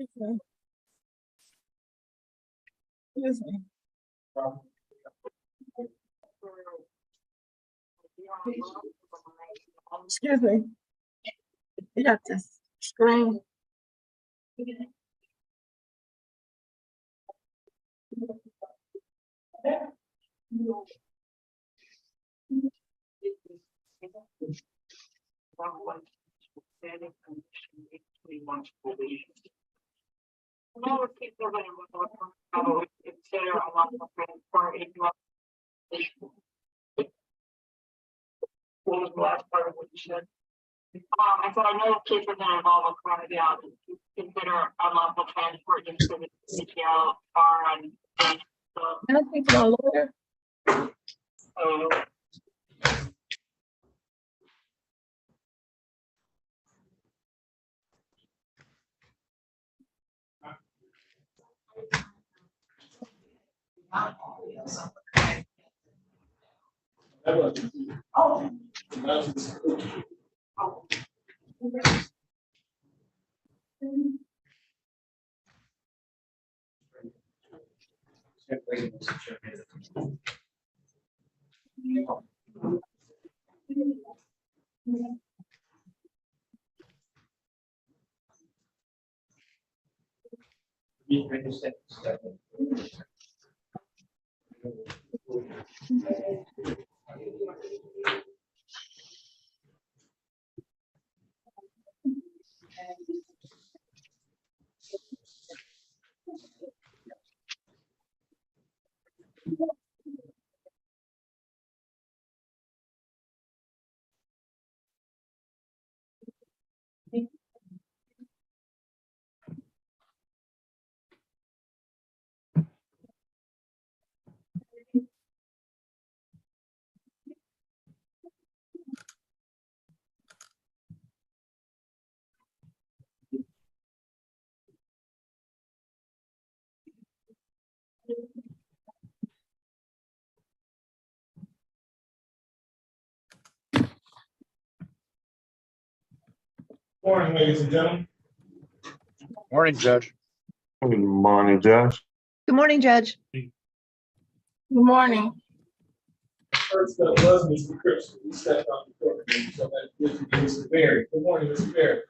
Excuse me. Excuse me. You got this screen. What was the last part of what you said? I said, I know if kids are gonna involve a car, consider unlawful transport just for the CTL car and. Can I speak to my lawyer? Morning, ladies and gentlemen. Morning, Judge. Good morning, Judge. Good morning, Judge. Good morning. First up was Mr. Cripps, who stepped off the court, so that gives you Mr. Berry. Good morning, Mr. Berry.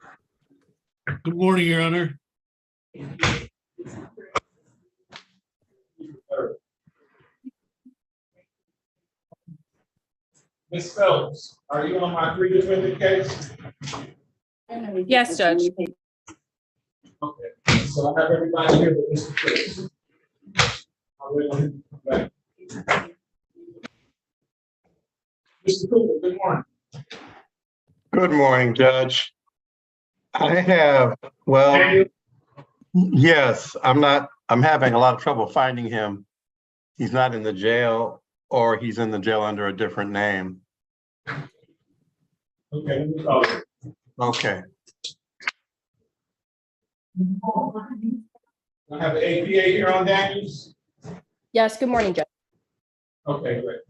Good morning, Your Honor. Ms. Phelps, are you on my three defendant case? Yes, Judge. Okay, so I have everybody here but Mr. Cripps. I'll wait on him to come back. Mr. Cooper, good morning. Good morning, Judge. I have, well, yes, I'm having a lot of trouble finding him. He's not in the jail, or he's in the jail under a different name. Okay, let me call it. Okay. I have the APA here on Daniels. Yes, good morning, Judge. Okay, great.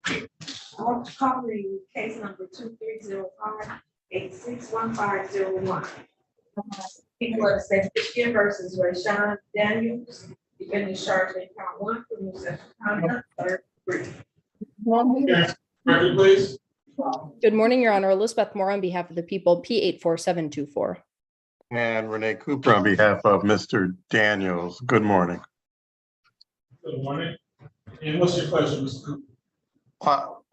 I want to call you case number 2305-861501. People of the state of Michigan versus Rayshawn Daniels, defendant charged in count 1 for sexual conduct, third degree. Yes, record, please. Good morning, Your Honor. Elizabeth Moore on behalf of the people, P84724. And Renee Cooper on behalf of Mr. Daniels. Good morning. Good morning. And what's your pleasure, Mr. Cooper?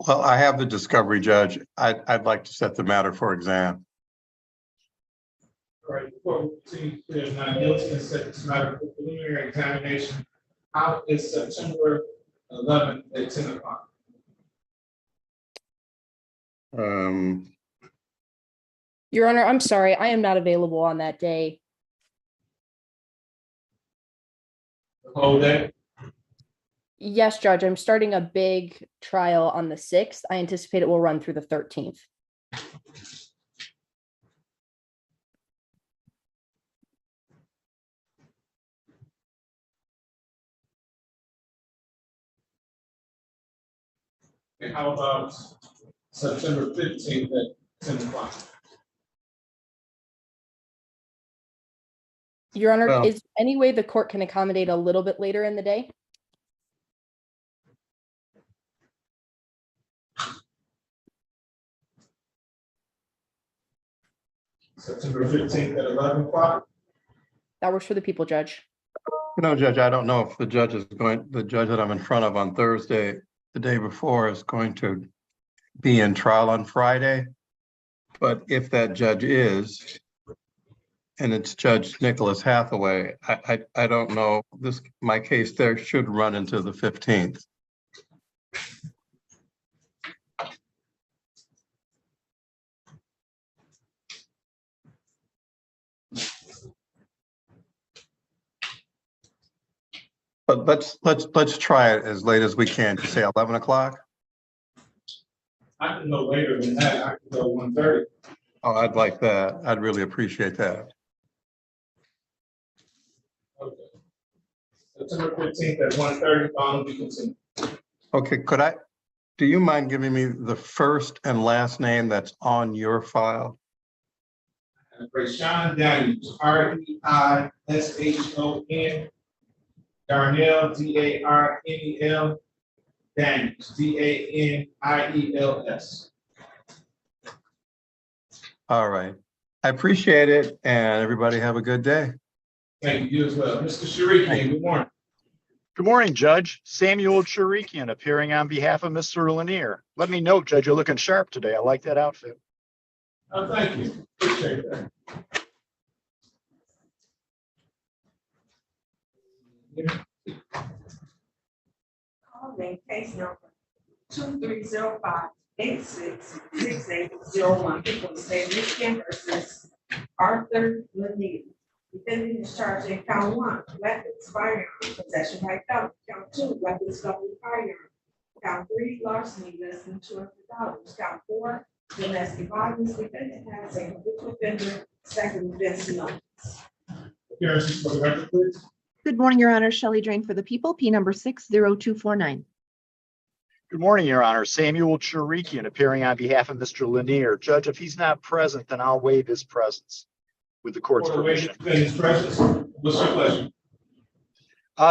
Well, I have the discovery, Judge. I'd like to set the matter for exam. All right, before we proceed, there's not guilty and set this matter for preliminary examination. Out is September 11th at 10 o'clock. Your Honor, I'm sorry, I am not available on that day. The whole day? Yes, Judge, I'm starting a big trial on the 6th. I anticipate it will run through the 13th. And how about September 15th at 10 o'clock. Your Honor, Well- is any way the court can accommodate a little bit later in the day? September 15th at 11 o'clock. That works for the people, Judge. Judge, I don't know if the judge that I'm in front of on Thursday, the day before, is going to be in trial on Friday. But if that judge is, and it's Judge Nicholas Hathaway, I don't know, my case there should run into the 15th. But let's try it as late as we can. You say 11 o'clock? I can go later than that. I can go 1:30. Oh, I'd like that. I'd really appreciate that. Okay. September 15th at 1:30, following be continued. Okay, do you mind giving me the first and last name that's on your file? Rayshawn Daniels, REISHON, Darnell, DARNEL, Daniels, DANIELS. All right. I appreciate it, and everybody have a good day. Thank you, you as well. Mr. Sharikian, good morning. Good morning, Judge. Samuel Chirikian appearing on behalf of Mr. Lanier. Let me note, Judge, you're looking sharp today. I like that outfit. Oh, thank you. Appreciate that. Calling case number 2305-866801, people of the state of Michigan versus Arthur Lanier. Defendant is charged in count 1, weapons, firearm, possession by felon. Count 2, weapons, felony, firearm. Count 3, larceny, less than $200. Count 4, domestic violence. Defendant has a habitual offender, second offense notice. Appearances for the record, please. Good morning, Your Honor. Shelley Drain for the people, P number 60249. Good morning, Your Honor. Samuel Chirikian appearing on behalf of Mr. Lanier. Judge, if he's not present, then I'll waive his presence with the court's For the waive permission. defendant's presence, what's your pleasure?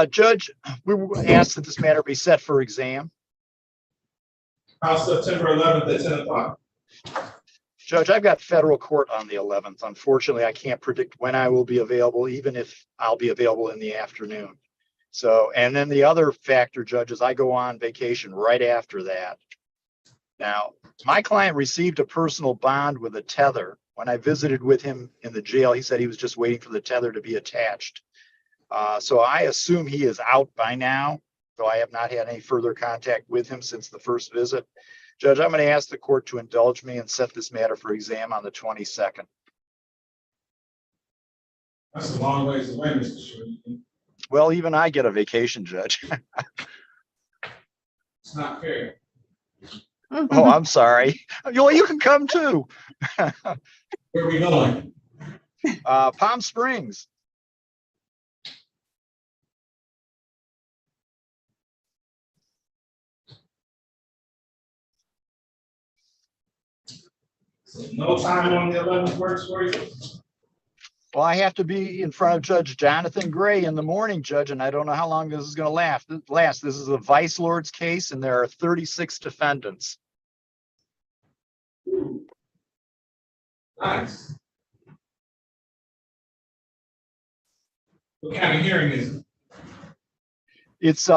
Judge, we were asked that this matter be set for exam. House September 11th at 10 o'clock. Judge, I've got federal court on the 11th. Unfortunately, I can't predict when I will be available, even if I'll be available in the afternoon. So, and then the other factor, Judge, is I go on vacation right after that. Now, my client received a personal bond with a tether. When I visited with him in the jail, he said he was just waiting for the tether to be attached. So I assume he is out by now, though I have not had any further contact with him since the first visit. Judge, I'm going to ask the court to indulge me and set this matter for exam on the 22nd. That's a long ways away, Mr. Sharikian. Well, even I get a vacation, Judge. It's not fair. Oh, I'm sorry. You can come too. Where are we going? Palm Springs. So no time on the 11th works for you? Well, I have to be in front of Judge Jonathan Gray in the morning, Judge, and I don't know how long this is going to last. This is a vice lord's case, and there are 36 defendants. Ooh. Nice. What kind of hearing is it? It's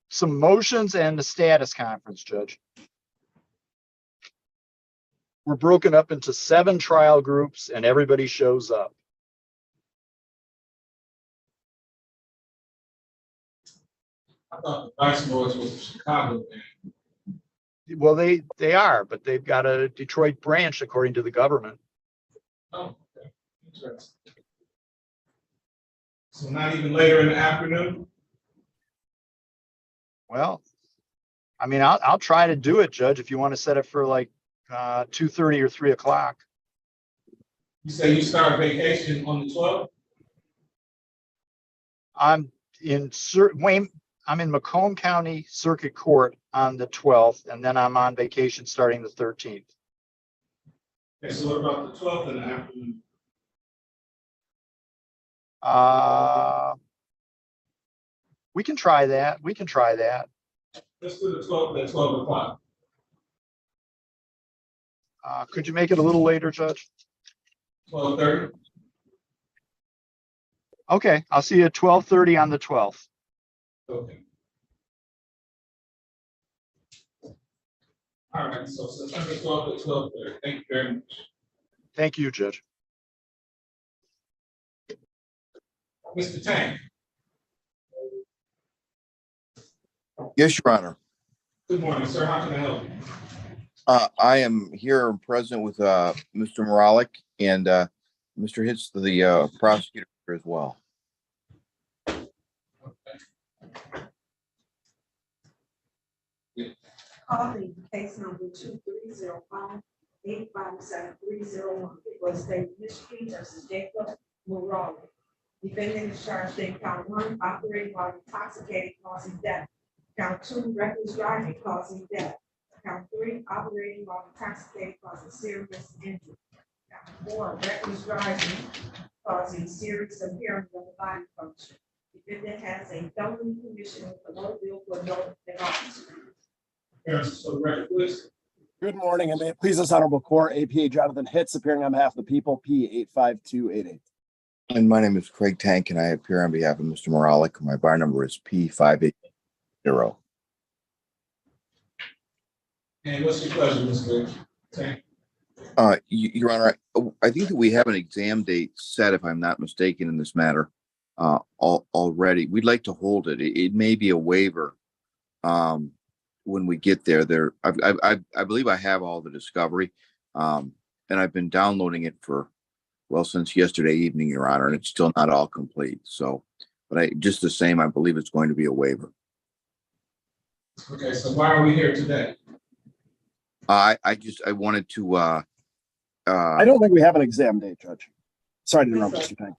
some motions and the status conference, Judge. We're broken up into 7 trial groups, and everybody shows up. I thought the Vice Lords was a Chicago man. Well, they are, but they've got a Detroit branch, according to the government. Oh, okay. Interesting. So not even later in the afternoon? Well, I mean, I'll try to do it, Judge, if you want to set it for like 2:30 or 3 o'clock. You say you start vacation on the 12th? I'm in Macomb County Circuit Court on the 12th, and then I'm on vacation starting the 13th. Okay, so what about the 12th in the afternoon? We can try that. We can try that. Let's do the 12th at 12 o'clock. Could you make it a little later, Judge? 12:30. Okay, I'll see you at 12:30 on the 12th. Okay. All right, so September 12th at 12:30. Thank you very much. Thank you, Judge. Mr. Tank, Yes, Your Honor. good morning, sir. How can I help you? I am here and present with Mr. Moralik and Mr. Hitz, the prosecutor as well. Calling case number 2305-857-301. It was State Michigan versus Jacob Morales. Defendant is charged in count 1, operating while intoxicated, causing death. Count 2, reckless driving, causing death. Count 3, operating while intoxicated, causing serious injury. Count 4, reckless driving, causing serious impairment of the body function. Defendant has a felony commission with the motor vehicle adult officer. Parents, for the record, please. Good morning, and may it please this honorable court, APA Jonathan Hitz, appearing on behalf of the people, P85288. And my name is Craig Tank, and I appear on behalf of Mr. Moralik. My bar number is P580. And what's your pleasure, Mr. Tank? Your Honor, I think that we have an exam date set, if I'm not mistaken, in this matter already. We'd like to hold it. It may be a waiver when we get there. I believe I have all the discovery, and I've been downloading it since yesterday evening, Your Honor, and it's still not all complete. So, but just the same, I believe it's going to be a waiver. Okay, so why are we here today? I wanted to. I don't think we have an exam date, Judge. Sorry to interrupt, Mr. Tank.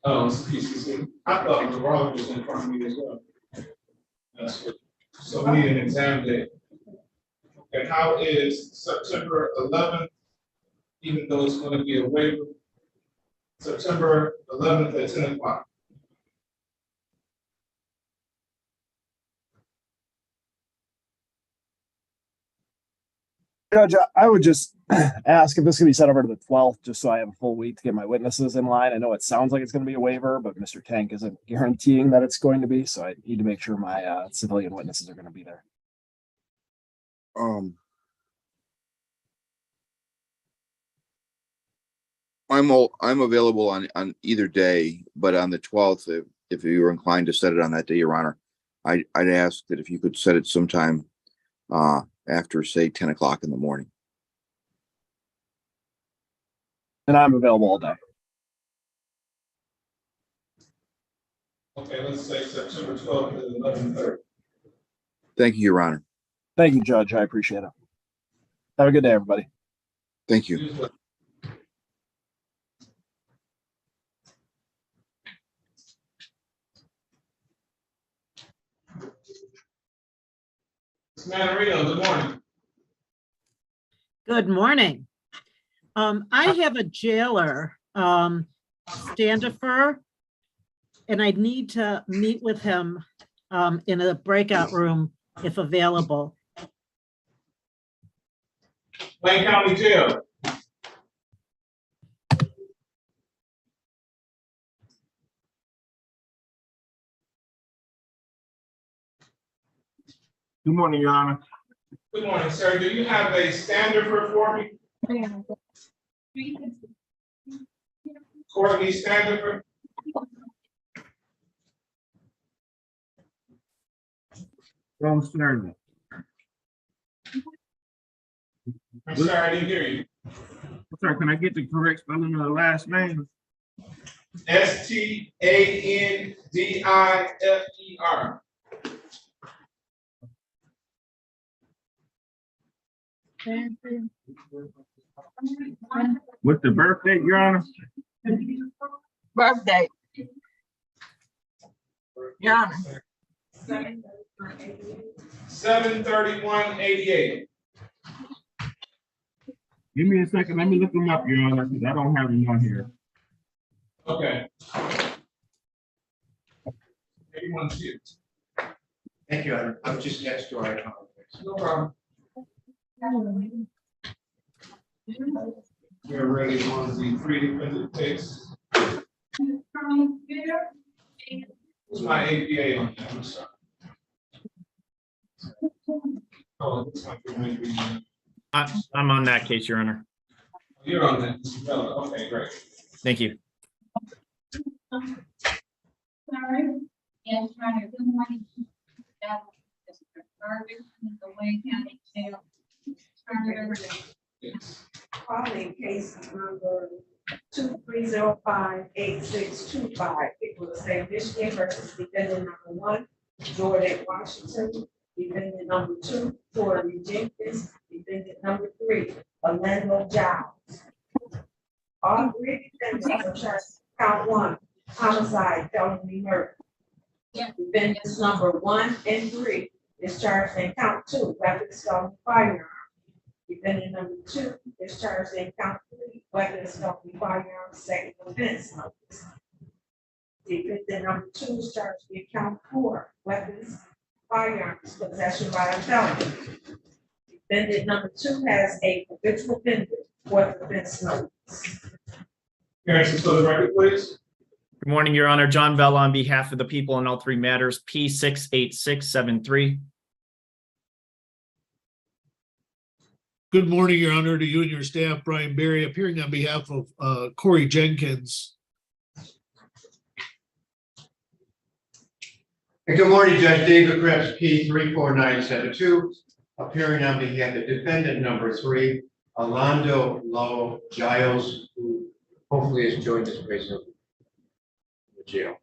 Oh, it's PCC. I thought the Morales was in front of me as well. That's good. So we need an exam date. Okay, how is September 11th, even though it's going to be a waiver? September 11th at 10 o'clock. Judge, I would just ask if this can be set over to the 12th, just so I have a full week to get my witnesses in line. I know it sounds like it's going to be a waiver, but Mr. Tank isn't guaranteeing that it's going to be, so I need to make sure my civilian witnesses are going to be there. I'm available on either day, but on the 12th, if you were inclined to set it on that day, Your Honor, I'd ask that if you could set it sometime after, say, 10 o'clock in the morning. And I'm available all day. Okay, let's say September 12th at 11:30. Thank you, Your Honor. Thank you, Judge. I appreciate it. Have a good day, everybody. Thank you. Ms. Manarino, good morning. Good morning. I have a jailer, Standifer, and I need to meet with him in a breakout room if available. Wayne County Jail. Good morning, Your Honor. Good morning, sir. Do you have a standard for me? Courtney Standifer? Wrong surname. I'm sorry, I didn't hear you. Sir, can I get the correct spelling of the last name? Standifer. What's the birth date, Your Honor? Birthday. Your Honor. 7/31/88. Give me a second. Let me look them up, Your Honor, because I don't have them on here. Okay. Everyone's here. Thank you, I'm just next door. I apologize. No problem. We're ready on the three defendant case. Who's my APA on that? I'm sorry. Oh, it's not for me. I'm on that case, Your Honor. You're on that. Okay, great. Thank you. Sorry. Yes, Your good morning. The Wayne County Jail. Calling case number 23058625. It was say Michigan versus defendant number 1, Jordan Washington, defendant number 2, Tori Jenkins, defendant number 3, Orlando Giles. All three defendants are charged count 1, homicide, felony murder. Defendants number 1 and 3 is charged in count 2, weapons, felony firearm. Defendant number 2 is charged in count 3, weapons, felony firearm, second offense notice. Defendant number 2 is charged in count 4, weapons, firearms, possession by a felon. Defendant number 2 has a habitual offender, fourth offense notice. Appearances for the record, please. Good morning, Your Honor. John Vella on behalf of the people in all three matters, P68673. Good morning, Your Honor, to you and your staff. Brian Berry, appearing on behalf of Corey Jenkins. And good morning, Judge David Krebs, P34972, appearing on behalf of defendant number 3, Orlando Lowe Giles, who hopefully has joined us recently in the jail.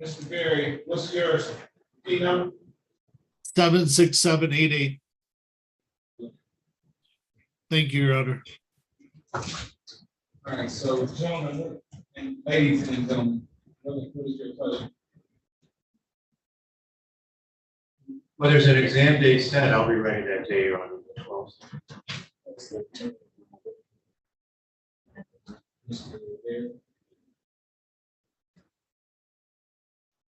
Mr. Berry, what's yours? P number? 76788. Thank you, Your Honor. All right, so gentlemen and ladies and gentlemen, what is your pleasure? Well, there's an exam date set. I'll be ready that day on the 12th.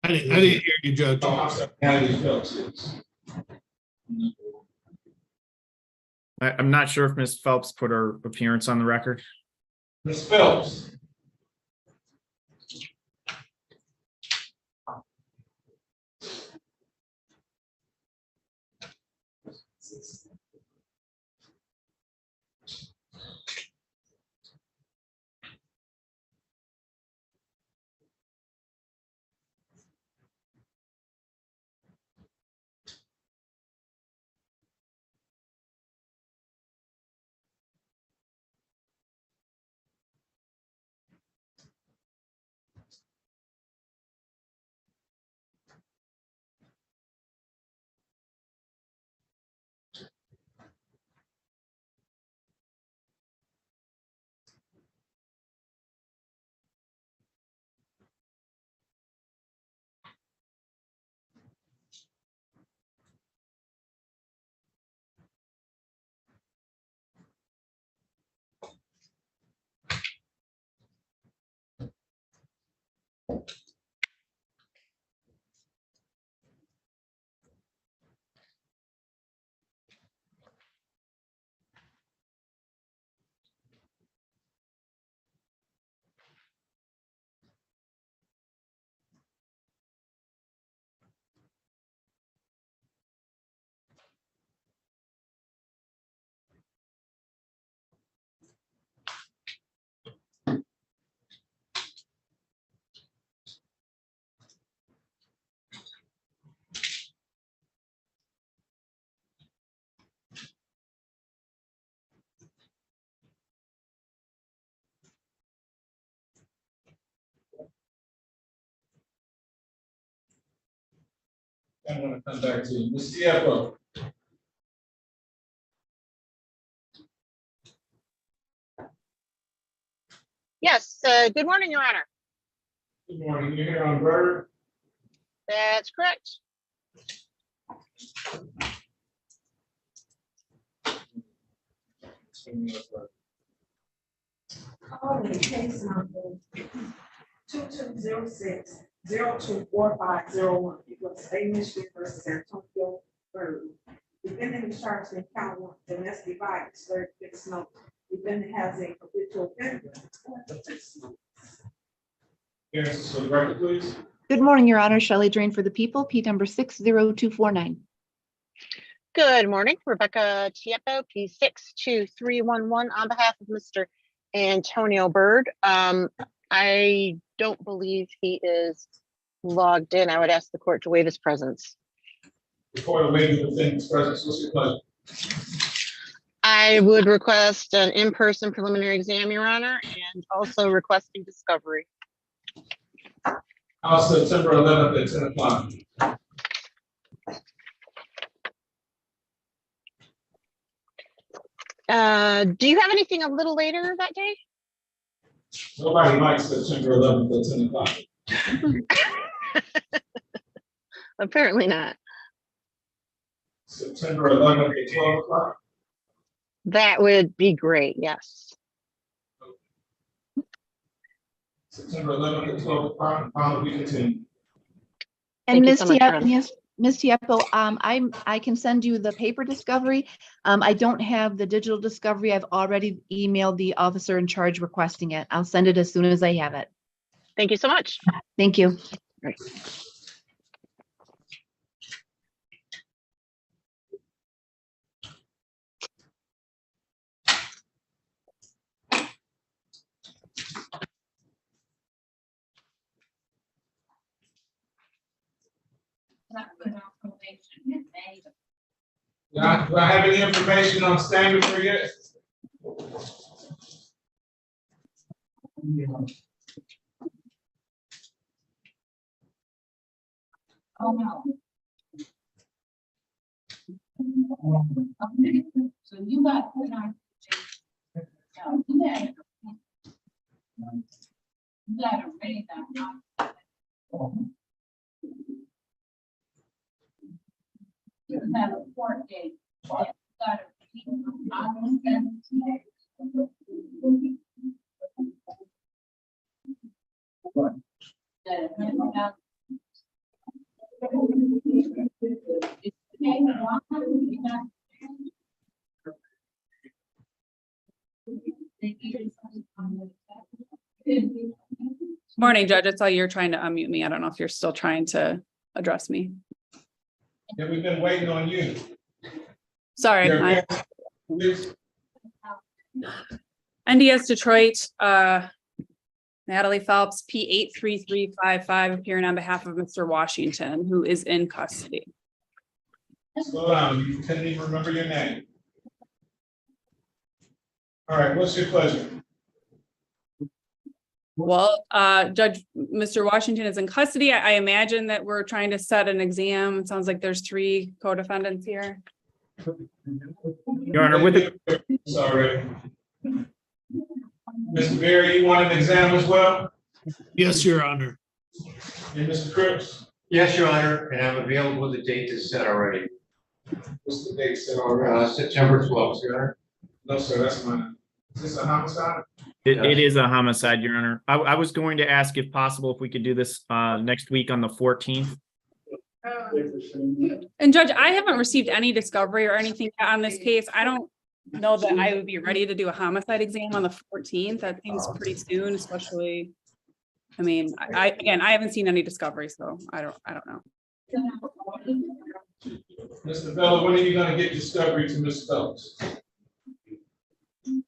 I didn't hear you, Judge. Oh, I'm sorry. Kennedy Phelps is. I'm not sure if Ms. Phelps put her appearance on the record. Ms. Phelps. I want to come back to you. Ms. CFO. Yes, good morning, Your Honor. Good morning. You're here on Bird. That's correct. Calling case number 2206-024501, because State Michigan versus Antonio Bird. Defendant is charged in count 1, domestic violence, 36 note. Defendant has a habitual offender. Yes, for the record, please. Good morning, Your Honor. Shelley Drain for the people, P number 60249. Good morning, Rebecca Tieppo, P62311 on behalf of Mr. Antonio Bird. I don't believe he is logged in. I would ask the court to waive his presence. Before the waiver of defendant's presence, what's your pleasure? I would request an in-person preliminary exam, Your Honor, and also requesting discovery. September 11th at 10 o'clock. Do you have anything a little later that day? Nobody likes September 11th at 10 o'clock. Apparently not. September 11th at 12 o'clock. That would be great, yes. September 11th at 12 o'clock, followed we continue. And Thank you Ms. so much, Your Honor. Yes, Ms. Tieppo, I can send you the paper discovery. I don't have the digital discovery. I've already emailed the officer in charge requesting it. I'll send it as soon as I have it. Thank you so much. Thank you. Right. Do I have any information on standard for yet? Oh, no. Okay, so you got put on. You gotta raise that. You have a court date. You gotta keep on the 17th. Morning, Judge. I saw you're trying to unmute me. I don't know if you're still trying to address me. Yeah, we've been waiting on you. Sorry. Please. NDS Detroit, Natalie Phelps, P83355, appearing on behalf of Mr. Washington, who is in custody. Slow down, you couldn't even remember your name. All right, what's your pleasure? Well, Judge, Mr. Washington is in custody. I imagine that we're trying to set an exam. It sounds like there's 3 co-defendants here. Your Honor, with it. Sorry. Mr. Berry, you want an exam as well? Yes, Your Honor. And Mr. Cripps? Yes, Your Honor, and I'm available. The date is set already. What's the date set already? September 12th, Your Honor. No, sir, that's mine. Is this a homicide? It is a homicide, Your Honor. I was going to ask if possible if we could do this next week on the 14th. And Judge, I haven't received any discovery or anything on this case. I don't know that I would be ready to do a homicide exam on the 14th. That seems pretty soon, especially. I mean, I haven't seen any discovery, so I don't know. Mr. Bella, when are you gonna get discovery to Ms. Phelps?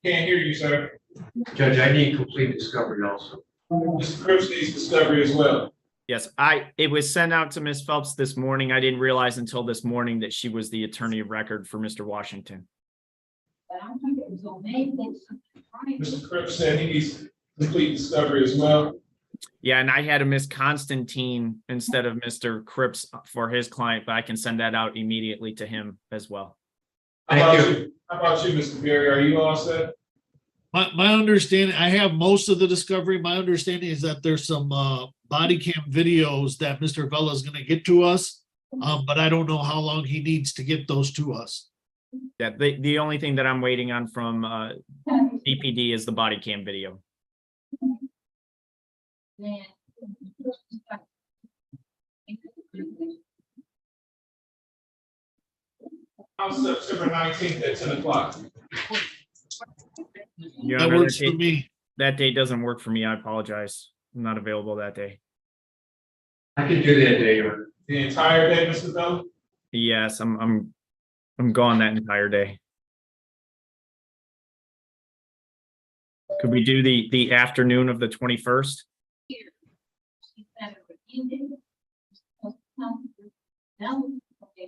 Can't hear you, sir. Judge, I need complete discovery also. Mr. Cripps needs discovery as well. Yes, it was sent out to Ms. Phelps this morning. I didn't realize until this morning that she was the attorney of record for Mr. Washington. Mr. Cripps said he needs complete discovery as well. Yeah, and I had a Miss Constantine instead of Mr. Cripps for his client, but I can send that out immediately to him as well. How about you, Mr. Berry? Are you all set? My understanding, I have most of the discovery. My understanding is that there's some body cam videos that Mr. Vella is going to get to us. But I don't know how long he needs to get those to us. Yeah, the only thing that I'm waiting on from DPD is the body cam video. How's September 19th at 10 o'clock? Your That Honor, works for me. That date doesn't work for me. I apologize. I'm not available that day. I can do that day, Your Honor. The entire day, Mr. Bell? Yes, I'm gone that entire day. Could we do the afternoon of the 21st?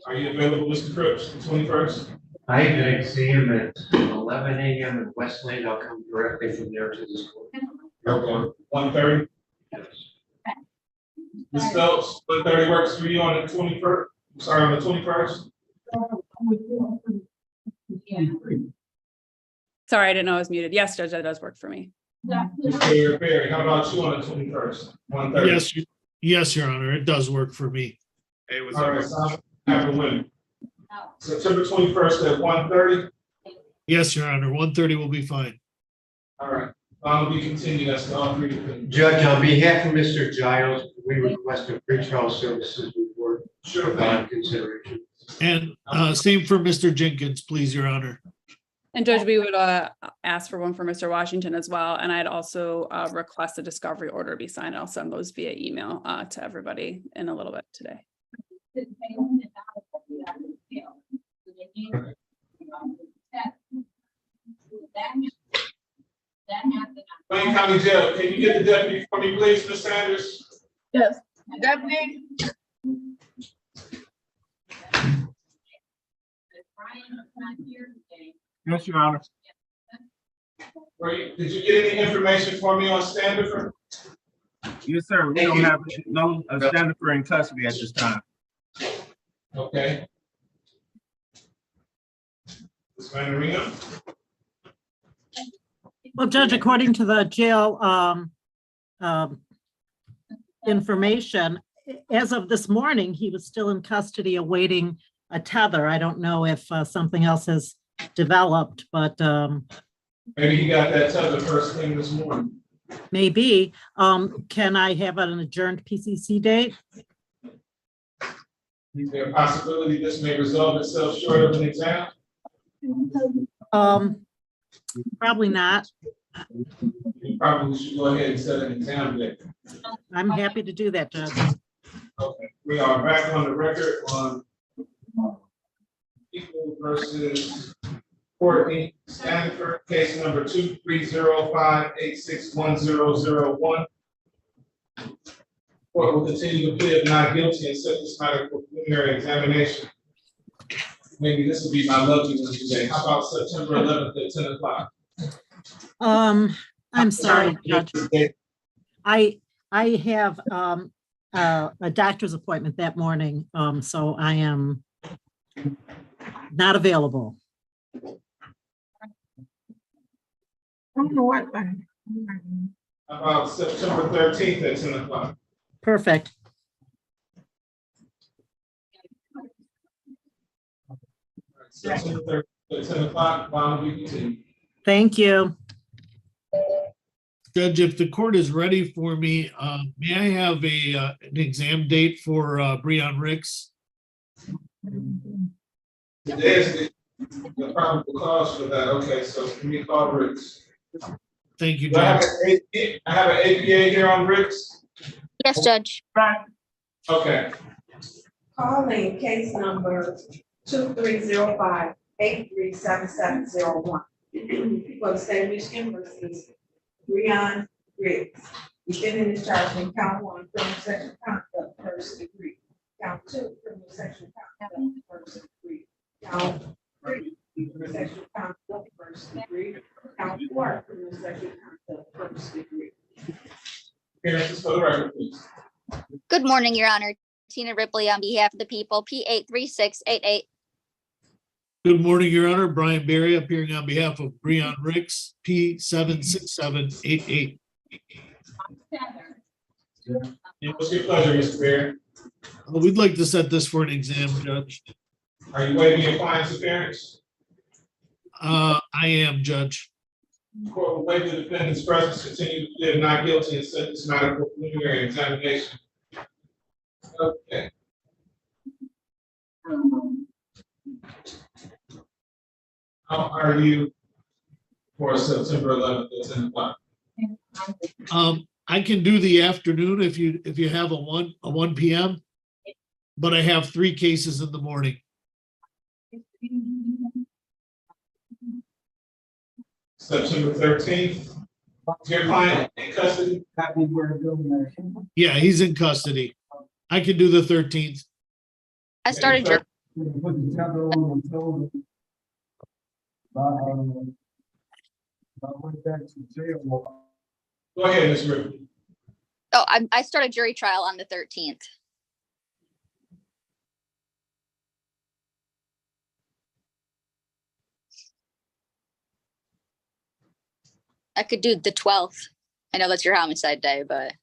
Are you available, Mr. Cripps, the 21st? I have an exam at 11 a.m. in Westland. I'll come directly from there to this court. Okay, 1:30? Ms. Phelps, 1:30 works for you on the 21st? Sorry, on the 21st? Sorry, I didn't know I was muted. Yes, Judge, that does work for me. Mr. Barry, how about you on the 21st? 1:30? Yes, yes, Your Honor, it does work for me. It was all right, so I have a win. September 21st at 1:30? Yes, Your Honor, 1:30 will be fine. All right, I'll be continued, that's all three. Judge, on behalf of Mr. Giles, we request a pretrial services report. Sure. Bond consideration. And same for Mr. Jenkins, please, Your Honor. And Judge, we would ask for one for Mr. Washington as well. And I'd also request a discovery order be signed. I'll send those via email to everybody in a little bit today. Wayne County Jail, can you get the deputy for me, please, Ms. Sanders? Yes. Deputy? Yes, Your Honor. Did you get any information for me on Standiford? Yes, sir. We don't have no Standiford in custody at this time. Okay. Ms. Manarino? Well, Judge, according to the jail information, as of this morning, he was still in custody awaiting a tether. I don't know if something else has developed, but Maybe he got that tether first thing this morning. maybe. Can I have an adjourned PCC date? Is there a possibility this may resolve itself short of an exam? Probably not. You probably should go ahead and set an exam date. I'm happy to do that, Judge. Okay, we are back on the record on People versus Courtney Standiford, case number 23058610001. Court will continue to plead not guilty and set this matter for preliminary examination. Maybe this will be my lucky one today. How about September 11th at 10 o'clock? I'm sorry, Judge. I have a doctor's appointment that morning, so I am not available. How about September 13th at 10 o'clock? Perfect. September 13th at 10 o'clock, bond will be continued. Thank you. Judge, if the court is ready for me, may I have an exam date for Breon Ricks? Today is the probable cause for that. Okay, so let me call Ricks. Thank you, Do I have Judge. I have an APA here on Ricks? Yes, Judge. Okay. Calling case number 2305-837701. For the state of Michigan versus Breon Ricks. Defendant is charged in count 1, criminal sexual conduct, first degree. Count 2, criminal sexual conduct, first degree. Count 3, criminal sexual conduct, first degree. Count 4, criminal sexual conduct, first degree. Appearances for the record, please. Good morning, Your Honor. Tina Ripley on behalf of the people, P83688. Good morning, Your Honor. Brian Barry appearing on behalf of Breon Ricks, P76788. What's your pleasure, Mr. Bear? We'd like to set this for an exam, Judge. Are you waiving your client's appearance? I am, Judge. Court will waive the defendant's presence, continue to plead not guilty, and set this matter for preliminary examination. Okay. How are you for September 11th at 10 o'clock? I can do the afternoon if you have a 1 p.m. But I have 3 cases in the morning. September 13th. Is your client in custody? Yeah, he's in custody. I can do the 13th. I started jury. Go ahead, Ms. Ripley. Oh, I started jury trial on the 13th. I could do the 12th. I know that's your homicide day, but.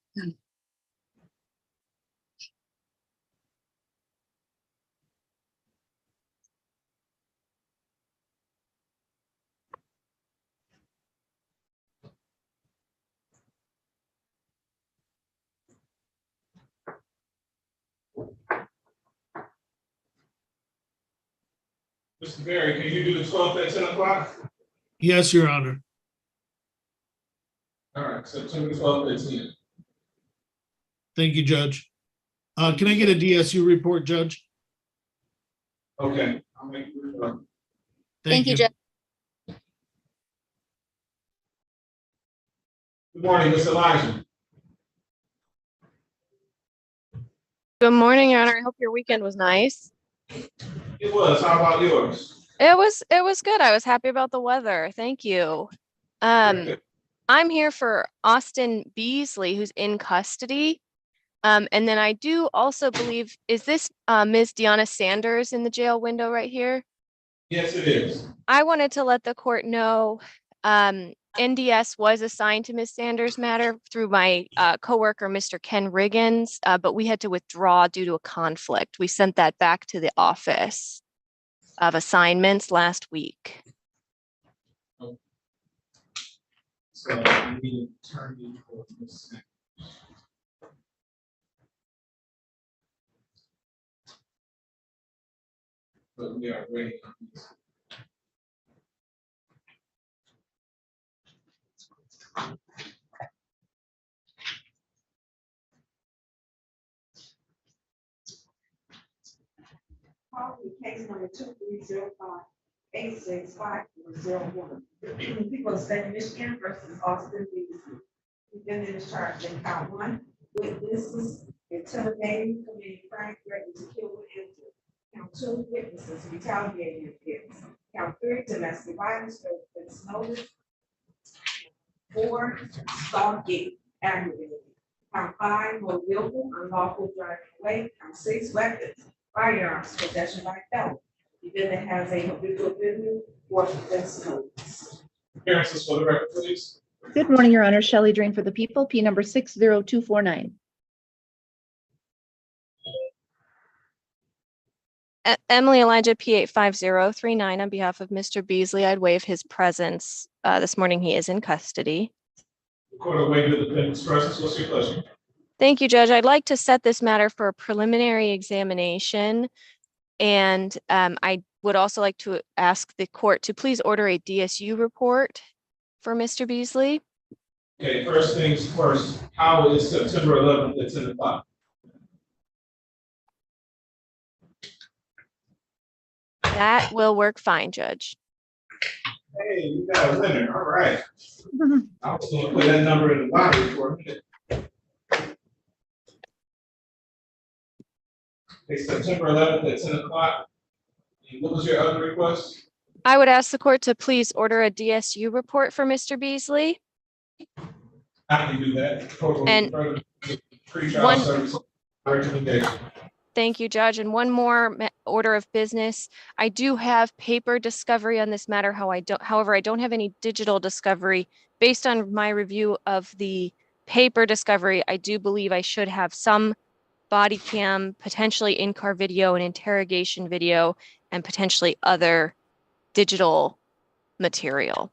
Mr. Berry, can you do the 12th at 10 o'clock? Yes, Your Honor. All right, September 12th at 10. Thank you, Judge. Can I get a DSU report, Judge? Okay. I'll make you report. Thank you, Judge. Good morning, Ms. Elijah. Good morning, Your Honor. I hope your weekend was nice. It was. How about yours? It was good. I was happy about the weather. Thank you. I'm here for Austin Beasley, who's in custody. And then I do also believe, is this Ms. Deanna Sanders in the jail window right here? Yes, it is. I wanted to let the court know NDS was assigned to Ms. Sanders' matter through my coworker, Mr. Ken Riggins, but we had to withdraw due to a conflict. We sent that back to the office of assignments last week. So I need to turn you for this. But we are ready. Case number 2305-865-01. People of the state of Michigan versus Austin Beasley. Defendant is charged in count 1 with witnesses intimidating, committing crime, threatening to kill or injure. Count 2 witnesses retaliating against. Count 3 domestic violence, offense notice. 4 stalking, aggravated. Count 5 more willful, unlawful driving away. Count 6 weapons. Firearms, possession by felon. Defendant has a habitual offender or offense notice. Appearances for the record, please. Good morning, Your Honor. Shelley Drain for the people, P number 60249. Emily Elijah, P85039, on behalf of Mr. Beasley, I'd waive his presence. This morning he is in custody. The court will waive the defendant's presence. What's your pleasure? Thank you, Judge. I'd like to set this matter for a preliminary examination. And I would also like to ask the court to please order a DSU report for Mr. Beasley. Okay, first things first, how is September 11th at 10 o'clock? That will work fine, Judge. Hey, you got a winner. All right. I was going to put that number in the lottery for a minute. Okay, September 11th at 10 o'clock. And what was your other request? I would ask the court to please order a DSU report for Mr. Beasley. I can do that. And pre-trial service recommendation. Thank you, Judge. And one more order of business. I do have paper discovery on this matter. However, I don't have any digital discovery based on my review of the paper discovery, I do believe I should have some body cam, potentially in-car video and interrogation video, and potentially other digital material.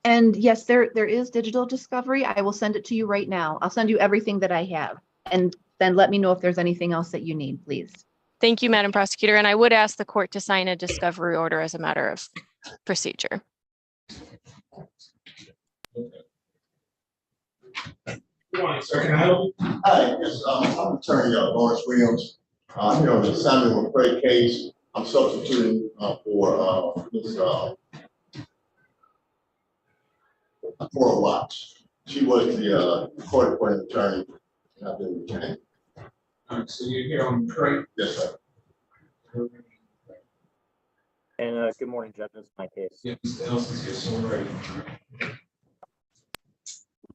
And yes, there is digital discovery. I will send it to you right now. I'll send you everything that I have. And then let me know if there's anything else that you need, please. Thank you, Madam Prosecutor. And I would ask the court to sign a discovery order as a matter of procedure. Good morning, sir. Can I help you? Hi, yes, I'm attorney Lawrence Williams. Here on the Samuel McCray case, I'm substituting for Ms. Cora Watts. She was the court appointed attorney, and I've been retained. All right, so you're here on McCray? Yes, sir. And good morning, judges. My case. Yeah, Mr. Elson's here, so we're ready.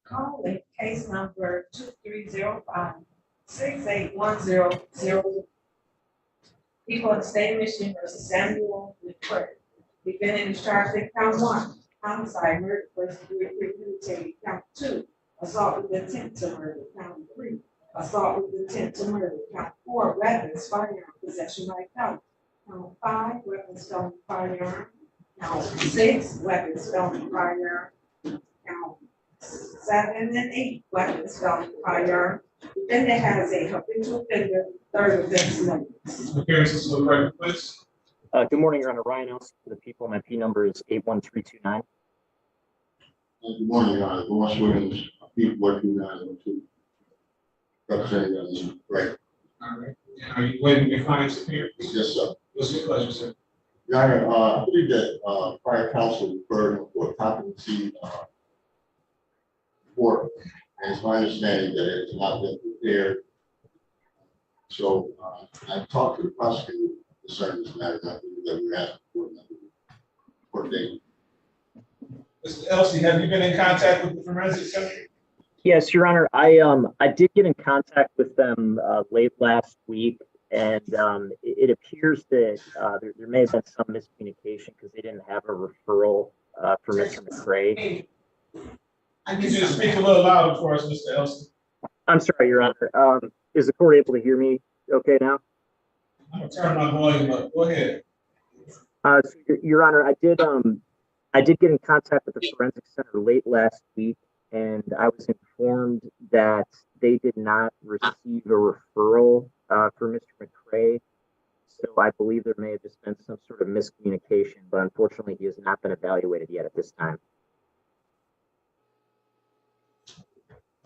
Calling case number 2305-68100. People of the state of Michigan versus Samuel McCray. Defendant is charged in count 1, homicide, murder, first degree premeditated, count 2, assault with intent to murder, count 3, assault with intent to murder, count 4, weapons, firearm, possession by count 5, weapons, felony firearm, count 6, weapons, felony firearm, count 7 and 8, weapons, felony firearm. Defendant has a habitual offender, third offense notice. Appearances for the record, please. Good morning, Your Honor. Ryan Elson for the people. My P number is 81329. Good morning, Your Honor. Lawrence Williams, people working 902. Representing McCray. All right. Are you waiting your client's appearance? Yes, sir. What's your pleasure, sir? Your Honor, I believe that prior counsel referred him for a competency report, and it's my understanding that it has not been prepared. So I talked to the prosecutor concerning this matter, and I believe that we have court date. Mr. Elsie, have you been in contact with the forensic center? Yes, Your Honor. I did get in contact with them late last week, and it appears that there may have been some miscommunication because they didn't have a referral for Mr. McCray. Can you just speak a little louder for us, Mr. Elsie? I'm sorry, Your Honor. Is the court able to hear me okay now? I'm gonna turn my volume up. Go ahead. So, Your Honor, I did get in contact with the forensic center late last week, and I was informed that they did not receive a referral for Mr. McCray. So I believe there may have just been some sort of miscommunication, but unfortunately he has not been evaluated yet at this time.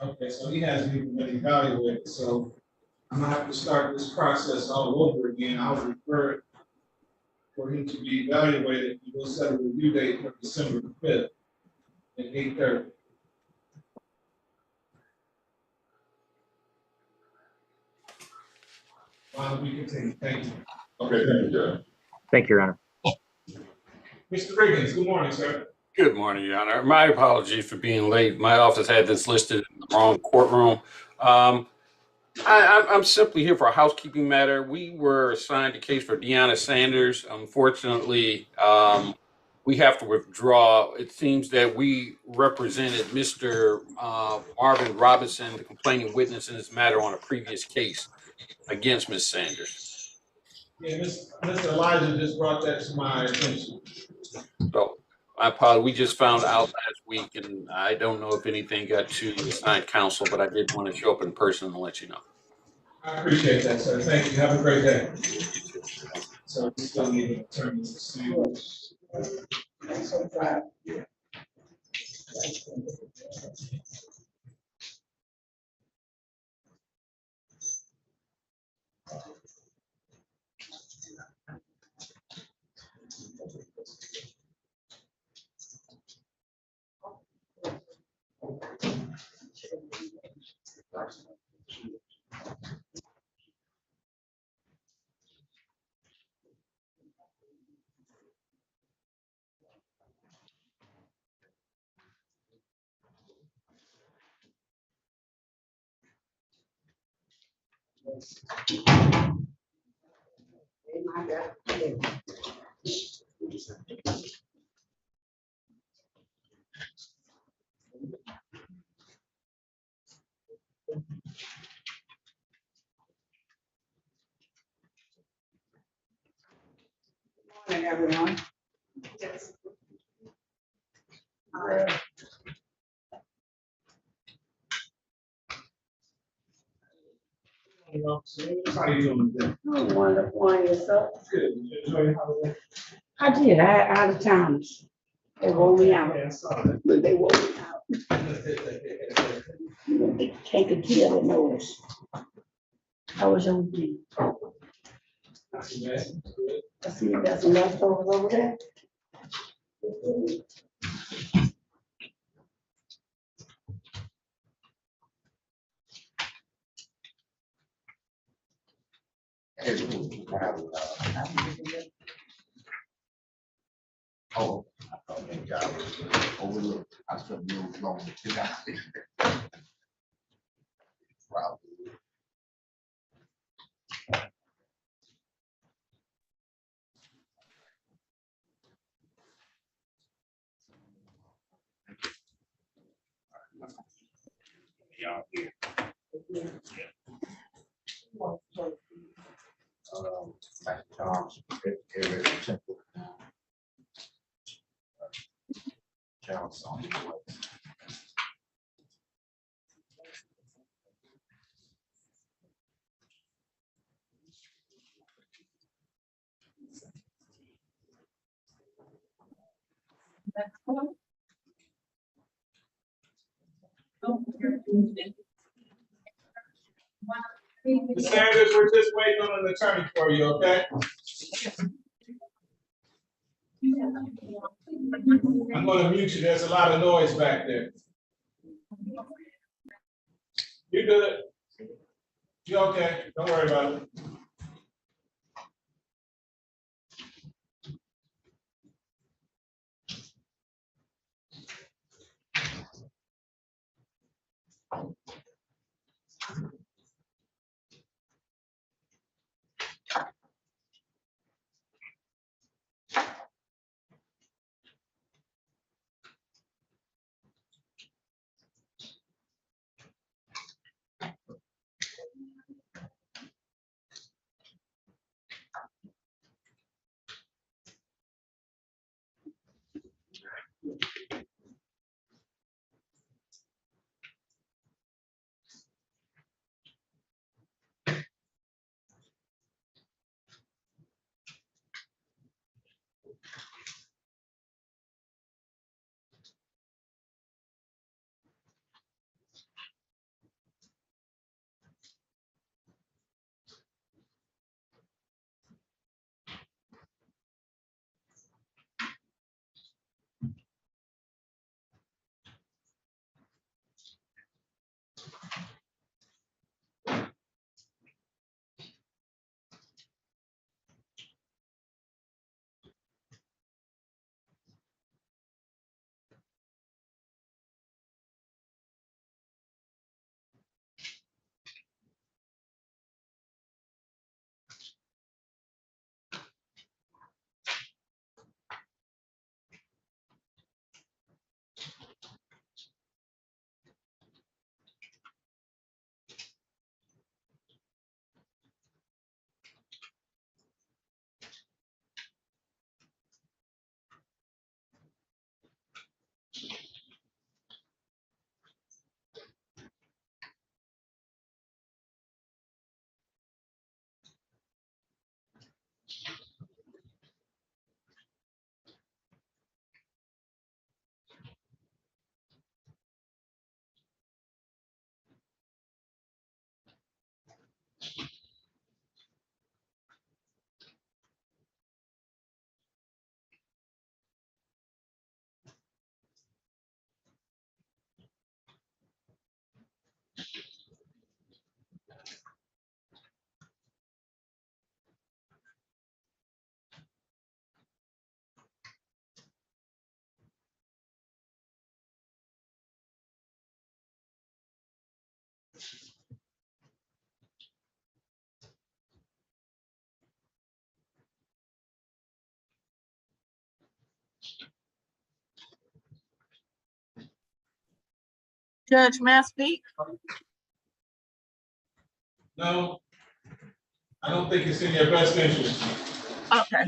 Okay, so he hasn't even been evaluated, so I'm gonna have to start this process all over again. I'll refer it for him to be evaluated. We'll set a review date for December 5th at 8:30. Why don't we continue? Thank you. Okay, thank you, Judge. Thank you, Your Honor. Mr. Riggins, good morning, sir. Good morning, Your Honor. My apologies for being late. My office had this listed in the wrong courtroom. I'm simply here for a housekeeping matter. We were assigned a case for Deanna Sanders. Unfortunately, we have to withdraw. It seems that we represented Mr. Marvin Robinson, the complaining witness in this matter, on a previous case against Ms. Sanders. Yeah, Mr. Elijah just brought that to my attention. So I apologize. We just found out last week, and I don't know if anything got to assigned counsel, but I did want to show up in person and let you know. I appreciate that, sir. Thank you. Have a great day. So we still need an attorney to see. everyone. How you doing today? Oh, wonderful, and yourself? Good. Did you enjoy your holiday? I did, I had out of towners. They wore me out. Yeah, I saw that. Look, they wore me out. They take a kid that knows. How was your weekend? Not too bad. Good. I see you got some leftovers over there. Oh, I thought that job was overlooked. I still moved long. Probably. Y'all here. Like Tom's, very simple. John's on the way. Ms. Sanders, we're just waiting on an attorney for you, okay? I'm gonna mute you. There's a lot of noise back there. You good? You okay? Don't worry about it. Judge, may I speak? No, I don't think it's in your best interest. Okay.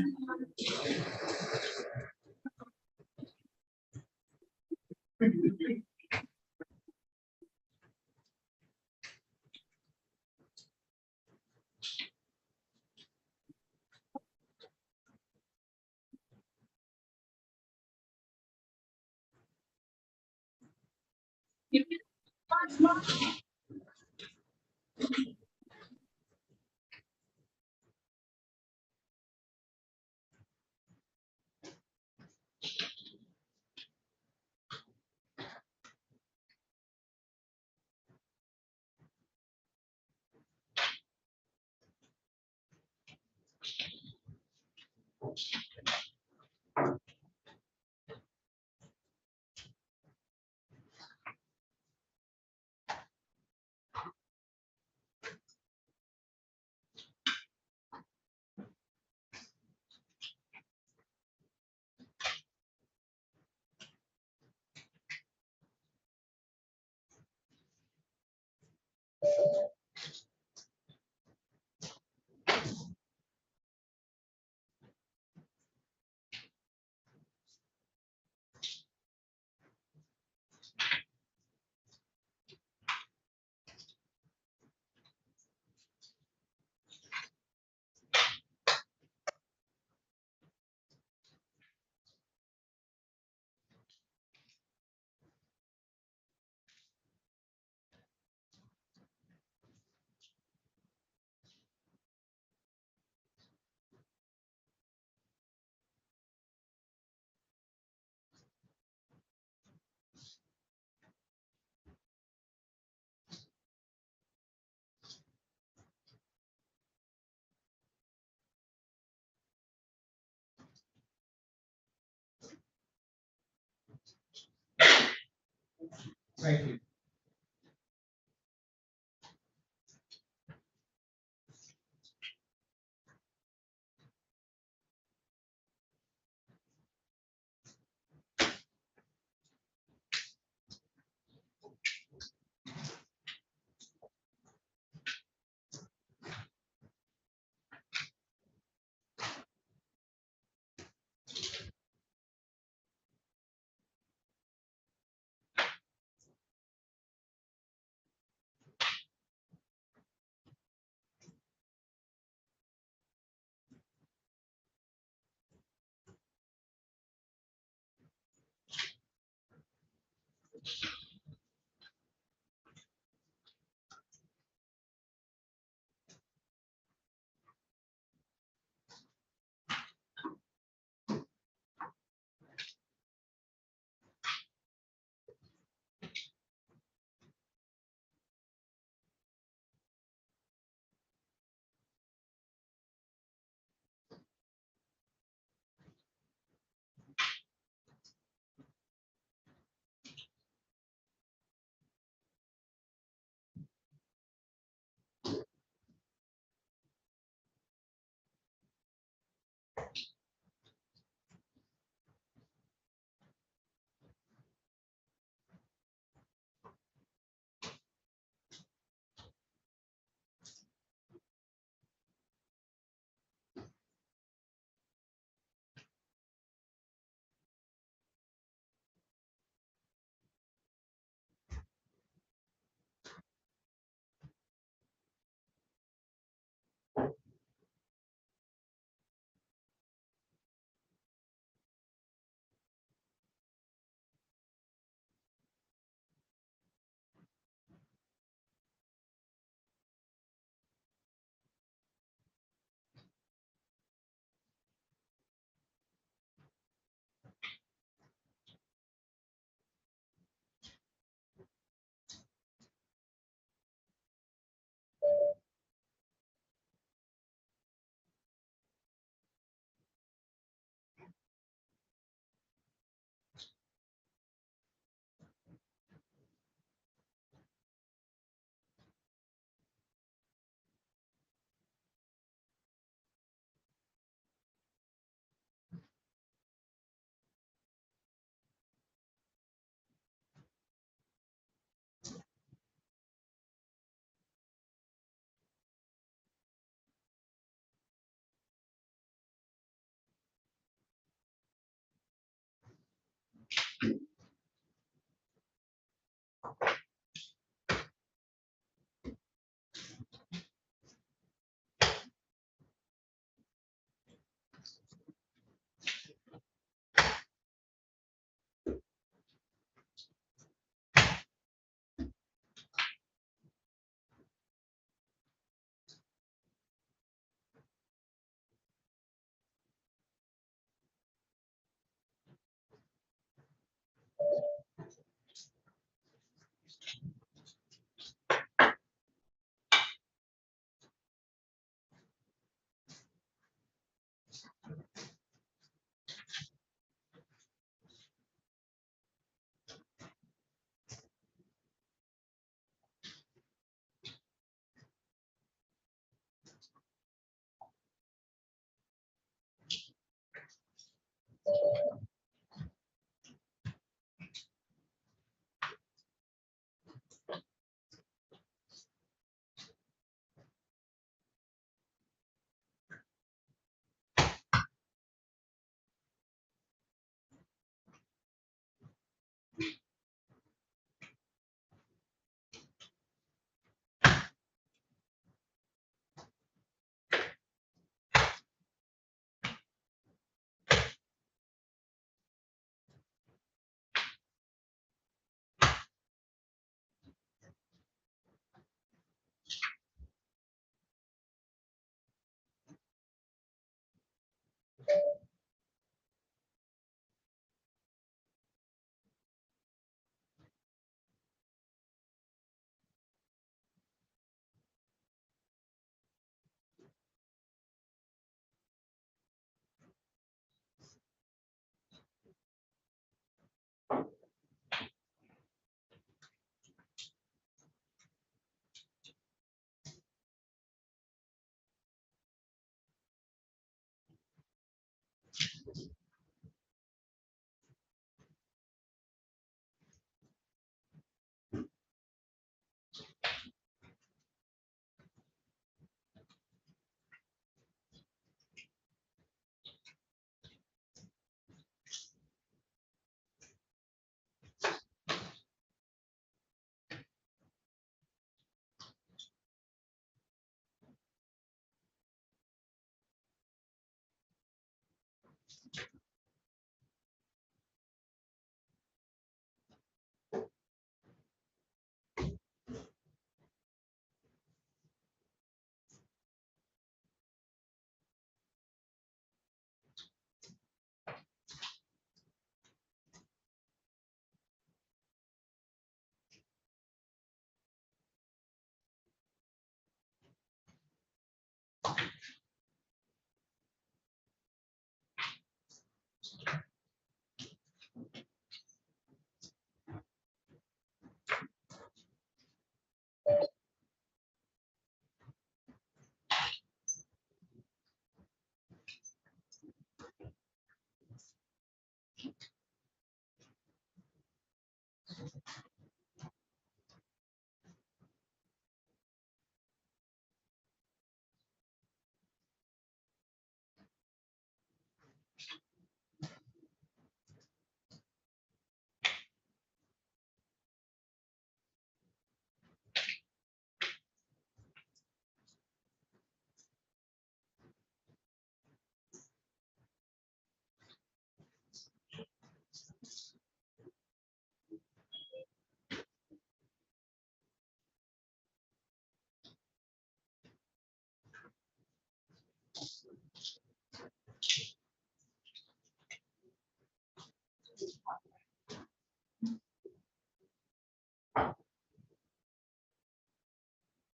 Thank you.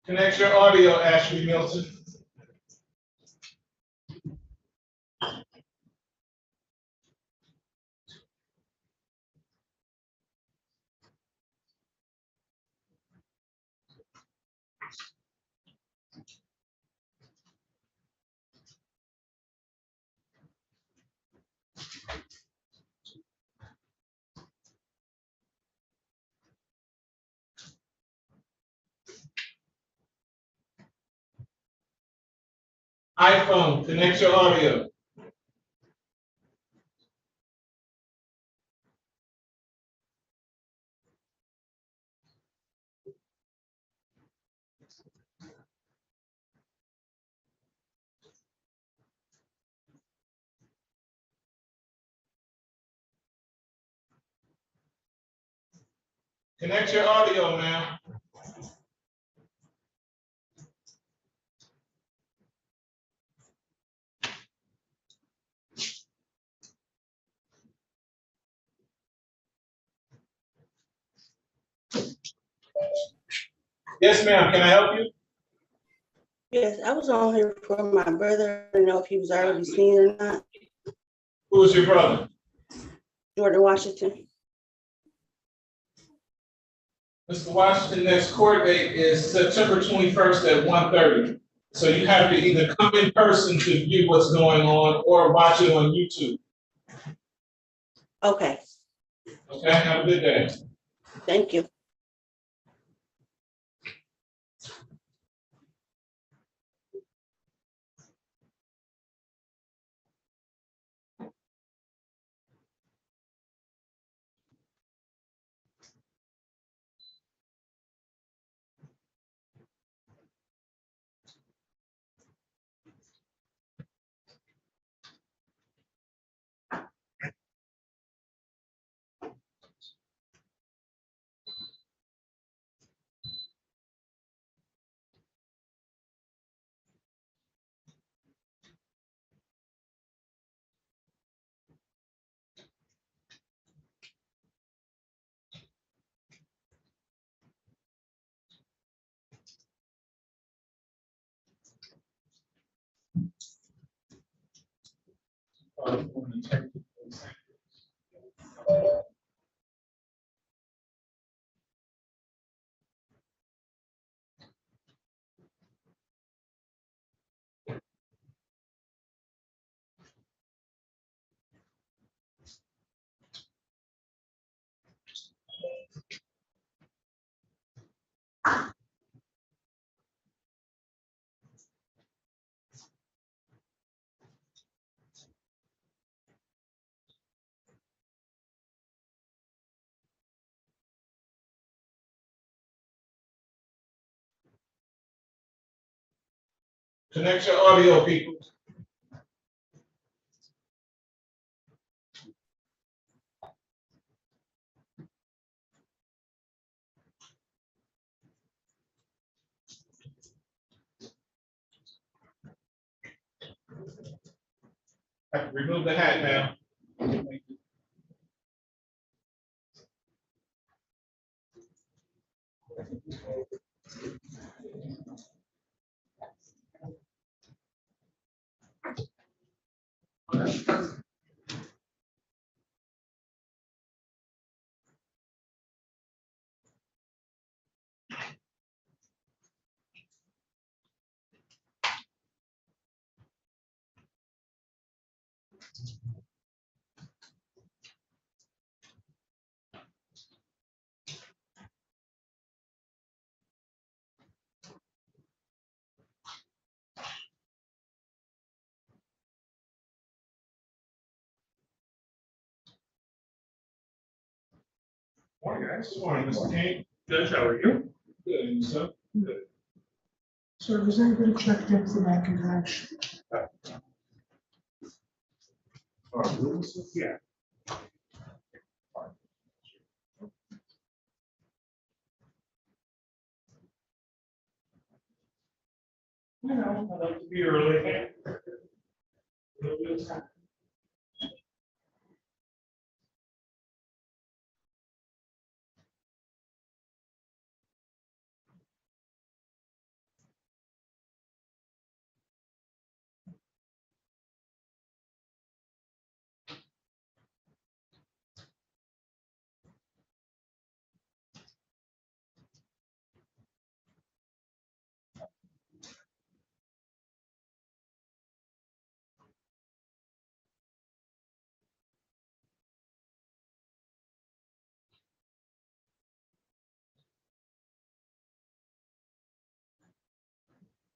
Connect your audio, Ashley Milton. iPhone, connect your audio. Connect your audio, ma'am. Yes, ma'am, can I help you? Yes, I was on here for my brother. I don't know if he was already seen or not. Who is your brother? Jordan Washington. Mr. Washington, next court date is September 21st at 1:30. So you have to either come in person to view what's going on or watch it on YouTube. Okay, Okay, have a good day. thank you. Connect your audio, people. Remove the hat now. Morning, guys. Morning, Mr. King. Good, how are you? Good, and yourself? Good. So has anybody checked in for that connection? Yeah. You know, I like to be early. A little bit of time.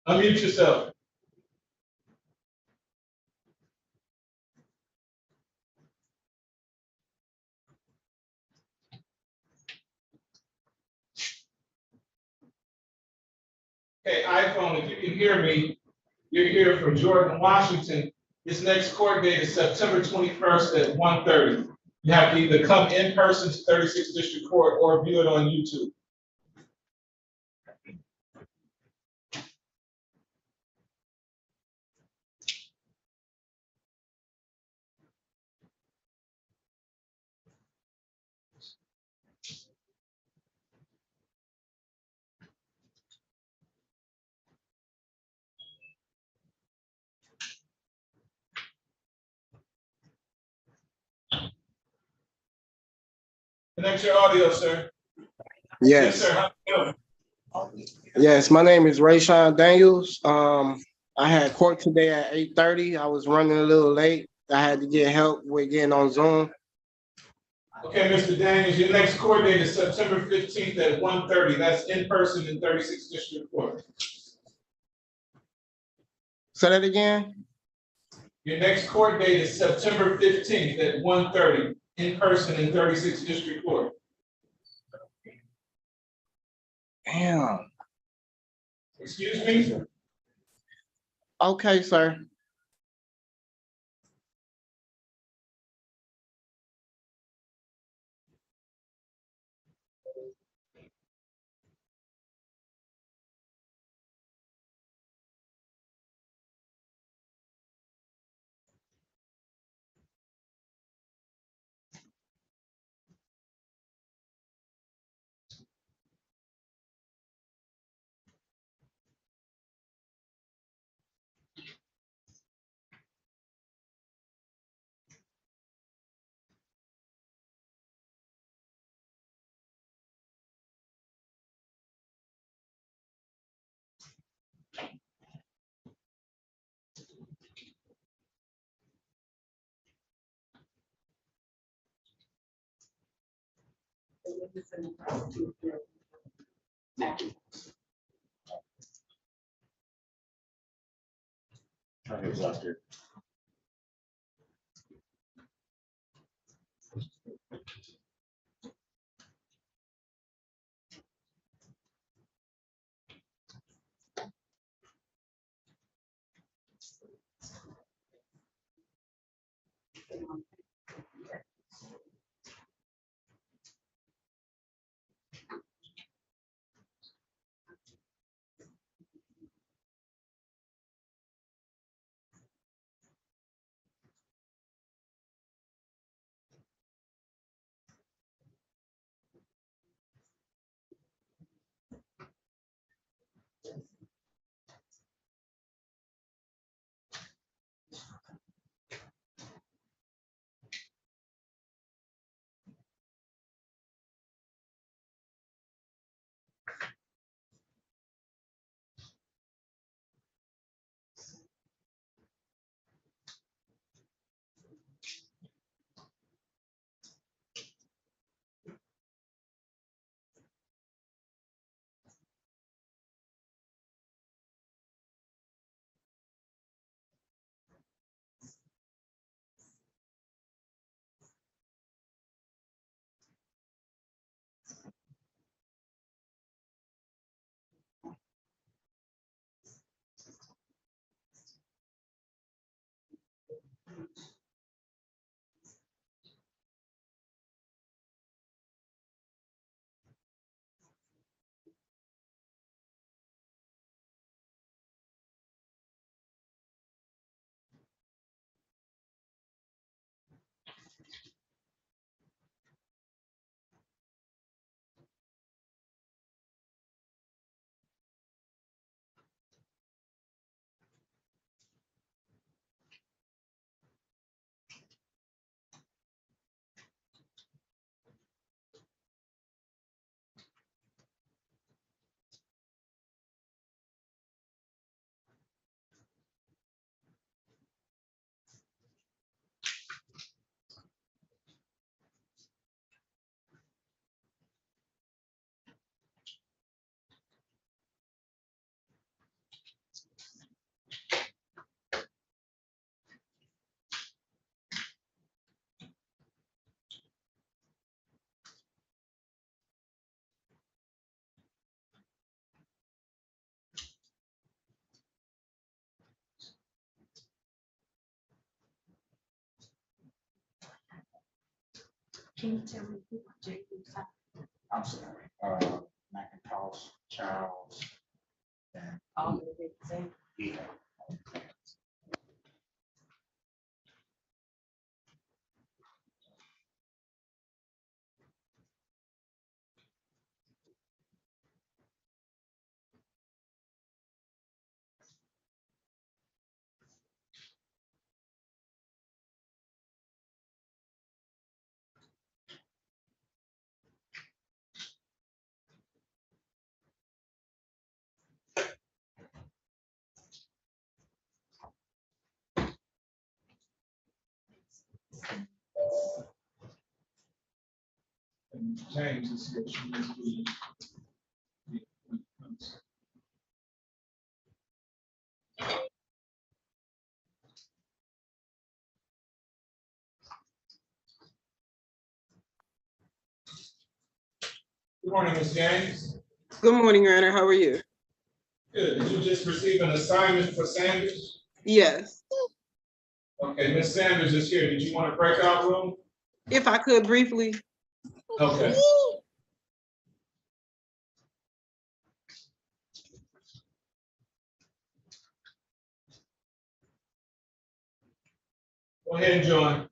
Unmute yourself. Okay, iPhone, if you can hear me, you're here from Jordan, Washington. This next court date is September 21st at 1:30. You have to either come in person to 36th District Court or view it on YouTube. Connect your audio, sir. Yes. Sir. How you doing? Yes, my name is Rayshawn Daniels. I had court today at 8:30. I was running a little late. I had to get help with getting on Zoom. Okay, Mr. Daniels, your next court date is September 15th at 1:30. That's in person in 36th District Court. Say that again? Your next court date is September 15th at 1:30, in person in 36th District Court. Damn. Excuse me? Okay, sir. Can you tell me who Jake is? I'm sorry, Macintosh, Charles, and All of it, same. yeah. James is here. She is the- Good morning, Ms. James. Good morning, Your Honor. How are you? Good. Did you just receive an assignment for Sanders? Yes. Okay, Ms. Sanders is here. Did you want a breakout room? If I could briefly. Okay. Go ahead and join.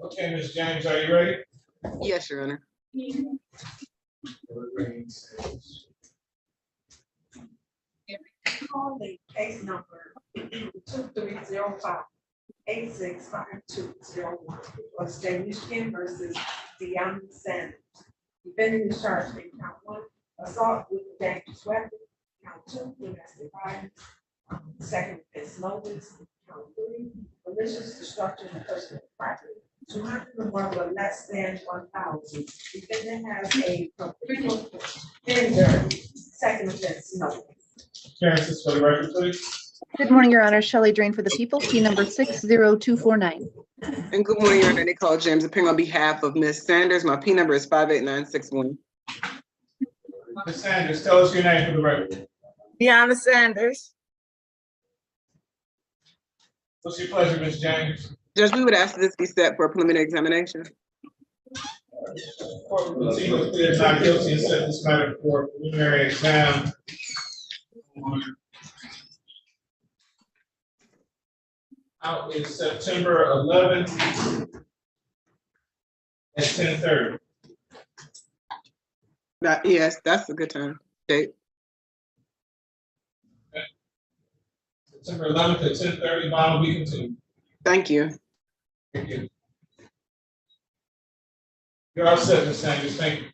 Okay, Ms. James, are you ready? Yes, Your Honor. Call the case number 2305-865201 of State of Michigan versus Deanna Sanders. Defending is charged in count one, assault with a dangerous weapon, count two, domestic violence, second offense notice, count three, malicious destruction of personal property, 201 or less than 1,000. Defendant has a complete offender, second offense notice. Appearances for the record, please. Good morning, Your Honor. Shelley Drain for the people, P number 60249. And good morning, Your Honor. Nicole James, appearing on behalf of Ms. Sanders. My P number is 58961. Ms. Sanders, tell us your name for the record. Deanna Sanders. What's your pleasure, Ms. James? Judge, we would ask that this be set for a preliminary examination. Court will proceed with clear not guilty and set this matter for a preliminary exam. Out is September 11th at 10:30. Yes, that's a good time. Date. September 11th at 10:30, bond will be continued. Thank you. Thank you. You're all set, Ms. Sanders. Thank you.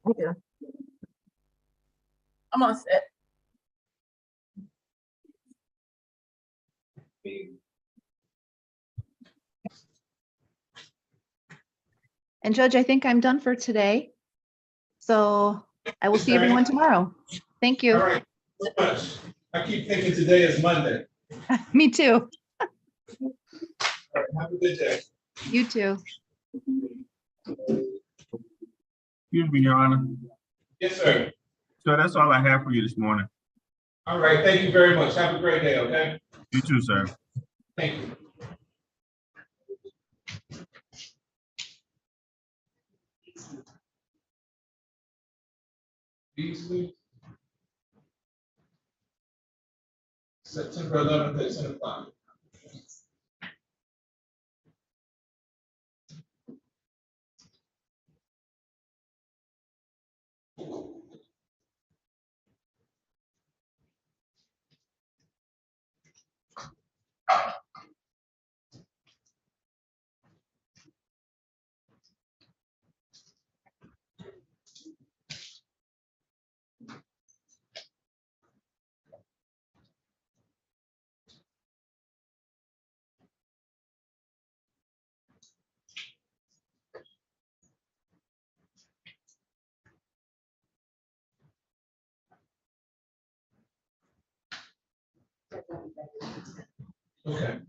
Thank you. I'm all set. And Judge, I think I'm done for today. So I will see everyone tomorrow. Thank you. All right. So much. I keep thinking today is Monday. Me too. All right, have a good day. You too. Excuse me, Your Honor. Yes, sir. So that's all I have for you this morning. All right. Thank you very much. Have a great day, okay? You too, sir. Thank you. Beasley. September 11th at 10 o'clock. Okay.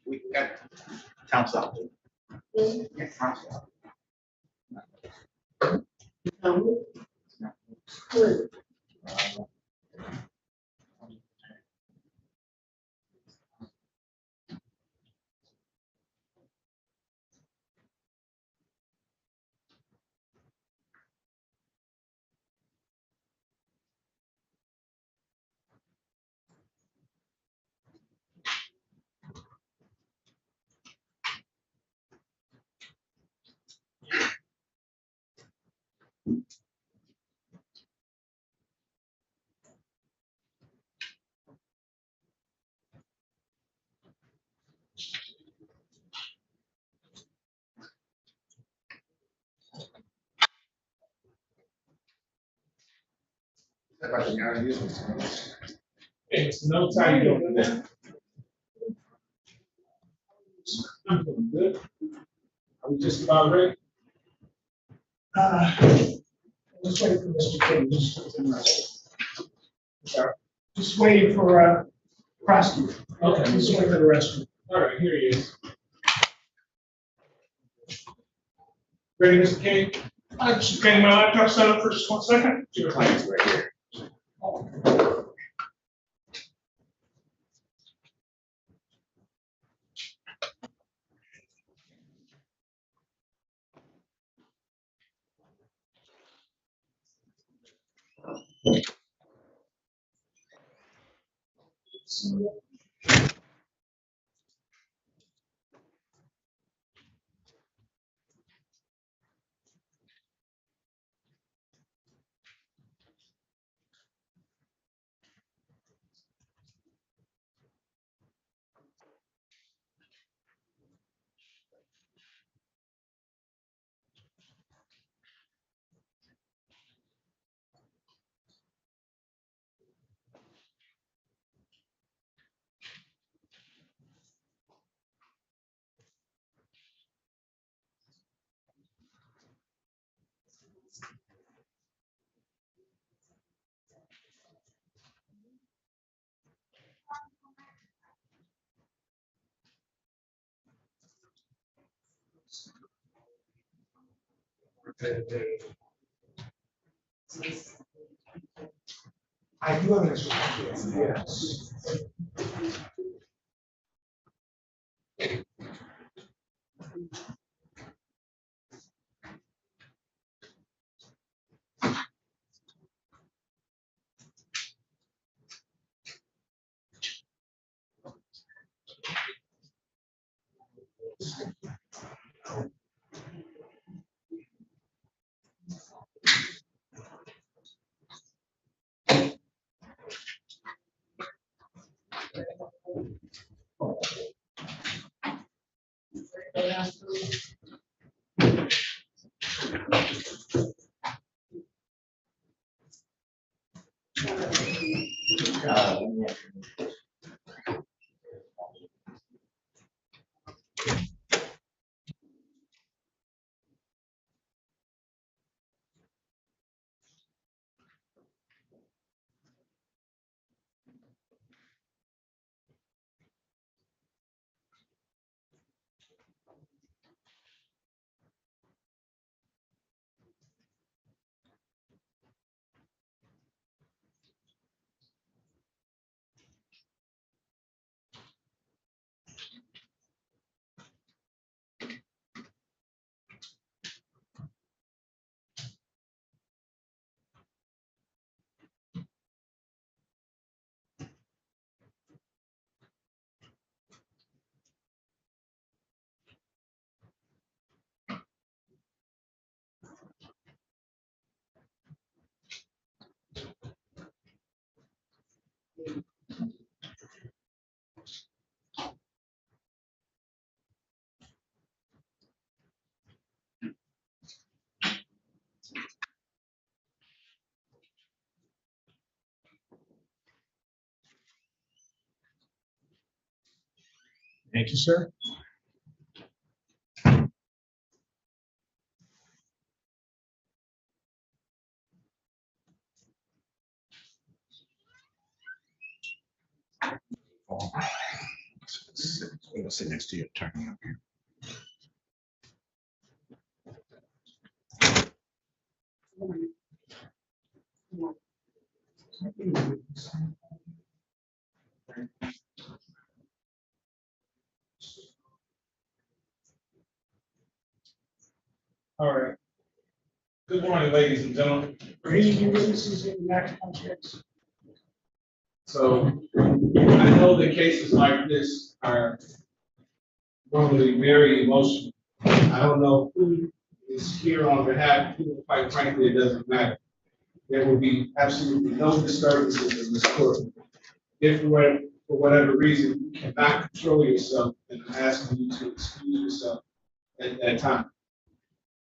We got town south. Yeah, town south. It's no time you doing that. I'm doing good. Are we just about ready? Just wait for Mr. King, just waiting for, prosecutor. Okay. Just wait for the rest. All right, here he is. Ready, Mr. King? Mr. King, my laptop set up for just 1 second. Your client's right here. I do have an issue. Yes. Thank you, sir. I'm gonna sit next to your attorney up here. All right. Good morning, ladies and gentlemen. So I know that cases like this are normally very emotional. I don't know who is here on behalf, who, quite frankly, it doesn't matter. There will be absolutely no disturbances in this court. If for whatever reason you cannot control yourself, then I'm asking you to excuse yourself at that time.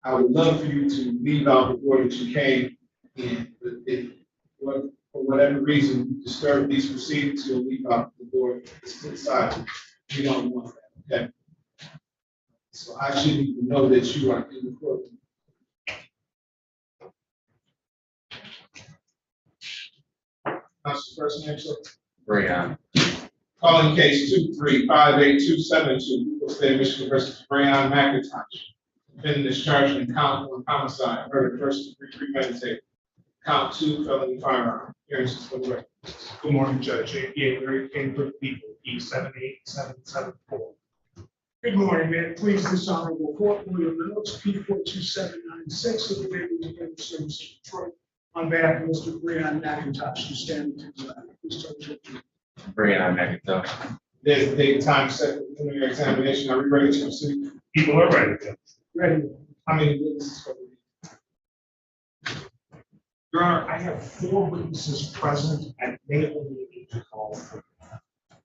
I would love for you to leave out the door that you came in, but if for whatever reason you disturb these proceedings, you'll leave out the door to the side. We don't want that, okay? So I shouldn't even know that you are in the courtroom. That's the first name, sir? Rayon. Calling case 2358272, People State of Michigan versus Rayon McIntosh. Defendant is charged in count 1 homicide, murder, first degree premeditated. Count 2 felony firearm. Hearings is for the record. Good morning, Judge. APA Larry King for the people, P78774. Good morning, man. Please, this honorable court, William Reynolds, P42796 of the Neighborhood Defender Service of Detroit. On behalf of Mr. Rayon McIntosh, you stand to the left. Please tell the truth. Rayon McIntosh. There's a date and time set for preliminary examination. Are we ready to proceed? People are ready. Ready. How many witnesses for the Your Honor, I have 4 witnesses present and may only need to call.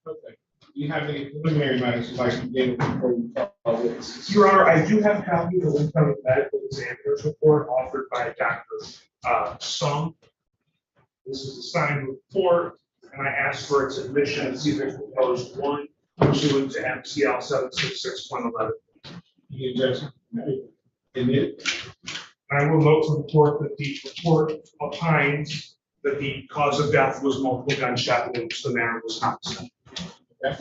Okay. Do you have any preliminary matters you'd like to begin with before we call witnesses? Your Honor, I do have a copy of the income medical examiner's report offered by Dr. Sung. This is a signed report, and I asked for its admission as either proposed 1 pursuant to MCL 766.11. You objection? Admit. I will note to the court that the report opines that the cause of death was multiple gunshot wounds. The manner was homicide. Okay.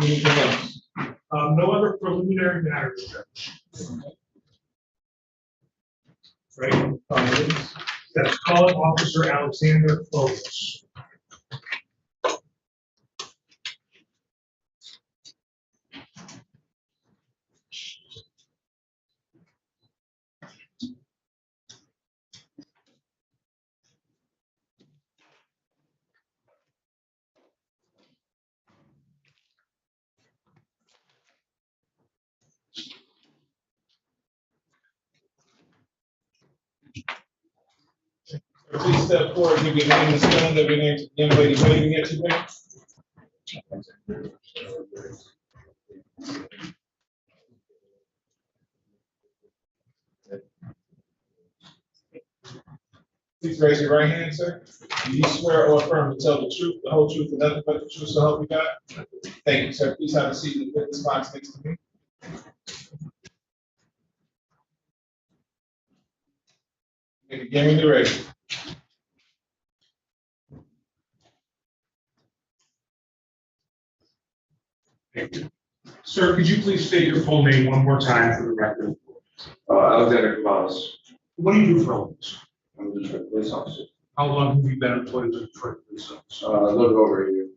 Anything else? No other preliminary matters, Judge. Right? That's called Officer Alexander Close. Please step forward, give your name and spelling of your name to the young lady waving at you there. Please raise your right hand, sir. Do you swear or affirm to tell the truth, the whole truth, and nothing but the truth, so help you God? Thank you, sir. Please have a seat in the witness box next to me. And begin when you're ready. Sir, could you please state your full name one more time for the record? Alexander Cavazos. What do you do for a living? I'm a Detroit police officer. How long have you been employed as a Detroit police officer? A little over a year.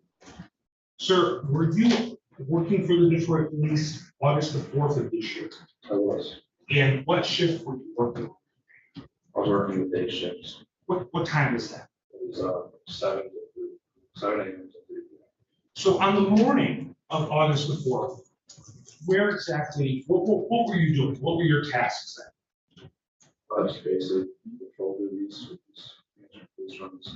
Sir, were you working for the Detroit Police August the 4th of this year? I was. And what shift were you working? I was working the day shifts. What time is that? It was 7 a.m. to 3 p.m. So on the morning of August the 4th, where exactly, what were you doing? What were your tasks then? Just basic patrol duties, police runs.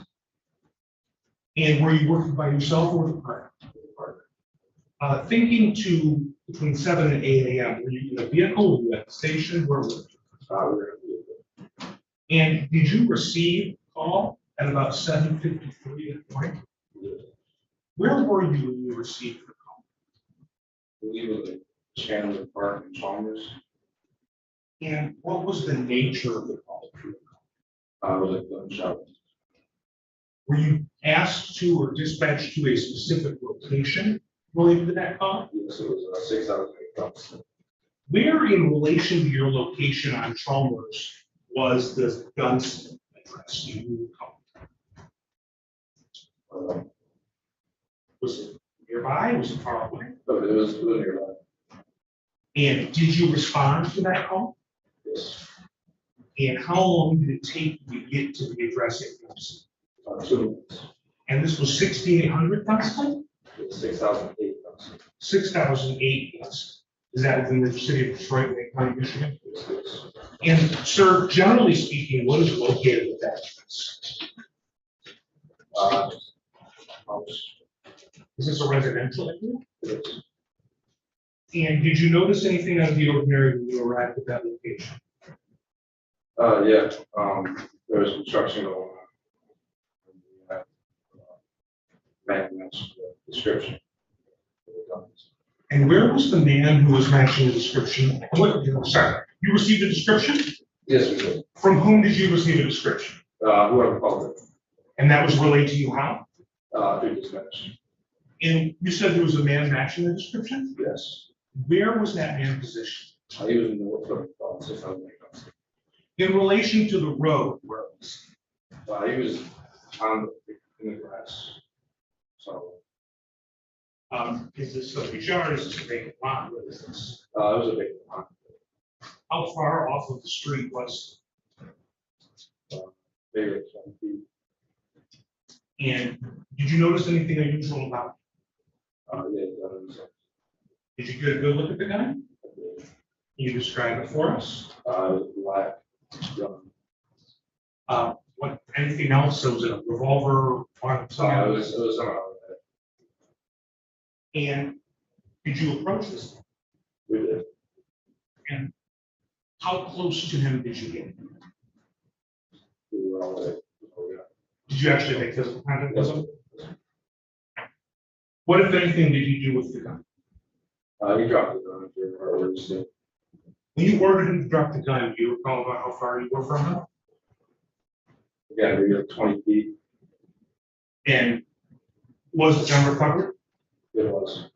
And were you working by yourself or with a partner? Thinking to between 7 and 8 a.m., were you in a vehicle? Were you at the station? Where were you? We were in a vehicle. And did you receive a call at about 7:53 in the morning? Where were you when you received the call? I believe it was a Chandler Park in Chalmers. And what was the nature of the call? I was at gunshot. Were you asked to or dispatched to a specific location related to that call? Yes, it was 6,008 bucks. Where in relation to your location on Chalmers was the gun's address you called? Was it nearby? Was it far away? No, it was nearby. And did you respond to that call? Yes. And how long did it take you to get to the address it was? 2 minutes. And this was 6,800 Dunstone? 6,008 bucks. 6,008 Dunstone. Is that within the city of Detroit, Lake County, Michigan? Yes. And sir, generally speaking, what is located at that address? House. Is this a residential area? Yes. And did you notice anything out of the ordinary when you arrived at that location? Yeah, there was construction going on. Man matched the description. And where was the man who was matching the description? Sorry, you received a description? Yes, we did. From whom did you receive a description? Whoever called it. And that was relayed to you how? Through dispatch. And you said there was a man matching the description? Yes. Where was that man positioned? He was in the work of 6,008 bucks. In relation to the road, where it was? He was in the grass. So. Is this a yard? Is this a vacant lot? What is this? It was a big pond. How far off of the street was Maybe 20 feet. it? And did you notice anything unusual about it? Yeah, that was Did you get a good look at the guy? Can you describe it for us? it was black. Young. What, anything else? So was it a revolver? It was somehow. And did you approach this? We did. And how close to him did you get? We were all the way. Did you actually make physical contact with him? What, if anything, did you do with the gun? He dropped it on our orders. When you ordered him to drop the gun, do you recall about how far you were from him? Again, we got 20 feet. And was the gun recovered? It was.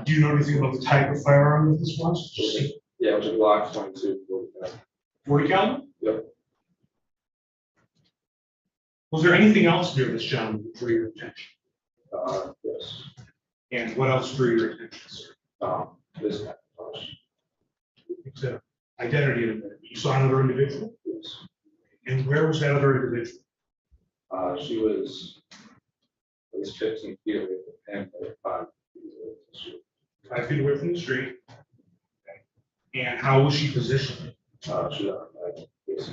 Do you know anything about the type of firearm that this was? Yeah, it was a Glock 22. 40 caliber? Yep. Was there anything else near this gentleman that drew your attention? Yes. And what else drew your attention, sir? This It's an identity in a minute. You saw another individual? Yes. And where was that other individual? She was at least 15 feet away from him, but 5 feet away from the street. 5 feet away from the street. And how was she positioned? She was on my face.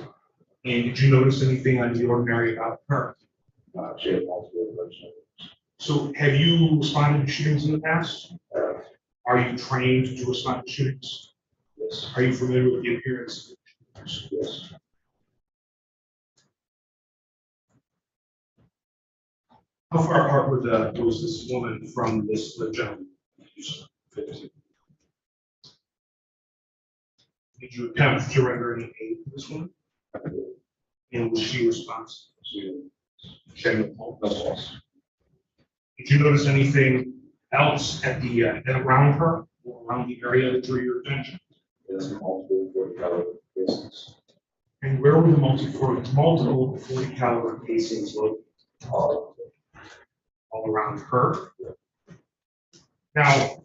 And did you notice anything on the ordinary about her? She had multiple questions. So have you responded to shootings in the past? Are you trained to respond to shootings? Yes. Are you familiar with the appearance of shootings? Yes. How far apart was this woman from this gentleman? 15. Did you attempt to render any aid to this woman? And was she responsive? She had no pulse. Did you notice anything else at the around her or around the area that drew your attention? Yes, multiple 40 caliber casings. And where were the multiple 40 caliber casings located? All around her. Now,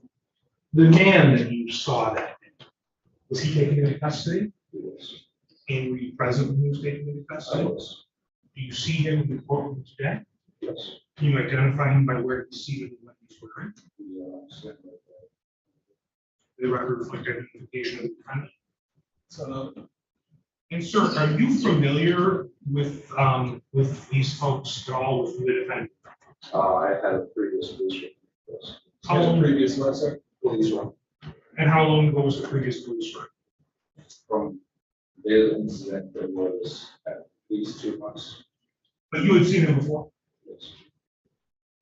the man that you saw that day, was he taken into custody? Yes. And were you present when he was taken into custody? Yes. Do you see him in the courtroom today? Yes. Can you identify him by where he's seated and what he's wearing? The record reflect identification of the defendant. So, and sir, are you familiar with these folks at all, with the defendant? I had a previous police run. Yes. How long previous one, sir? Police run. And how long ago was the previous police run? From date of the incident, it was at least 2 months. But you had seen him before? Yes.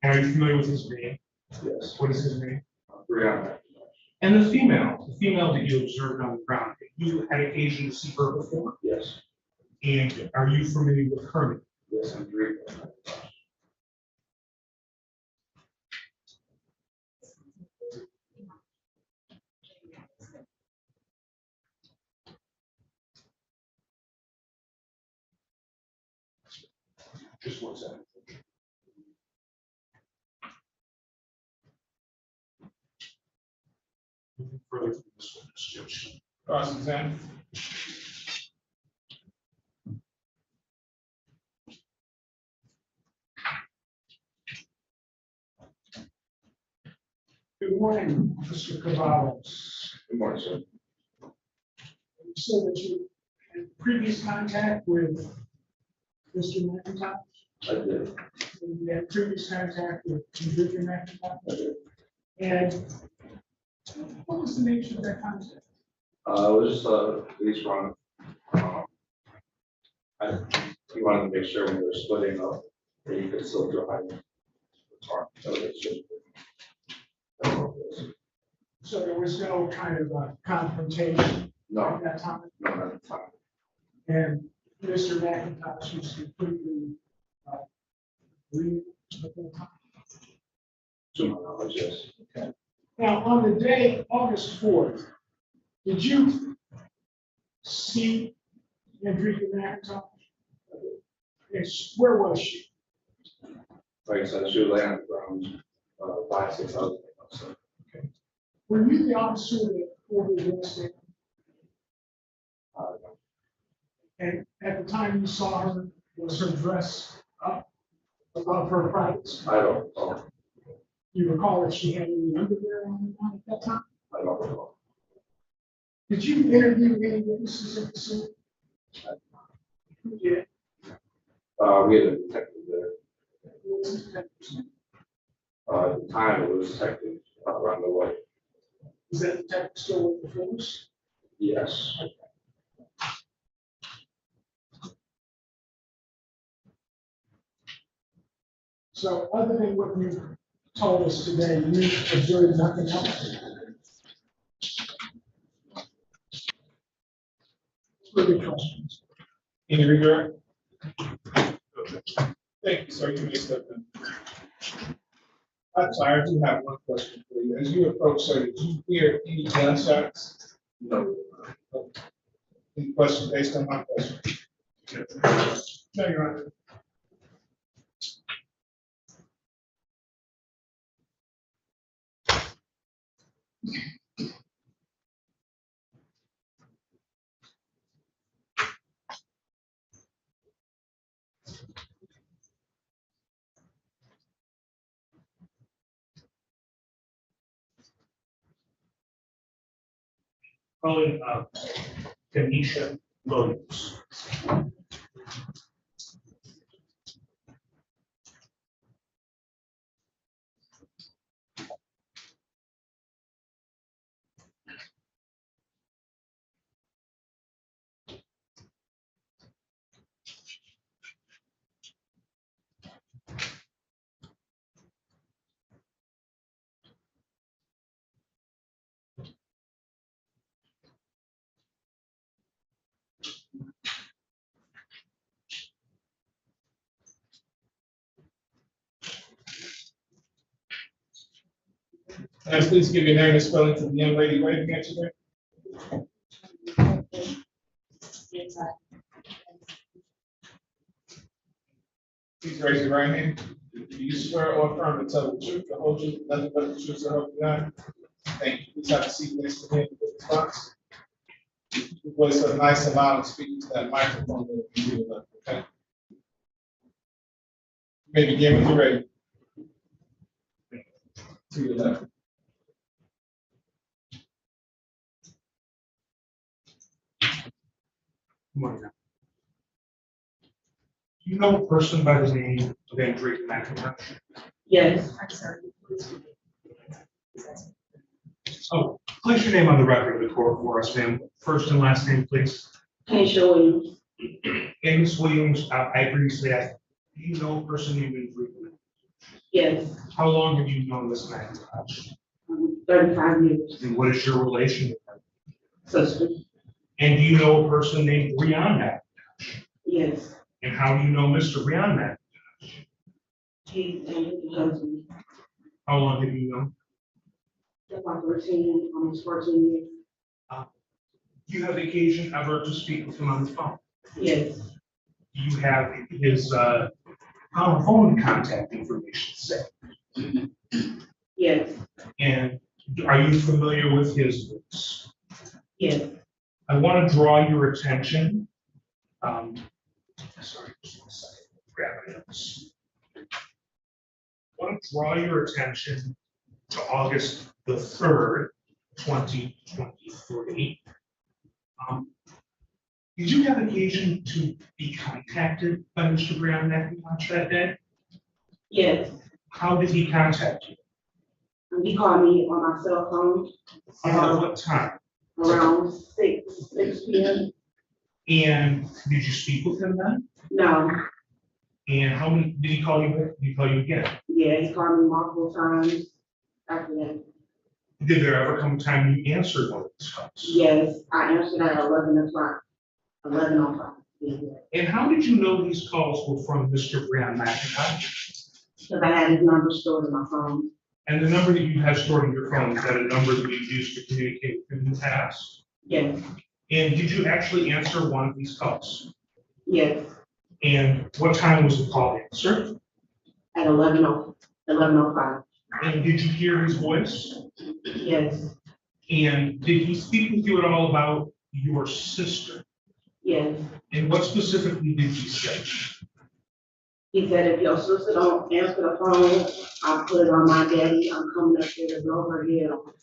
And are you familiar with his name? Yes. What is his name? Brianna. And the female that you observed on the ground, you had occasion to see her before? Yes. And are you familiar with her name? Yes, I'm Brianna. Just one second. Moving further from this witness, Judge. Cross-examine. Good morning, Mr. Cavallos. Good morning, sir. You said that you had previous contact with Mr. McIntosh? I did. And you had previous contact with Mr. McIntosh? I did. And what was the nature of that contact? It was just a police run. He wanted to make sure when we were splitting up, that you could still drive the car. So it's just. So there was no kind of a confrontation No. at that time? No, not at the time. And Mr. McIntosh was completely agreed the whole time? To my knowledge, yes. Okay. Now, on the day, August 4th, did you see Enrique McIntosh? Yes, where was she? Like I said, she was laying on the ground, 5-6 hours. So. Okay. Were you the officer that ordered the incident? And at the time you saw her, was her dress up above her privates? I don't know. Do you recall if she had any underwear on at that time? I don't know. Did you interview any witnesses at the scene? Who did? We had a detective there. At the time, it was detective around the way. Is that detective still with the force? Yes. So other than what you told us today, you observed nothing else? Further questions? Any regret? Thank you, sir. You may step in. I'm sorry, I do have one question for you. As you approach, sir, did you hear any gunshots? No. Any questions based on my question? No, Your Honor. Calling Tanisha Williams. Can I please give your name and spelling to the young lady waving at you there? Please raise your right hand. Do you swear or affirm to tell the truth, the whole truth, nothing but the truth, so help you God? Thank you. Please have a seat next to me in the response. Your voice is nice and loud and speaking to that microphone that you do left, okay? You may begin when you're ready. To your left. Good morning. Do you know a person by the name of Enrique McIntosh? Yes. I'm sorry. Oh, place your name on the record of the court for us, ma'am. First and last name, please. Keisha Williams. And Ms. Williams, I previously asked, do you know a person named Enrique? Yes, How long have you known Ms. McIntosh? 35 years. And what is your relation with her? Sister. And do you know a person named Breon McIntosh? Yes. And how do you know Mr. Breon McIntosh? He's his husband. How long have you known? About 13, almost 14 years. Do you have occasion ever to speak with him on the phone? Yes. Do you have his phone contact information set? Yes. And are you familiar with his voice? Yes. I want to draw your attention. Sorry, just one second. Grab my notes. I want to draw your attention to August the 3rd, 2023. Did you have occasion to be contacted by Mr. Breon McIntosh that day? Yes. How did he contact you? He called me on my cell phone. At what time? Around 6 p.m. And did you speak with him then? No. And how many, did he call you back? Did he call you again? Yeah, he called me multiple times after that. Did there ever come a time you answered one of his calls? Yes, I answered at 11 o'clock. 11:05. Yeah. And how did you know these calls were from Mr. Breon McIntosh? Because I had his number stored in my phone. And the number that you have stored in your phone, is that a number that you've used to communicate with him in the past? Yes. And did you actually answer one of these calls? Yes. And what time was the call answered? At 11:05. And did you hear his voice? Yes. And did he speak with you at all about your sister? Yes. And what specifically did he say? He said, if your sister don't answer the phone, I'll put it on my daddy. I'm coming up here to blow her head off.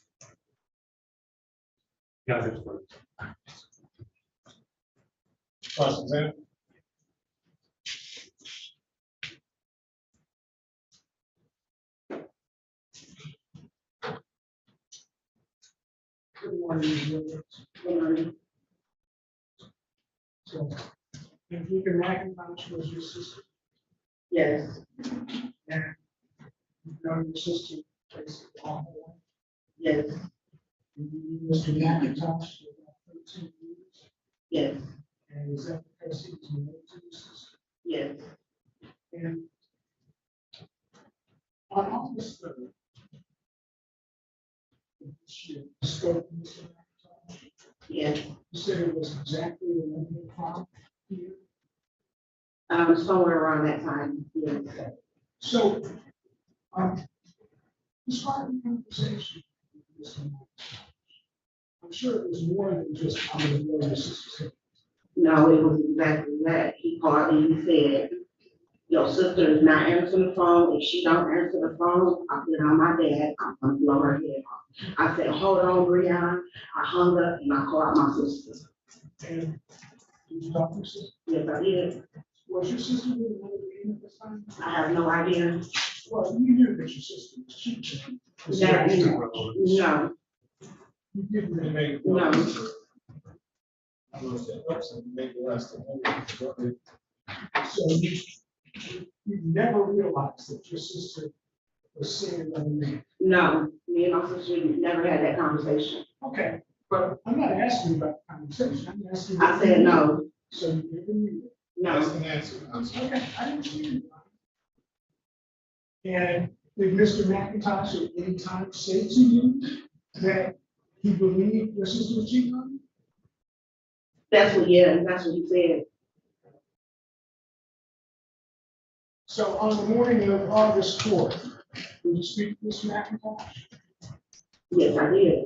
Got it. Cross-examine. Good morning. Good morning. So, Enrique McIntosh was your sister? Yes. And you've known your sister basically all her life? Yes. And you knew Mr. McIntosh for about 13 years? Yes. And is that because he was married to your sister? Yes. And on August 3rd, you spoke to Mr. McIntosh? Yes. You said it was exactly 11 o'clock here? Somewhere around that time. Yes. So, describe the conversation. with Mr. McIntosh. I'm sure it was more than just I'm going to blow your sister's head. No, it was exactly that. He called and he said, your sister is not answering the phone. If she don't answer the phone, I'll put it on my dad. I'm gonna blow her head off. I said, hold on, Breon. I hung up and I called my sister. And did you talk to your sister? Yes, I did. Was your sister really living at this time? I have no idea. Well, you knew that your sister was cheating. No. You didn't make. No. I was the person maybe less than 100. So you never realized that your sister was seeing another man? No, me and my sister never had that conversation. Okay, but I'm not asking about the conversation. I'm asking. I said no. So you never knew it? No. That's the answer. I'm sorry. Okay, I understand. And did Mr. McIntosh at any time say to you that he believed your sister was cheating on you? That's what he said. So on the morning of August 4th, did you speak to Mr. McIntosh? Yes, I did.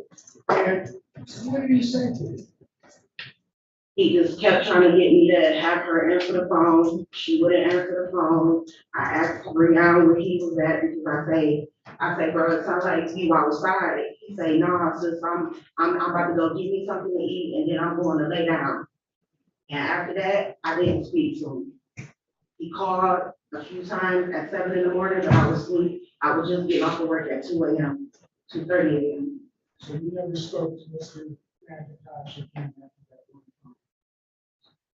And what did he say to you? He just kept trying to get me to have her answer the phone. She wouldn't answer the phone. I asked Breon where he was at because I say, bro, it sounds like you outside. He say, no, sis, I'm about to go get me something to eat and then I'm going to lay down. And after that, I didn't speak to him. He called a few times at 7 in the morning, but I was asleep. I was just getting off of work at 2 a.m., 2:30 a.m. So you never spoke to Mr. McIntosh again after that?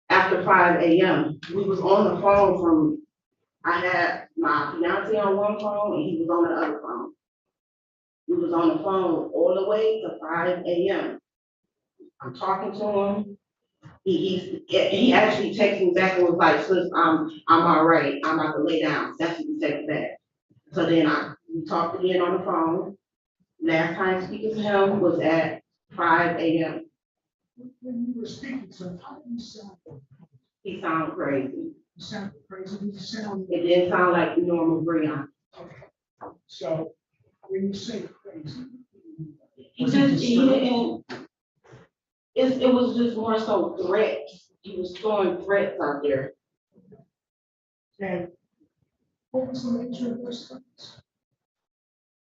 after 5 a.m. We was on the phone from, I had my fiance on one phone and he was on the other phone. We was on the phone all the way to 5 a.m. I'm talking to him. He actually texted me back and was like, sis, I'm all right. I'm about to lay down. That's what he texted back. So then we talked again on the phone. Last time speaking to him was at 5 a.m. When you were speaking to him, how did you sound? He sounded crazy. You sounded crazy. Did you sound? It didn't sound like normal Breon. Okay. So when you say crazy, It was just more so threats. He was throwing threats out there. And what was the nature of those threats?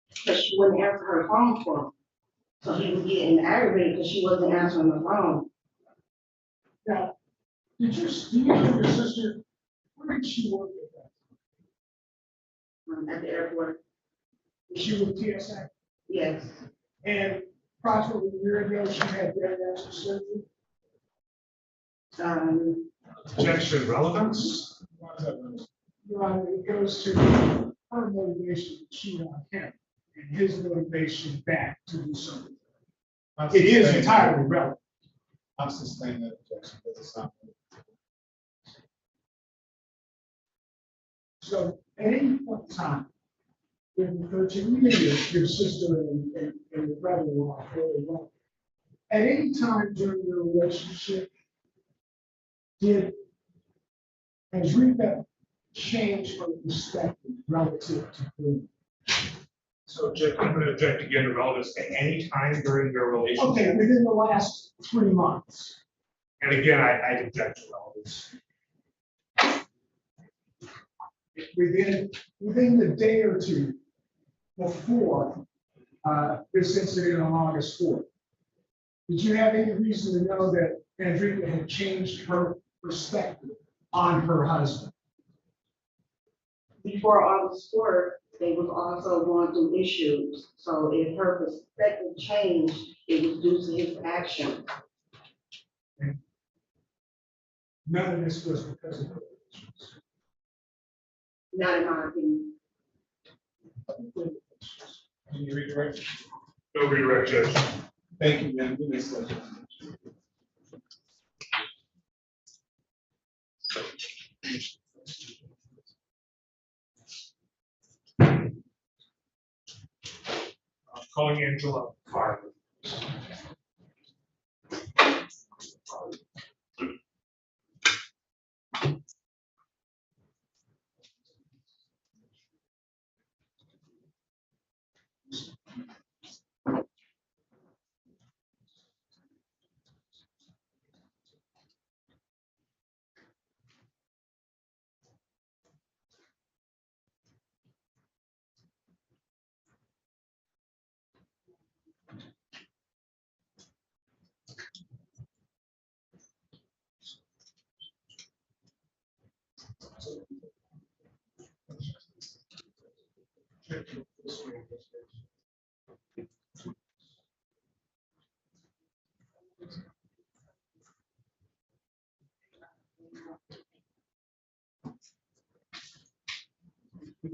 Because she wouldn't answer her phone for him. So he was getting aggravated because she wasn't answering the phone. Now, do you know your sister, where did she work at that? At the airport. She was TSA? Yes. And approximately a year ago, she had bariatric surgery? Objection relevance? Your Honor, it goes to her motivation to cheat on him and his motivation back to do something. It is entirely relevant. I'm sustaining that objection because it's not. So at any point in time, in the 13 years, your sister and your brother-in-law really well. At any time during your relationship, has Rita changed her perspective relative to food? So I'm going to object again to relevance at any time during their relationship. Okay, within the last 3 months. And again, I object to relevance. Within the day or two before this incident on August 4th, did you have any reason to know that Andrea had changed her perspective on her husband? Before August 4th, they was also going through issues. So if her perspective changed, it was due to his action. None of this was because of her issues. Not in my opinion. Can you redirect? No redirect, Judge. Thank you, ma'am. You may stay. Calling Angela Farley.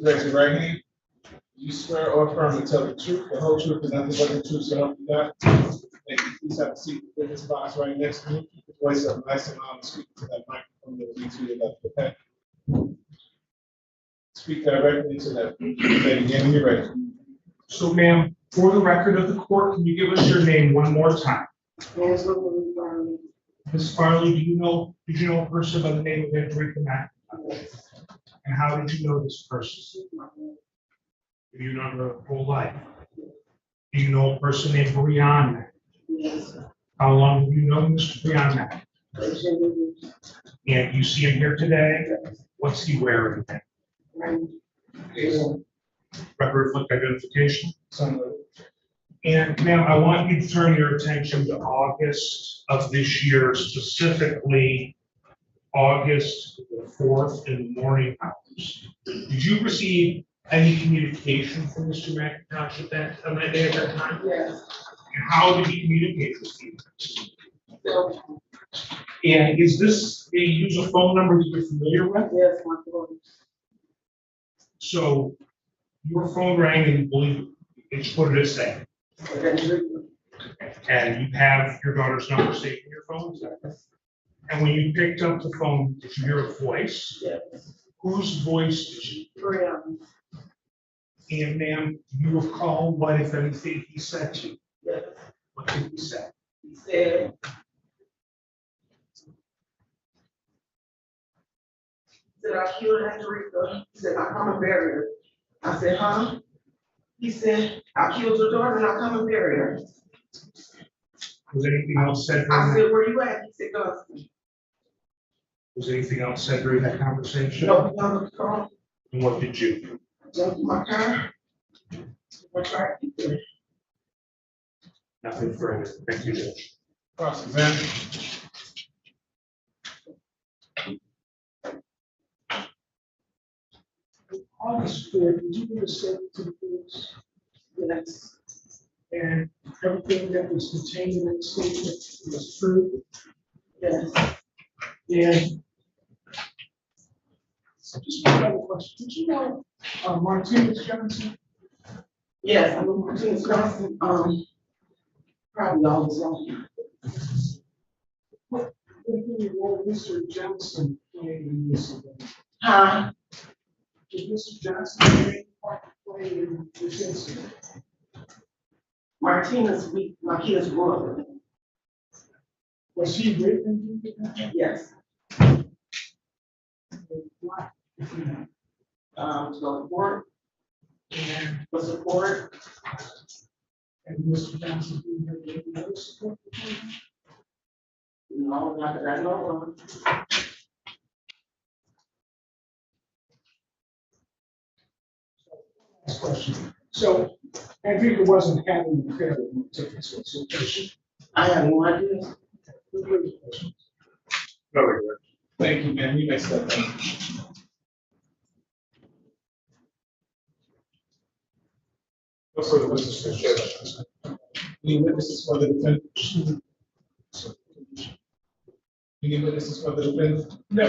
Raise your right hand. You swear or affirm to tell the truth, the whole truth, and nothing but the truth, so help you God. Thank you. Please have a seat in this box right next to me. Voice up nice and loud and speak to that microphone that will be to your left, okay? Speak directly to that. Say again when you're ready. So, ma'am, for the record of the court, can you give us your name one more time? Yes, Farley. Ms. Farley, did you know a person by the name of Andrea Mack? And how did you know this person? Have you known her whole life? Do you know a person named Brianna? Yes. How long have you known Mr. Brianna? And you see him here today? What's he wearing? Record reflect identification. And ma'am, I want you to turn your attention to August of this year, specifically August the 4th in the morning hours. Did you receive any communication from Mr. McIntosh on that day at that time? Yes. And how did he communicate with you? And is this a user phone number that you're familiar with? Yes, my phone. So your phone rang and you believe it's what it is saying. And you have your daughter's number saved in your phone, is that right? And when you picked up the phone, did you hear a voice? Yes. Whose voice did you hear? And ma'am, do you recall what, if anything, he said to you? Yes. What did he say? He said, I killed Teresa. He said, I come and bury her. I said, huh? He said, I killed your daughter and I come and bury her. Was anything else said? I said, where you at? He said, Guston. Was anything else said during that conversation? No, we got the car. And what did you do? Jumped in my car. I tried to get there. Nothing further. Thank you, Judge. Cross-examine. August 4th, did you give a statement to the police? Yes. And everything that was contained in that statement was true? Yes. And so just one other question. Did you know Martinez Johnson? Yes, I know Martinez Johnson, probably always on. What role Mr. Johnson played in this event? Huh? Did Mr. Johnson play any part in this incident? Martinez, my kids grew up with him. Was he with him? Yes. Why? To go to court. And for support. And Mr. Johnson didn't have any other support? No, not that I know of. Last question. So I think it wasn't having an affair with Martinez, was it? I have no idea. Very good. Thank you, ma'am. You may step down. No further witnesses, Judge. Any witnesses for the defendant? Any witnesses for the defendant? No.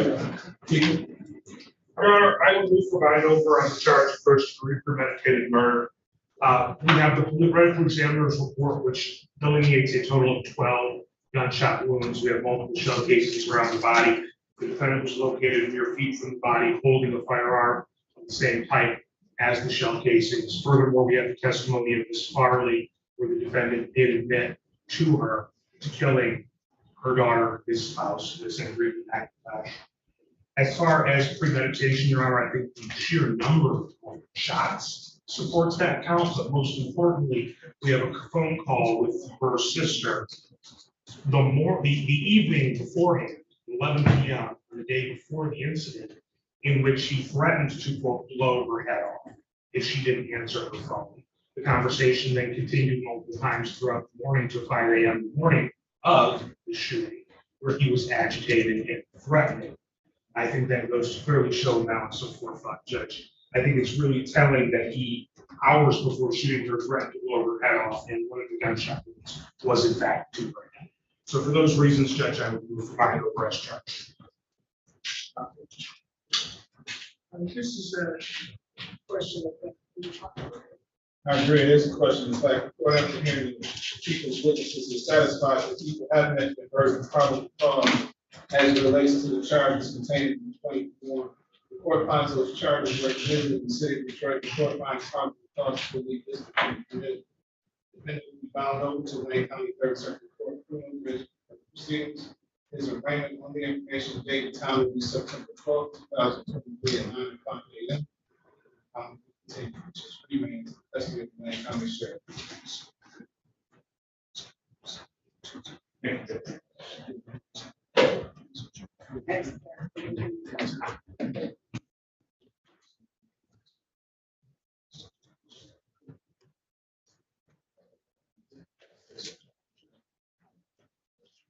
Your Honor, I will move for mine over on the charge of first degree premeditated murder. We have the medical examiner's report, which delineates a total of 12 gunshot wounds. We have multiple shell casings around the body. The defendant was located mere feet from the body, holding a firearm of the same type as the shell casings. Furthermore, we have the testimony of Ms. Farley, where the defendant did admit to her to killing her daughter, his spouse, this aggravated act of passion. As far as premeditation, Your Honor, I think the sheer number of shots supports that count, but most importantly, we have a phone call with her sister the evening beforehand, 11 p.m., the day before the incident, in which she threatened to quote, blow her head off if she didn't answer her phone. The conversation then continued multiple times throughout the morning to 5 a.m. the morning of the shooting, where he was agitated and threatening. I think that goes to clearly show balance of forethought, Judge. I think it's really telling that he, hours before shooting her, threatened to blow her head off, and one of the gunshot wounds was in fact to her head. So for those reasons, Judge, I would move for mine over as charged. This is a question that I agree. It is a question. In fact, what I'm hearing, people's witnesses are satisfied that people have met the burden of probable cause as it relates to the charges contained in 24. The court finds those charges were committed in the city of Detroit. The court finds probable cause to believe this was committed. The defendant will be bound over to Wayne County Third Circuit Court of proceedings. His arraignment on the information date and time will be September 12, 2023 at 9 o'clock a.m. Remains custody of the Wayne County Sheriff.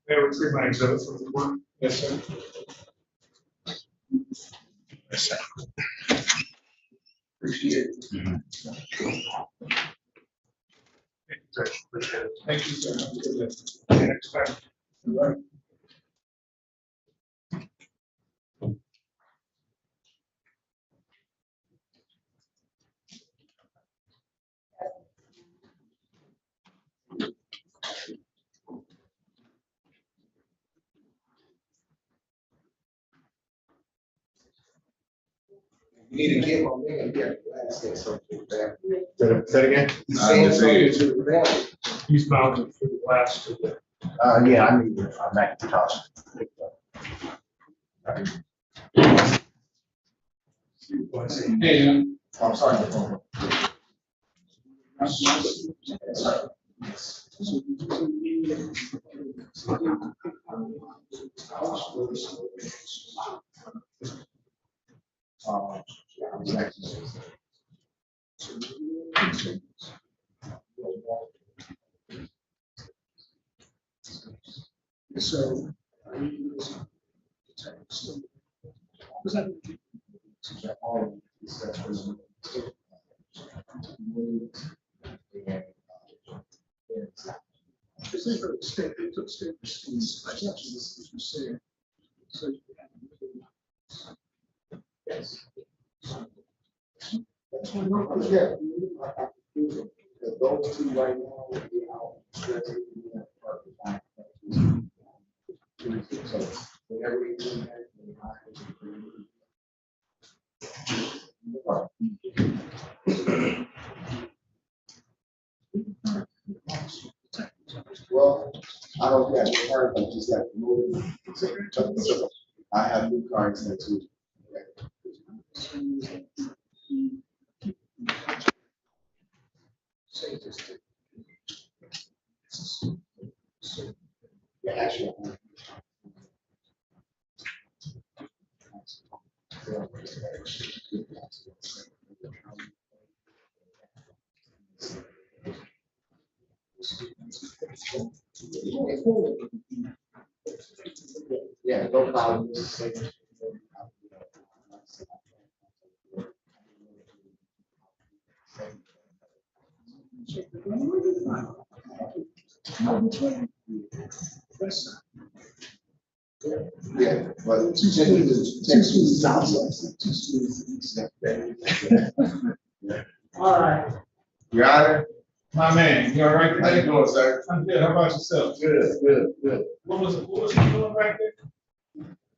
May I retrieve my exhibit from the court? Yes, sir. Yes, sir. Appreciate it. Appreciate it. Thank you, sir. Have a good day. Next time. All right. You need to give my man, yeah, say something back. Say it again. He's saying something to the family. He's mounted for the glass to the. Yeah, I need a Macintosh. Hey, I'm sorry. So. Yes. Yeah. Those two right now will be out. So whenever you do that, well, I don't have new cards, I just have to move. I have new cards next week. Yeah, actually. Yeah, no problem. Yeah, but Texas sounds like. All right. Your Honor. my man, you all right How you today? doing, sir? I'm good. How about yourself? Good. What was he doing back there?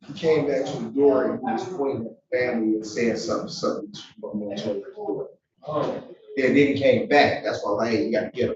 He came back to the door and he was pointing at the family and saying something. Oh, And then he came back. That's why I'm like, hey, you gotta get him.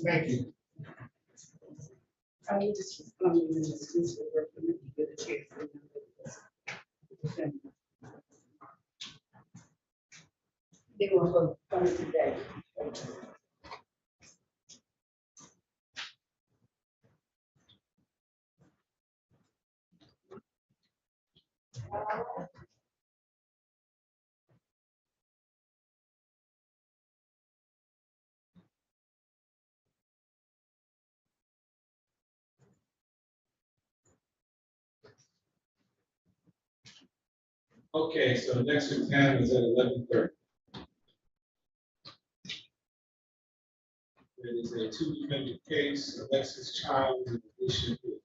thank you. I was just going to excuse the work for me to get a chance. They will go come today. Okay, so the next exam is at 11:30. is a two-defendant case. Alexis Child is in addition to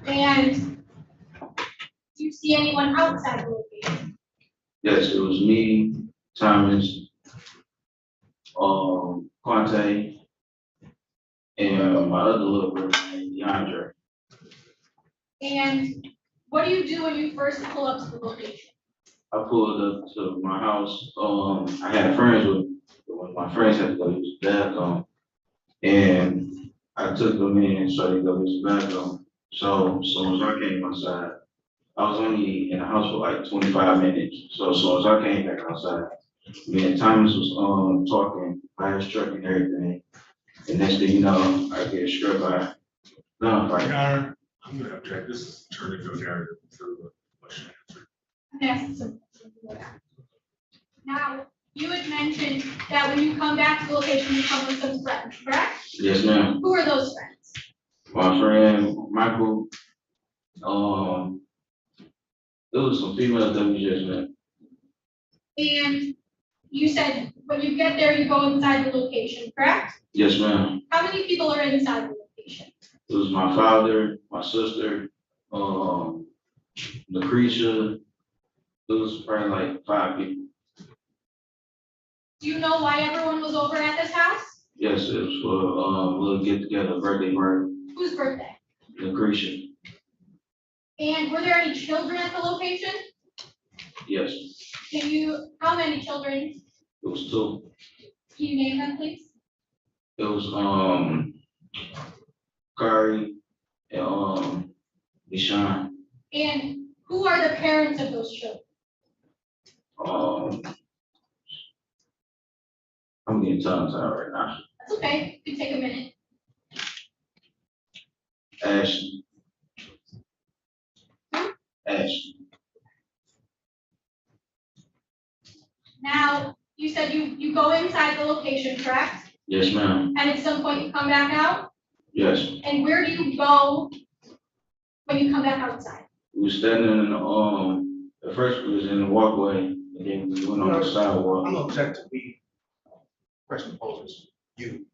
And do you see anyone outside the location? Yes, it was me, Thomas, Quante, and my other little brother named DeAndre. And what do you do when you first pull up to the location? I pulled up to my house. I had friends with me. When my friends had to go use the bathroom, and I took them in and started to go use the bathroom. So as soon as I came outside, I was only in the house for like 25 minutes. So as soon as I came back outside, me and Thomas was talking by his truck and everything. And next thing you know, I get struck by gunfire. Your Honor, I'm gonna object. This is turning into a narrative for the question answered. Yes. Now, you had mentioned that when you come back to the location, you come with some friends, correct? Yes, ma'am. Who are those friends? My friend Michael, it was some females that we just met. And you said when you get there, you go inside the location, correct? Yes, ma'am. How many people are inside the location? It was my father, my sister, Lucretia. It was probably like 5 people. Do you know why everyone was over at this house? Yes, it was for a little get together, birthday party. Whose birthday? Lucretia. And were there any children at the location? Yes, How many children? it was 2. Can you name them, please? It was Kari and Deshaun. And who are the parents of those children? I'm getting tongue tied right now. That's okay, you can take a minute. Ashley. Now, you said you go inside the location, correct? Yes, ma'am. And at some point you come back out? Yes. And where do you go when you come back outside? We were standing in the, at first we was in the walkway, and then we went on the sidewalk. I'm objecting to the question posers, you.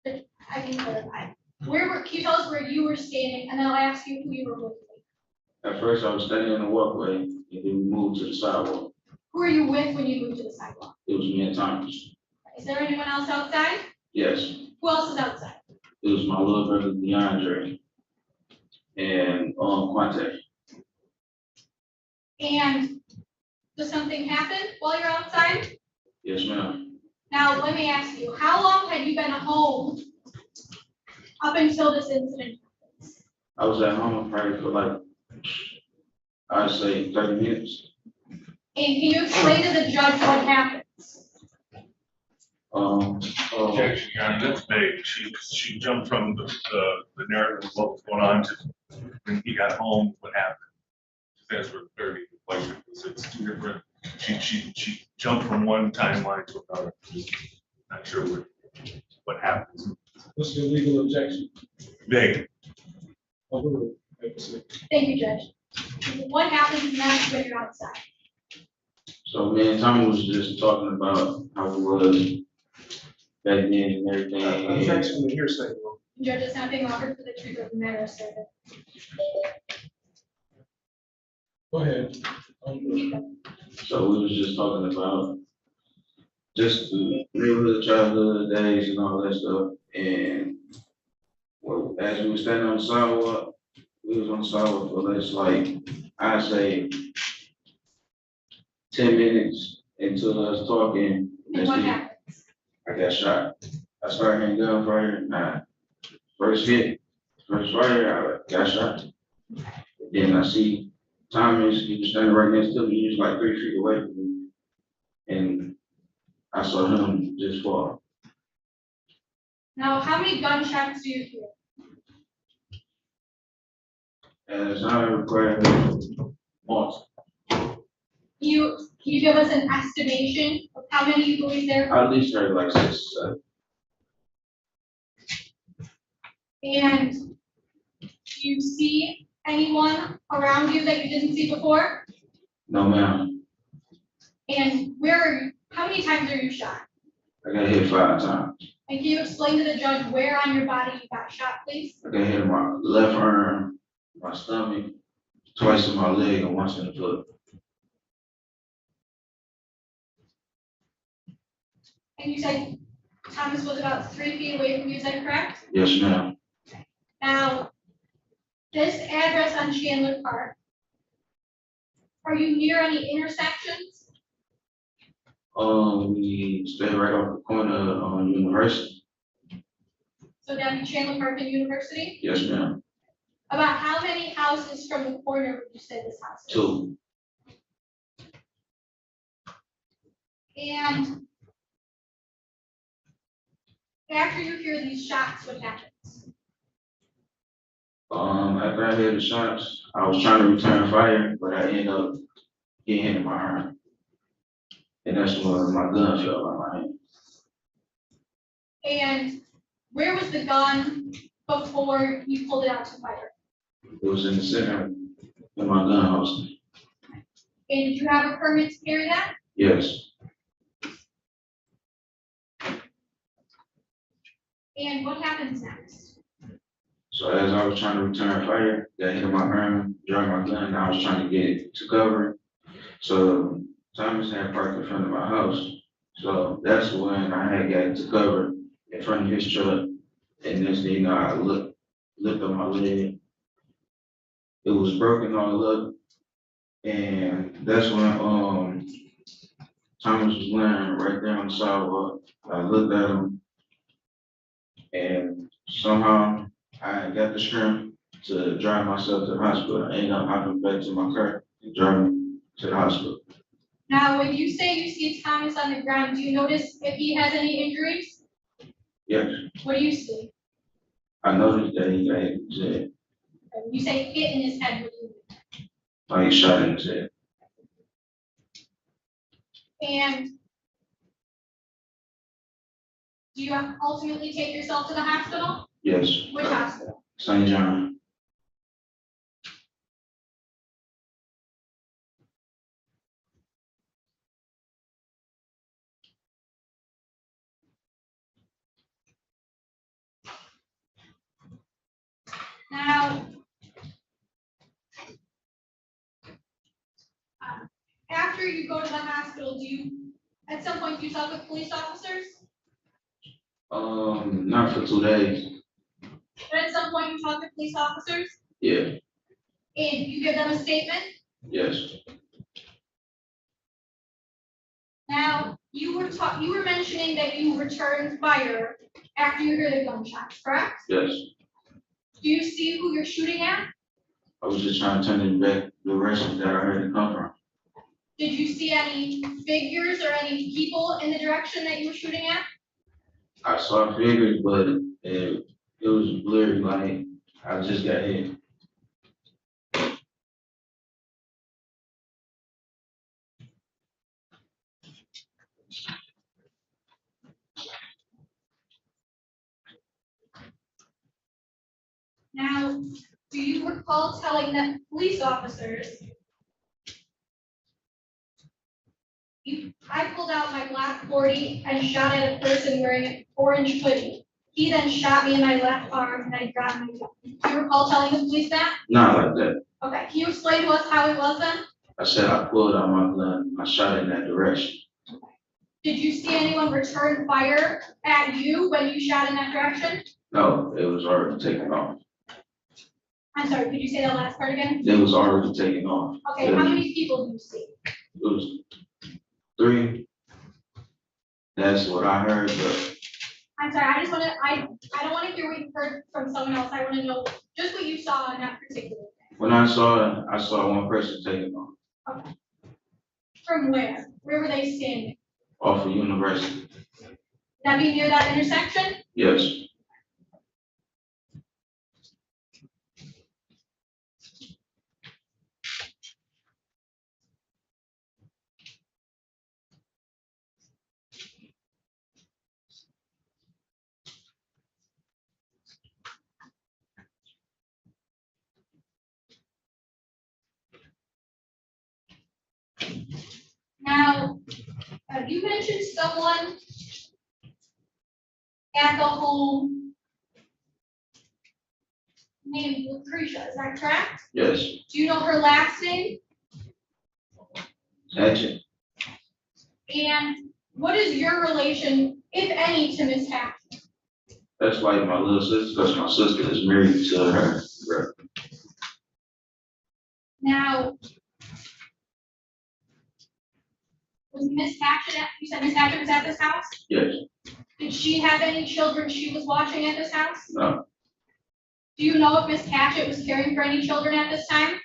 I can clarify. Can you tell us where you were standing, and then I'll ask you who you were with? At first I was standing in the walkway, and then we moved to the sidewalk. Who are you with when you moved to the sidewalk? It was me and Thomas. Is there anyone else outside? Yes. Who else is outside? It was my little brother DeAndre and Quante. And does something happen while you're outside? Yes, ma'am. Now, let me ask you, how long had you been home up until this incident? I was at home probably for like, I'd say 30 minutes. And can you explain to the judge what happened? Objection, Your Honor, that's vague. She jumped from the narrative of what was going on to when he got home, what happened. That's where very like it's 2 different. She jumped from one timeline to another. Just not sure what happens. What's your legal objection? Vague. Thank you, Judge. What happens next when you're outside? So me and Tommy was just talking about how it was back then and everything. Objection to hearsay. Judge is not being offered for the truth of the matter asserted. Go ahead. So we was just talking about just the neighborhood childhood days and all that stuff. And well, as we were standing on the sidewalk, we was on the sidewalk for less like, I say 10 minutes into us talking. And what happened? I got shot. I started hearing gunfire. First hit, first fire, I got shot. Then I see Thomas, he was standing right next to me. He was like 3 feet away from me. And I saw him just fall. Now, how many gunshots do you hear? As I required once. Can you give us an estimation of how many you believe there? I at least heard like 6 or 7. And do you see anyone around you that you didn't see before? No, ma'am. And how many times are you shot? I got hit 5 times. And can you explain to the judge where on your body you got shot, please? I got hit in my left arm, my stomach, twice in my leg, and once in the foot. And you said Thomas was about 3 feet away from you, is that correct? Yes, ma'am. Now, this address on Chandler Park, are you near any intersections? We stay right off the corner on University. So that'd be Chandler Park and University? Yes, ma'am. About how many houses from the corner would you say this house is? 2. And after you hear these shots, what happens? After I heard the shots, I was trying to return fire, but I ended up getting hit in my arm. And that's when my gun fell out of my hand. And where was the gun before you pulled it out to fire? It was in the center in my gun holster. And did you have a permit to carry that? Yes. And what happens next? So as I was trying to return fire, got hit in my arm, dropped my gun, and I was trying to get it to cover. So Thomas had parked in front of my house. So that's when I had got it to cover in front of his truck. And next thing you know, I looked at my leg. It was broken all up. And that's when Thomas was laying right there on the sidewalk. I looked at him, and somehow I got the strength to drive myself to the hospital. I ended up hopping back to my car and driving to the hospital. Now, when you say you see Thomas on the ground, do you notice if he has any injuries? Yes, What do you see? I noticed that he got hit in his head, You say hit in his head. What do you mean? like shot in his head. And do you ultimately take yourself to the hospital? Yes. Which hospital? St. John. Now, after you go to the hospital, at some point, do you talk with police officers? Not for 2 days. But at some point, you talk to police officers? Yeah. And you give them a statement? Yes. Now, you were mentioning that you returned fire after you heard the gunshots, correct? Yes. Do you see who you're shooting at? I was just trying to turn it back the direction that I heard it come from. Did you see any figures or any people in the direction that you were shooting at? I saw figures, but it was blurry, like I just got hit. Now, do you recall telling the police officers, I pulled out my black 40 and shot at a person wearing an orange hoodie. He then shot me in my left arm and I grabbed my gun. Do you recall telling the police that? Not like that. Okay, can you explain to us how it was then? I said I pulled out my gun, I shot in that direction. Did you see anyone return fire at you when you shot in that direction? No, it was already taken off. I'm sorry, could you say that last part again? It was already taken off. Okay, how many people do you see? It was 3. That's what I heard, but I'm sorry, I don't want to hear what you heard from someone else. I want to know just what you saw on that particular day. when I saw it, I saw one person taking off. Okay. From where? Where were they standing? Off of University. That be near that intersection? Yes. Now, you mentioned someone at the home named Lucretia, is that correct? Yes. Do you know her last name? Hatchet. And what is your relation, if any, to Miss Hatch? That's like my little sister, because my sister is married to her. Now, was Miss Hatchet you said Miss Hatchet was at this house? Yes. Did she have any children she was watching at this house? No. Do you know if Miss Hatchet was caring for any children at this time?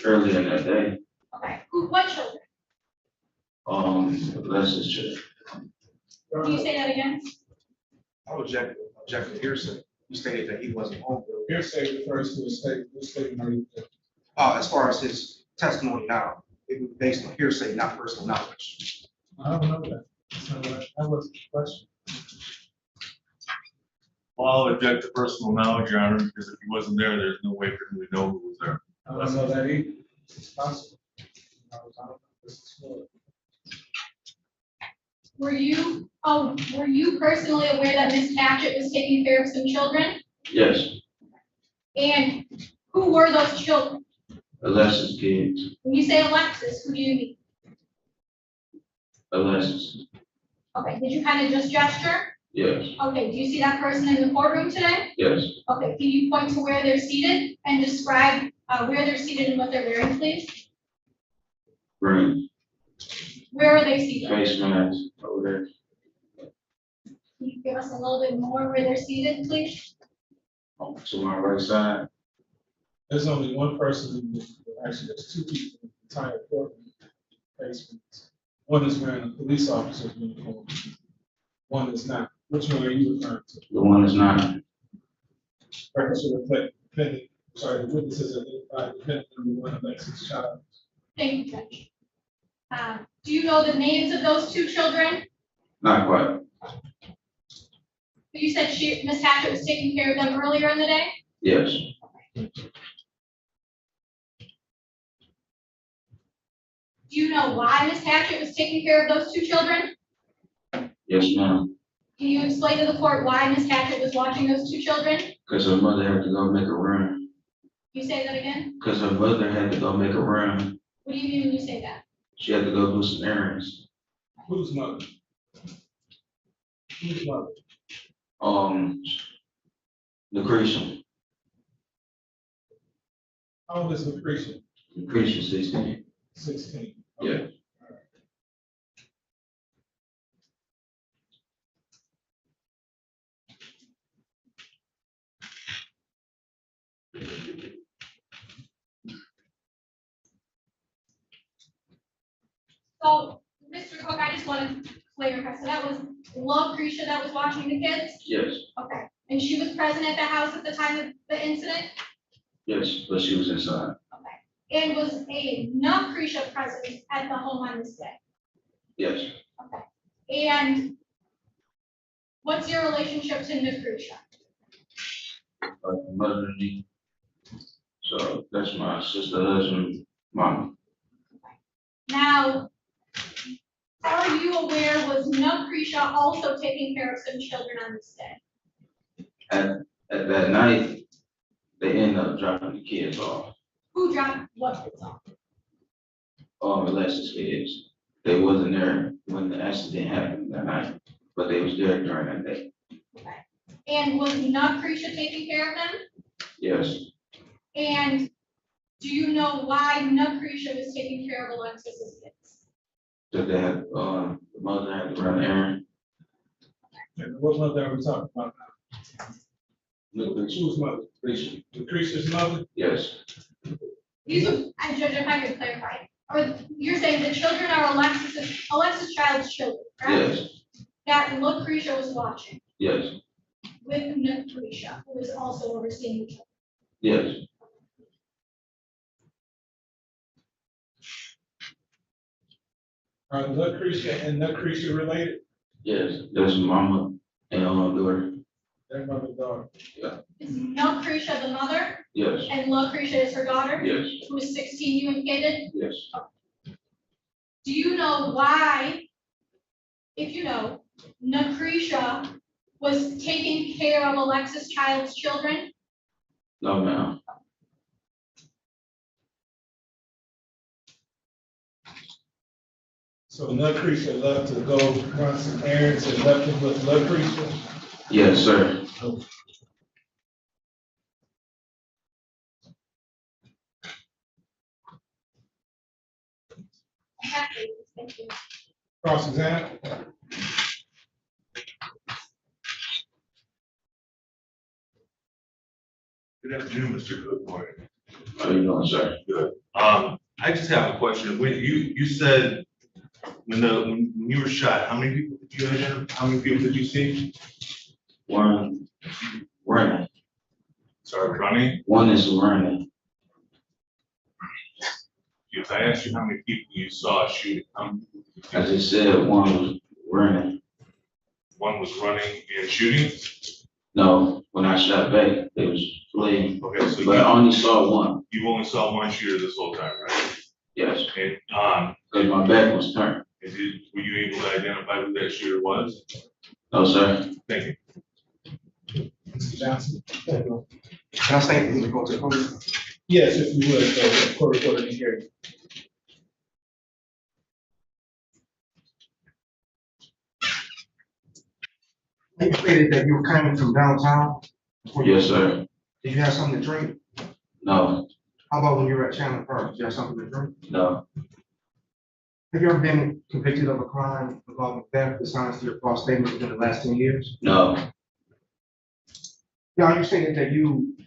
Earlier in that day. Okay, what children? Alexis children. Can you say that again? I would object to hearsay. You stated that he wasn't home. Hearsay refers to a statement. As far as his testimony now, it was based on hearsay, not personal knowledge. I don't know that. That was the question. Well, I'll object to personal knowledge, Your Honor, because if he wasn't there, there's no way for him to know who was there. I don't know that either. It's possible. I don't know. This is good. Were you personally aware that Miss Hatchet was taking care of some children? Yes. And who were those children? Alexis kids. When you say Alexis, who do you mean? Alexis. Okay, did you kind of just gesture? Yes. Okay, do you see that person in the courtroom today? Yes. Okay, can you point to where they're seated and describe where they're seated and what they're wearing, please? Green. Where are they seated? Face mask over there. Can you give us a little bit more where they're seated, please? To my right side. There's only one person in this, actually, there's two people in the entire courtroom. One is wearing a police officer's uniform. One is not. Which one are you referring to? The one is not. Records will reflect dependent, sorry, the witnesses identified dependent on one of Alexis' child. Thank you, Judge. Do you know the names of those two children? Not quite. You said Miss Hatchet was taking care of them earlier in the day? Yes. Do you know why Miss Hatchet was taking care of those two children? Yes, ma'am. Can you explain to the court why Miss Hatchet was watching those two children? Because her mother had to go make a run. You say that again? Because her mother had to go make a run. What do you mean when you say that? She had to go do some errands. Whose mother? Whose mother? Lucretia. How old is Lucretia? Lucretia, 16. 16. Yeah. So, Mr. Cook, I just want to clarify. So that was Lucretia that was watching the kids? Yes. Okay. And she was present at the house at the time of the incident? Yes, but she was inside. Okay. And was a Lucretia present at the home on this day? Yes. Okay. And what's your relationship to Lucretia? Mother and me. So that's my sister, husband, mama. Now, are you aware was Lucretia also taking care of some children on this day? At that night, they ended up dropping the kids off. Who dropped what kids off? Alexis kids. They wasn't there when the accident happened that night, but they was there during that day. Okay. And was Lucretia taking care of them? Yes. And do you know why Lucretia was taking care of Alexis's kids? That they had, the mother had to run an errand. And what mother are we talking about now? Lucretia. Whose mother? Lucretia. Lucretia's mother? Yes. These are, Judge, if I could clarify, or you're saying the children are Alexis child's children, correct? Yes. That Lucretia was watching Yes. with Lucretia, who was also overseeing the children. Yes. Are Lucretia and Lucretia related? Yes. That's mama and daughter. Their mother, daughter. Yeah. Is Lucretia the mother? Yes. And Lucretia is her daughter? Yes. Who is 16, you indicated? Yes. Do you know why, if you know, Lucretia was taking care of Alexis Child's children? No, ma'am. So Lucretia left to go run some errands and left him with Lucretia? Yes, sir. Thank you. Cross exam? Good afternoon, Mr. Goodboy. How you doing, sir? Good. I just have a question. When you said when you were shot, how many people did you identify? How many people did you see? One running. Sorry, running? One is running. If I asked you how many people you saw shooting, I just said one was running. one was running and shooting? No, when I shot back, they was fleeing. Okay, so But I only saw one. you only saw one shooter this whole time, right? Yes. And Because my back was turned. were you able to identify who that shooter was? No, sir. Thank you. Mr. Johnson? Can I say the report to the police? Yes, if you would, so the court reporter can hear you. You stated that you were coming from downtown? Yes, sir. Did you have something to drink? No, How about when you were at Chandler Park? Did you have something to drink? no, Have you ever been convicted of a crime involving theft, dishonest to your false statement within the last 10 years? no. Yeah, you stated that you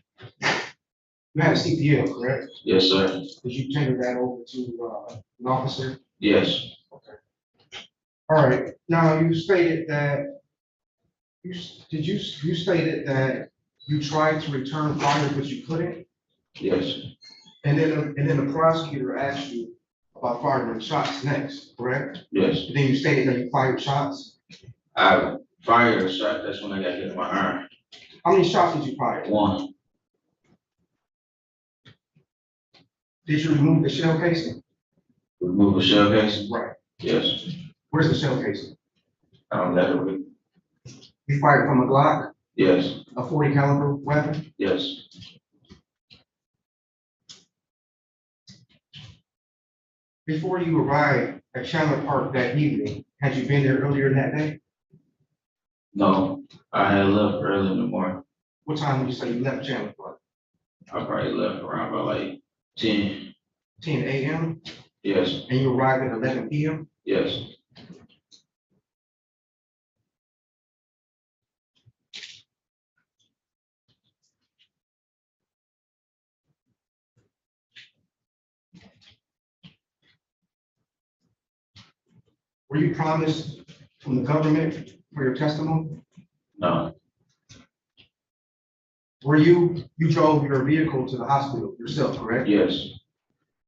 had a CPL, correct? Yes, sir. Did you tender that over to an officer? Yes, All right, now you stated that, you stated that you tried to return fire, but you couldn't? yes, And then the prosecutor asked you about firing shots next, correct? yes. And then you stated that you fired shots. I fired a shot. That's when I got hit in my arm. How many shots did you fire? One. Did you remove the shell casing? Remove a shell casing? Right. Yes. Where's the shell casing? I don't let it. You fired from a Glock, Yes, a 40 caliber weapon? yes. Before you arrived at Chandler Park that evening, had you been there earlier that day? No, I had left early in the morning. What time would you say you left Chandler Park? I probably left around by like 10. 10 a.m.? Yes, And you arrived at 11 p.m.? yes. Were you promised from the government for your testimony? No, You drove your vehicle to the hospital yourself, correct? yes,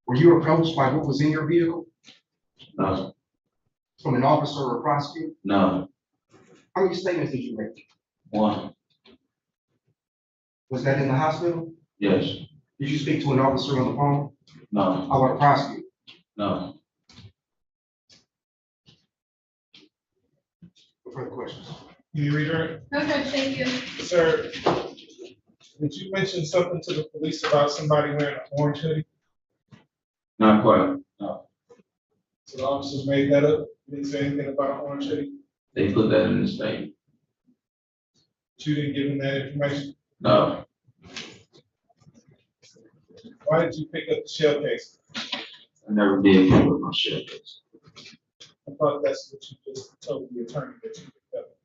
Were you approached by what was in your vehicle no, from an officer or a prosecutor? no. How many statements did you make? One, Was that in the hospital? yes, Did you speak to an officer on the phone? no, How about a prosecutor? no. No further questions. Can you redirect? No, Judge, thank you. Sir, did you mention something to the police about somebody wearing an orange hoodie? Not quite, no. So the officers made that up? Didn't say anything about an orange hoodie? They put that in the statement. But you didn't give them that information? No, Why did you pick up the shell case? I never did pick up my shell case. I thought that's what you just told the attorney that you picked up,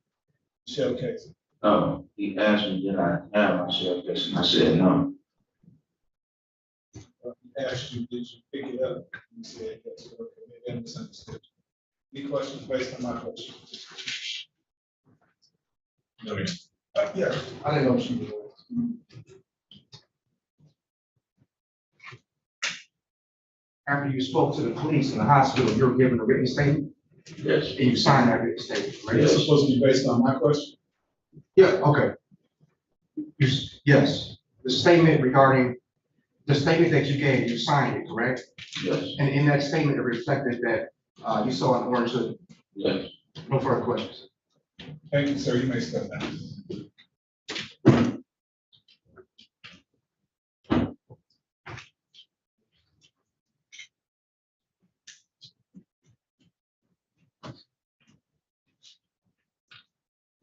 the shell case. No, he asked me, did I have my shell case? And I said, no. He asked you, did you pick it up? You said, yes. Okay, maybe I misunderstood. Any questions based on my question? No, ma'am. Yeah. I didn't know she was. After you spoke to the police in the hospital, you were given a written statement? Yes. And you signed that written statement, right? This is supposed to be based on my question? Yeah, okay. Yes, the statement that you gave, you signed it, correct? Yes. And in that statement, it reflected that you saw an orange hoodie. Yes. No further questions. Thank you, sir. You may step down.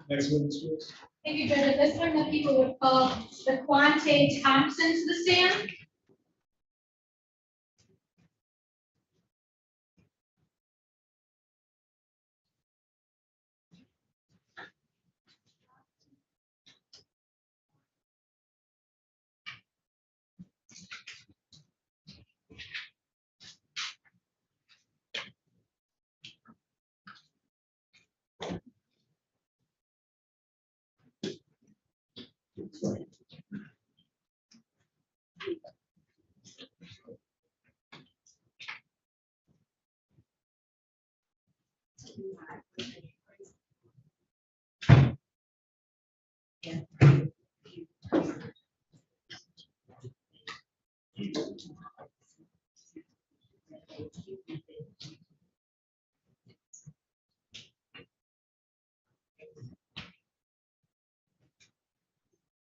Next witness, please. Thank you, Judge. At this time, the people would call the Quante Thompson to the stand.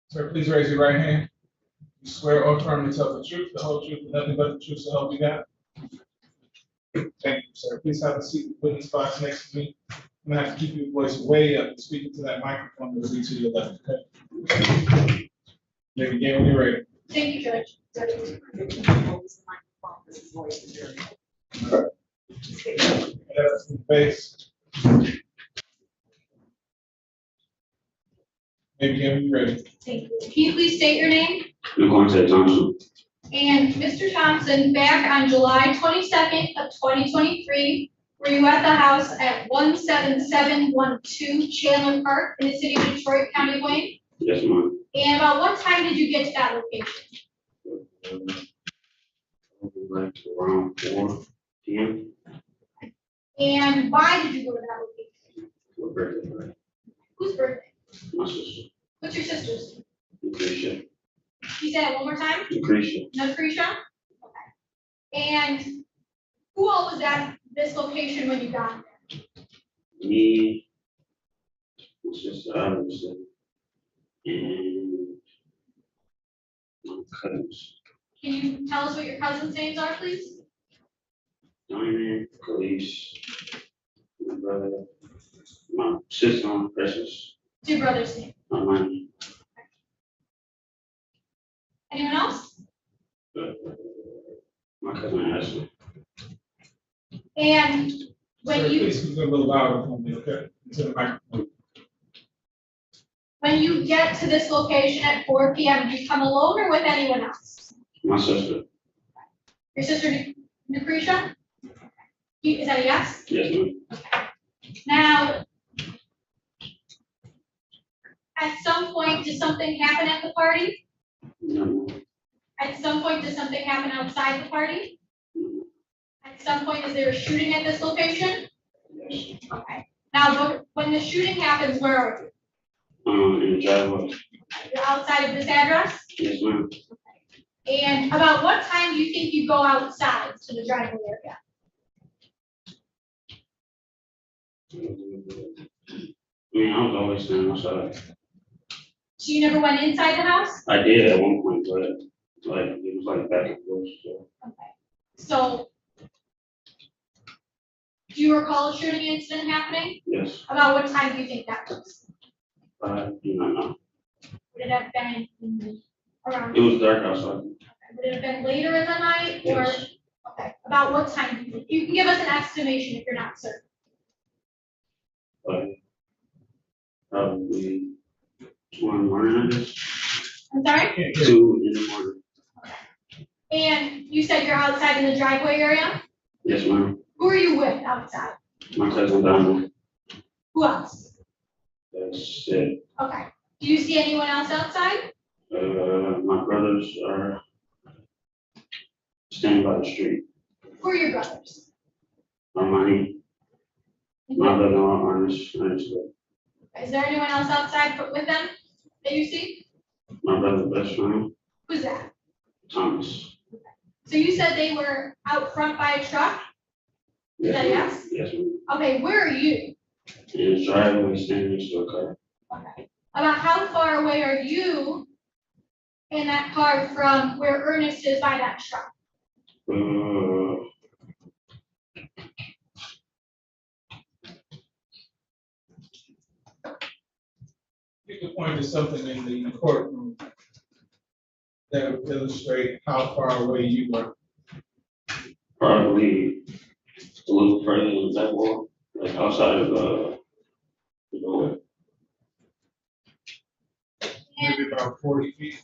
Sir, please raise your right hand. You swear or affirm to tell the truth, the whole truth, and nothing but the truth, so help you God? Thank you, sir. Please have a seat in the witness box next to me. I'm gonna have to keep your voice way up and speak into that microphone that will be to your left, okay? Maybe again when you're ready. Thank you, Judge. Face. Maybe again when you're ready. Thank you. Can you please state your name? Quante Thompson. And Mr. Thompson, back on July 22nd of 2023, were you at the house at 17712 Chandler Park in the city of Detroit, County of Wayne? Yes, ma'am. And about what time did you get to that location? Like around 4 p.m. And why did you go to that location? For birthday. Whose birthday? My sister. What's your sister's? Lucretia. You said it one more time? Lucretia. Lucretia? Okay. And who all was at this location when you got there? Me, my sister, obviously, and my cousins. Can you tell us what your cousins' names are, please? Diamond, Khalees, my brother, my sister, Precious. Two brothers' names. My money. Anyone else? My cousin Ashley. And when Sir, you please speak a little louder for me, okay? Into the microphone. when you get to this location at 4 p.m., do you come alone or with anyone else? My sister. Your sister, Lucretia? Is that a yes? Yes, ma'am. Now, at some point, does something happen at the party? No. At some point, does something happen outside the party? At some point, is there a shooting at this location? Yes. Okay. Now, when the shooting happens, where are you? In the driveway. You're outside of this address? Yes, ma'am. And about what time do you think you go outside to the driveway area? I mean, I was always standing outside. So you never went inside the house? I did at one point, but like it was like back and forth. So Okay. So, do you recall a shooting incident happening? yes, About what time do you think that was? I do not know. Would it have been around? It was dark outside. Would it have been later in the night or? Yes. Okay, about what time do you think? You can give us an estimation if you're not certain. But probably 2 in the morning, I guess. I'm sorry? 2 in the morning. And you said you're outside in the driveway area? Yes, ma'am. Who are you with outside? My cousin Diamond. Who else? That's it. Okay. Do you see anyone else outside? My brothers are standing by the street. Who are your brothers? Armani. My brother Ernest. Is there anyone else outside with them that you see? My brother's best friend. Who's that? Thomas. So you said they were out front by a truck? Is that yes? Yes, ma'am. Okay, where are you? His driveway standing next to a car. Okay. About how far away are you in that car from where Ernest is by that truck? You could point to something in the courtroom that would illustrate how far away you were. Probably a little further than that wall, like outside of the door. Maybe about 40 feet.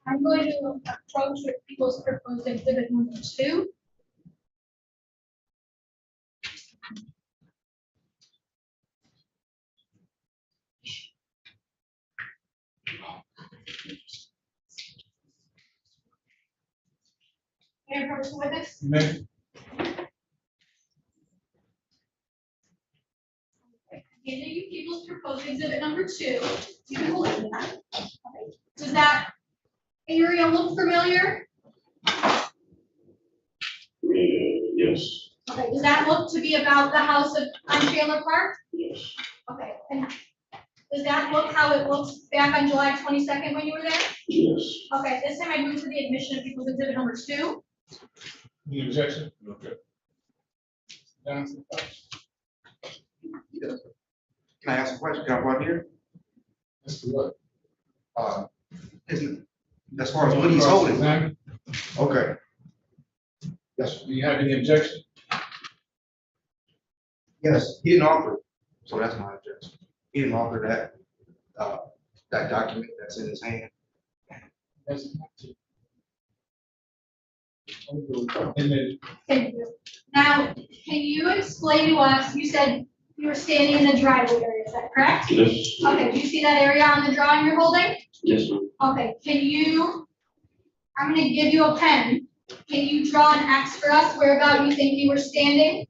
I'm going to approach with people's proposed exhibit number 2. Can I approach the witness? Ma'am. Handing you people's proposed exhibit number 2. You can hold it. Okay. Does that area look familiar? Yes. Okay. Does that look to be about the house on Chandler Park? Yes. Okay. And does that look how it looks back on July 22nd when you were there? Yes. Okay. This time I move to the admission of people's exhibit number 2. Any objection? Okay. Johnson. Yes. Can I ask a question? Can I walk here? As to what? As far as what he's holding. Okay. Yes. Do you have any objection? Yes, he didn't offer it, so that's my objection. He didn't offer that document that's in his hand. That's and then, Thank you. Now, can you explain to us, you said you were standing in the driveway area, is that correct? Yes. Okay, do you see that area on the drawing you're holding? Yes, ma'am. Okay, I'm gonna give you a pen. Can you draw an X for us where about you think you were standing?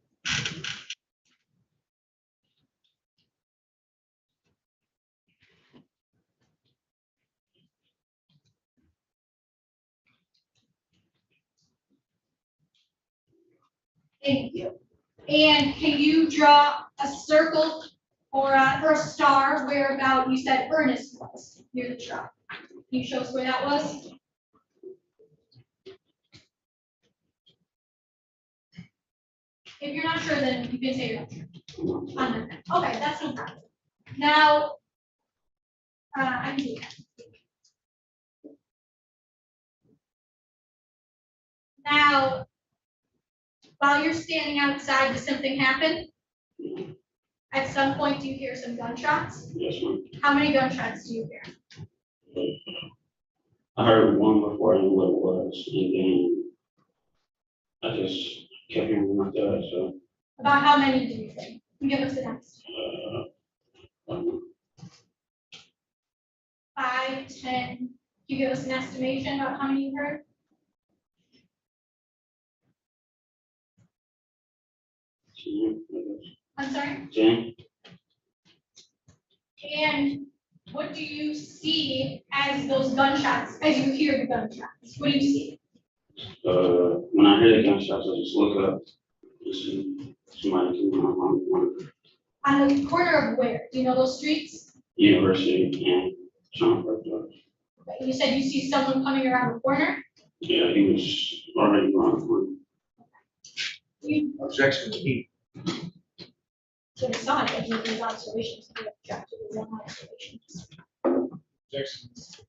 Thank you. And can you draw a circle or a star where about you said Ernest was near the truck? Can you show us where that was? If you're not sure, then you can say you're not sure. Okay, that's no problem. Now, I can do that. Now, while you're standing outside, does something happen? At some point, do you hear some gunshots? Yes, ma'am. How many gunshots do you hear? I heard one before I knew what it was, and then I just kept hearing them like that, so. About how many do you think? Can you give us an estimate. 5, 10. Can you give us an estimation about how many you heard? I'm sorry? 10. And what do you see as those gunshots, as you hear the gunshots? What do you see? When I hear the gunshots, I just look up to see somebody coming on On the corner of where? Do you know those streets? University and John Park Drive. Okay, you said you see someone coming around the corner? Yeah, he was already around the corner. Objection to heat. So it's not that you make observations, you object to the wrong observations. objections.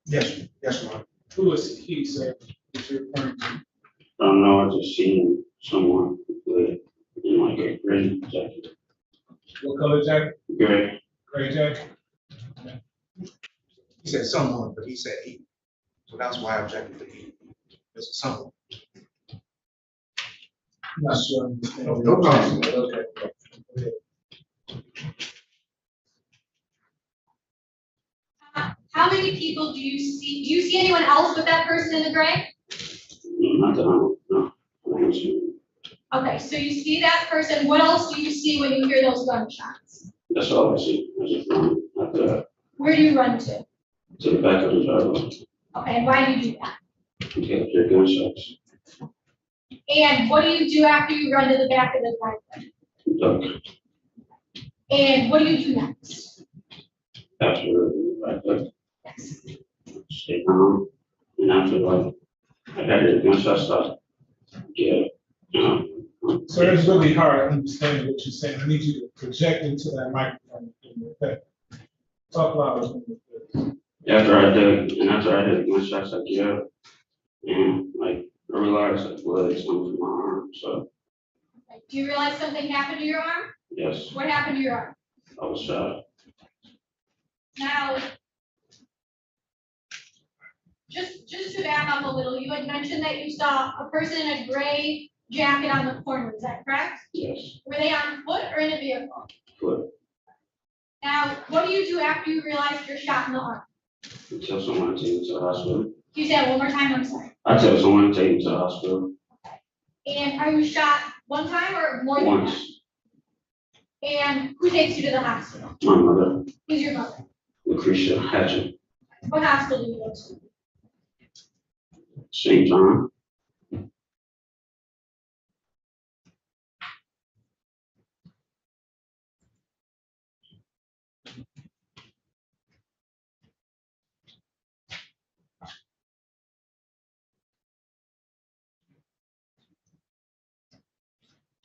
Yes, yes, ma'am. Who is he, sir, that you're referring to? I don't know, I just seen someone with, in like a gray jacket. What color jacket? Gray. Gray jacket? He said someone, but he said he. So that's why I objected to he. It's someone. I'm not sure. No problem. Okay. How many people do you see? Do you see anyone else with that person in the gray? Not that I don't know. I don't see. Okay, so you see that person. What else do you see when you hear those gunshots? That's all I see. I just run after that Where do you run to? to the back of the driveway. Okay, and why do you do that? Okay, hear gunshots. And what do you do after you run to the back of the driveway? Duck. And what do you do next? After I duck, Yes. stay calm. And after like, I got it, once I stop, yeah, So it's really hard understanding what you're saying. I need you to project into that microphone. Okay. Talk louder. after I dug, and after I hit gunshots, I get up. And like, I realized like blood is coming from my arm, so Do you realize something happened to your arm? yes, What happened to your arm? I was shot. Now, just to back up a little, you had mentioned that you saw a person in a gray jacket on the corner, is that correct? Yes, Were they on foot or in a vehicle? foot. Now, what do you do after you realize you're shot in the arm? Until someone take me to the hospital. Can you say that one more time? I'm sorry. I tell someone to take me to the hospital. And are you shot one time or more than that? Once. And who takes you to the hospital? My mother, Who's your mother? Lucretia Hatcher, What hospital do you go to? St. John.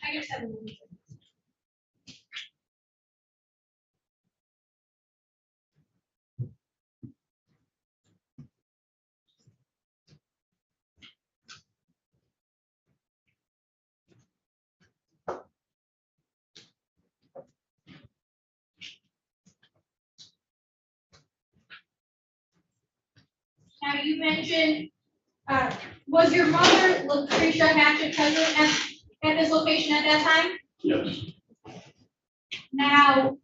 I guess I'm. Now you mentioned, was your mother Lucretia Hatchet present at this location at that time? Yes, Now,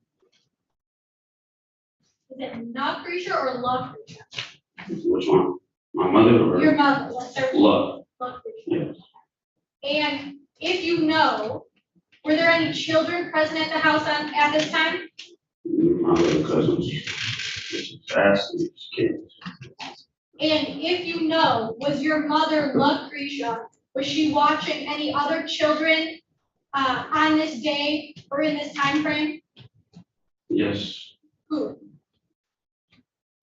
is it Lucretia or Lucretia? which one? My mother or? Your mother, let's start with Love. Lucretia. Yes, And if you know, were there any children present at the house at this time? my little cousins. It's fast, it's kids. And if you know, was your mother Lucretia, was she watching any other children on this day or in this time frame? Yes, Who?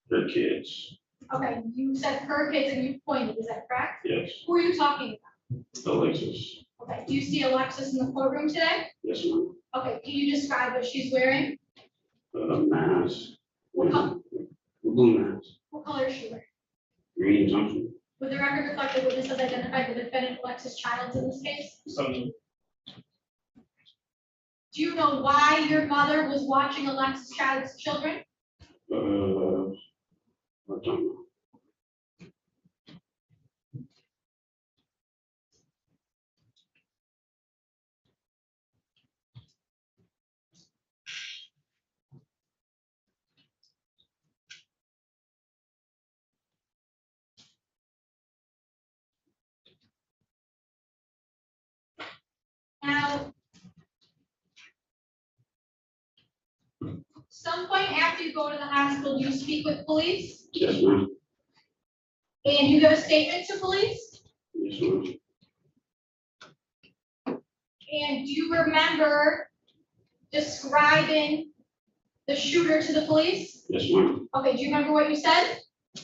they're kids. Okay, you said her kids and you pointed, is that correct? Yes, Who are you talking Alexis. about? Okay, do you see Alexis in the courtroom today? Yes, ma'am. Okay, can you describe what she's wearing? Mask. What color? Blue mask. What color is she wearing? Green jumpsuit. Would the record reflect the witness has identified the defendant Alexis Childs in this case? Something. Do you know why your mother was watching Alexis Child's children? I don't know. Now, some point after you go to the hospital, do you speak with police? Yes, ma'am. And you give a statement to police? Yes, ma'am. And do you remember describing the shooter to the police? Yes, ma'am. Okay, do you remember what you said?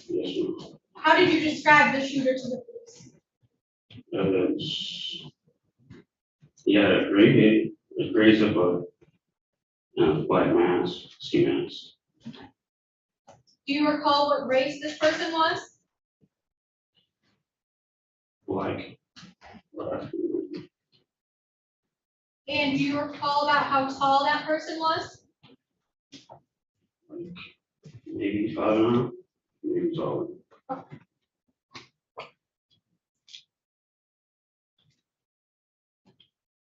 Yes, ma'am. How did you describe the shooter to the police? Yeah, a gray head, a gray zipper, and a black mask, ski mask. Do you recall what race this person was? Black. And do you recall about how tall that person was? Maybe 5'9", maybe taller.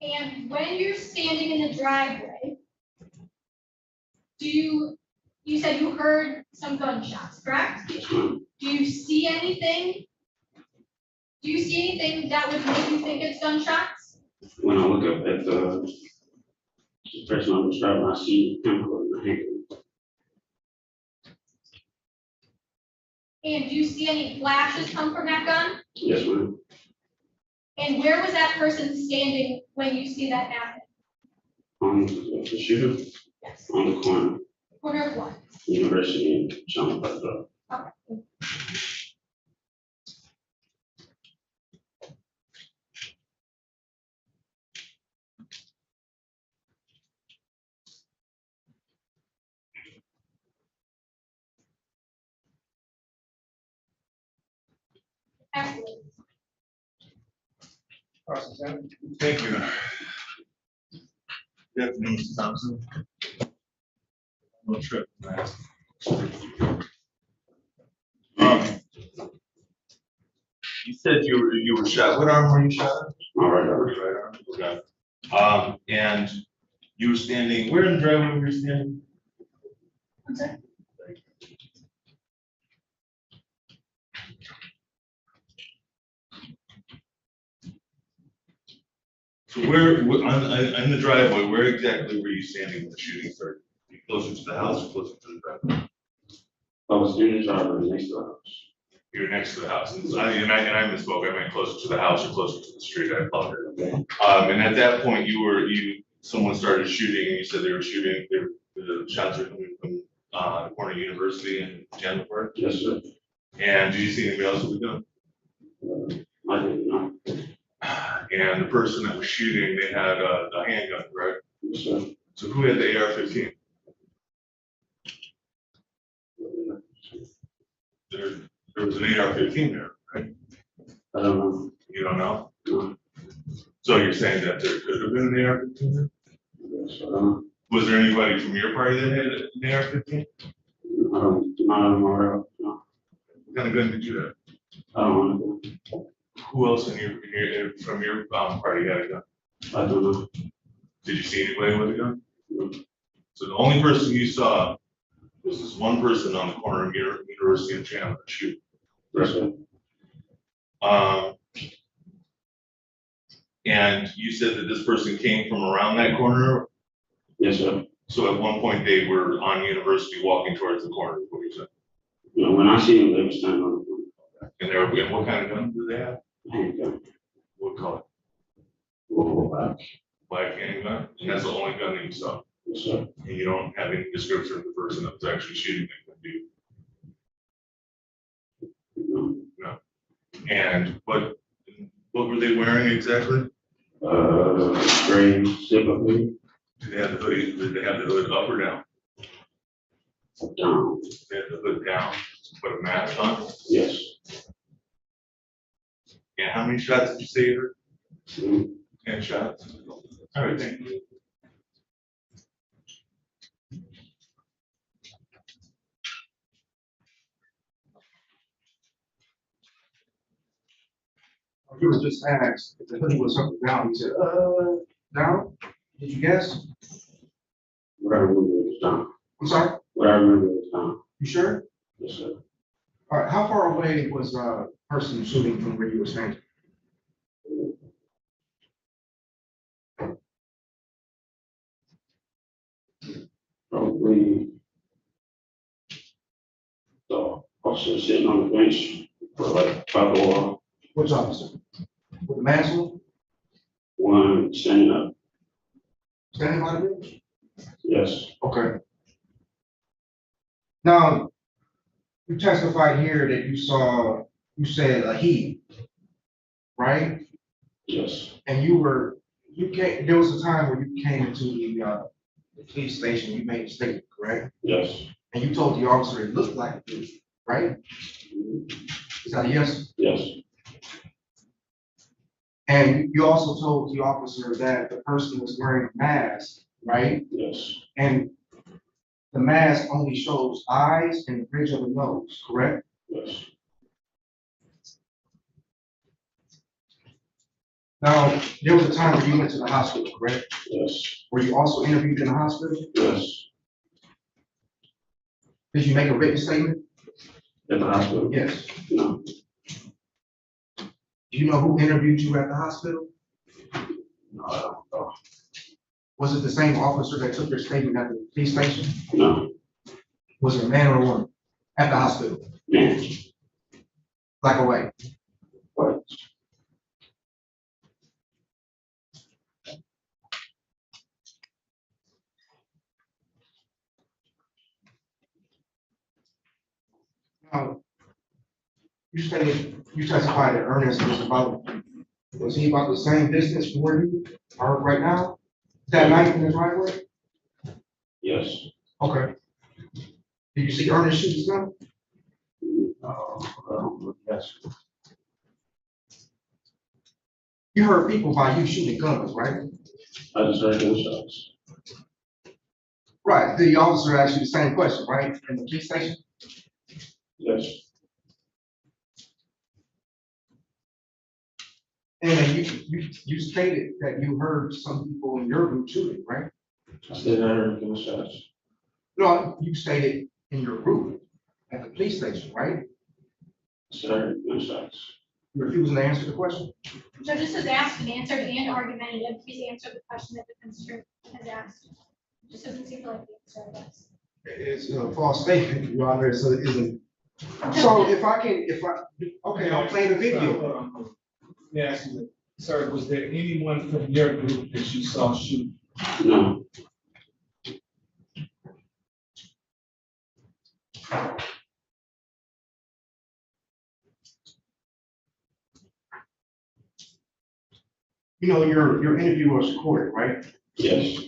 And when you're standing in the driveway, you said you heard some gunshots, correct? Yes, ma'am. Do you see anything? Do you see anything that would make you think it's gunshots? When I look up at the person I'm describing, I see him holding the handgun. And do you see any flashes come from that gun? Yes, ma'am. And where was that person standing when you see that happen? The shooter Yes. on the corner, Corner of what? University and John Park. Okay. Excellent. Thank you. Good afternoon, Mr. Thompson. No trip, man. You said you were shot. What arm were you shot at? All right, Right arm. Okay. And you were standing. Where in the driveway were you standing? I'm sorry? So where on the driveway? Where exactly were you standing when the shooting started? You closer to the house or closer to the driveway? I was in the driveway next to the house. You're next to the house, and I misspoke. I meant closer to the house or closer to the street. I apologize. Okay. And at that point, someone started shooting, and you said they were shooting. The shots are coming from the corner of University and Chandler Park. Yes, sir. And did you see anybody else with a gun? I didn't know. And the person that was shooting, they had a handgun, right? Yes, sir. So who had the AR-15? There was an AR-15 there, right? I don't know. You don't know? No. So you're saying that there could have been an AR-15 there? Yes, I don't know. Was there anybody from your party that had an AR-15? Not aware of, no. What kind of gun did you have? I don't know. Who else from your party had a gun? I don't know. Did you see anybody with a gun? No. So the only person you saw was this one person on the corner of University and Chandler shoot. Yes, sir. And you said that this person came from around that corner? Yes, sir. So at one point they were on University walking towards the corner, is what you said? You know, when I see them, they were standing on the corner. And what kind of gun do they have? Handgun. What color? Black. Black handgun? And that's the only gun that you saw? Yes, sir. And you don't have any description of the person that was actually shooting that gun, do you? No. No. And what were they wearing exactly? Gray zipper hoodie. Did they have the hoodie? Did they have the hood up or down? Down. They had the hood down, put a mask on? Yes. And how many shots did you say you heard? 2. 10 shots? All right, thank you. You were just asked if the hoodie was up or down. You said, down? Did you guess? What I remember was down. I'm sorry? What I remember was down. You sure? Yes, sir. All right, how far away was person shooting from where you were standing? Probably the officer sitting on the bench for like about the wall. Which officer? With the mask on? One standing up. Standing by the bench? Yes. Okay. Now, you testified here that you said a he, right? Yes. And there was a time where you came into the police station, you made a statement, correct? Yes. And you told the officer it looked like a dude, right? Is that a yes? Yes. And you also told the officer that the person was wearing a mask, right? Yes. And the mask only shows eyes and the bridge of the nose, correct? Yes. Now, there was a time where you went to the hospital, correct? Yes. Were you also interviewed in the hospital? Yes. Did you make a written statement? At the hospital? Yes. No. Do you know who interviewed you at the hospital? No, I don't know. Was it the same officer that took your statement at the police station? No. Was it a man or a woman at the hospital? Man. Black or white? White. You stated, you testified that Ernest was he about the same distance from where you are right now? That night in the driveway? Yes. Okay. Did you see Ernest shoot his gun? Yes. You heard people by you shooting guns, right? I just heard gunshots. Right, the officer asked you the same question, right, in the police station? Yes. And then you stated that you heard some people in your group shooting, right? I said I heard gunshots. No, you stated in your group at the police station, right? I said I heard gunshots. You refusing to answer the question? So this is asked and answered and argumentative. Please answer the question that the constituent has asked. Just doesn't seem like the answer, I guess. It's a false statement, Your Honor, so it isn't. So okay, I'll play the video. Let me ask you, sir, was there anyone from your group that you saw shoot? No. You know, your interview was recorded, right? Yes.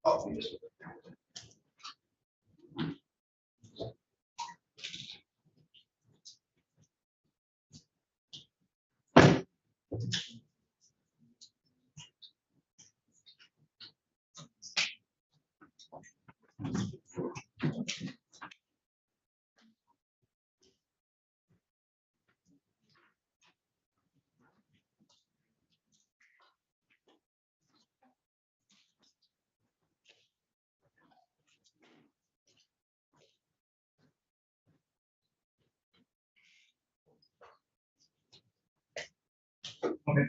Oh, yes. Okay.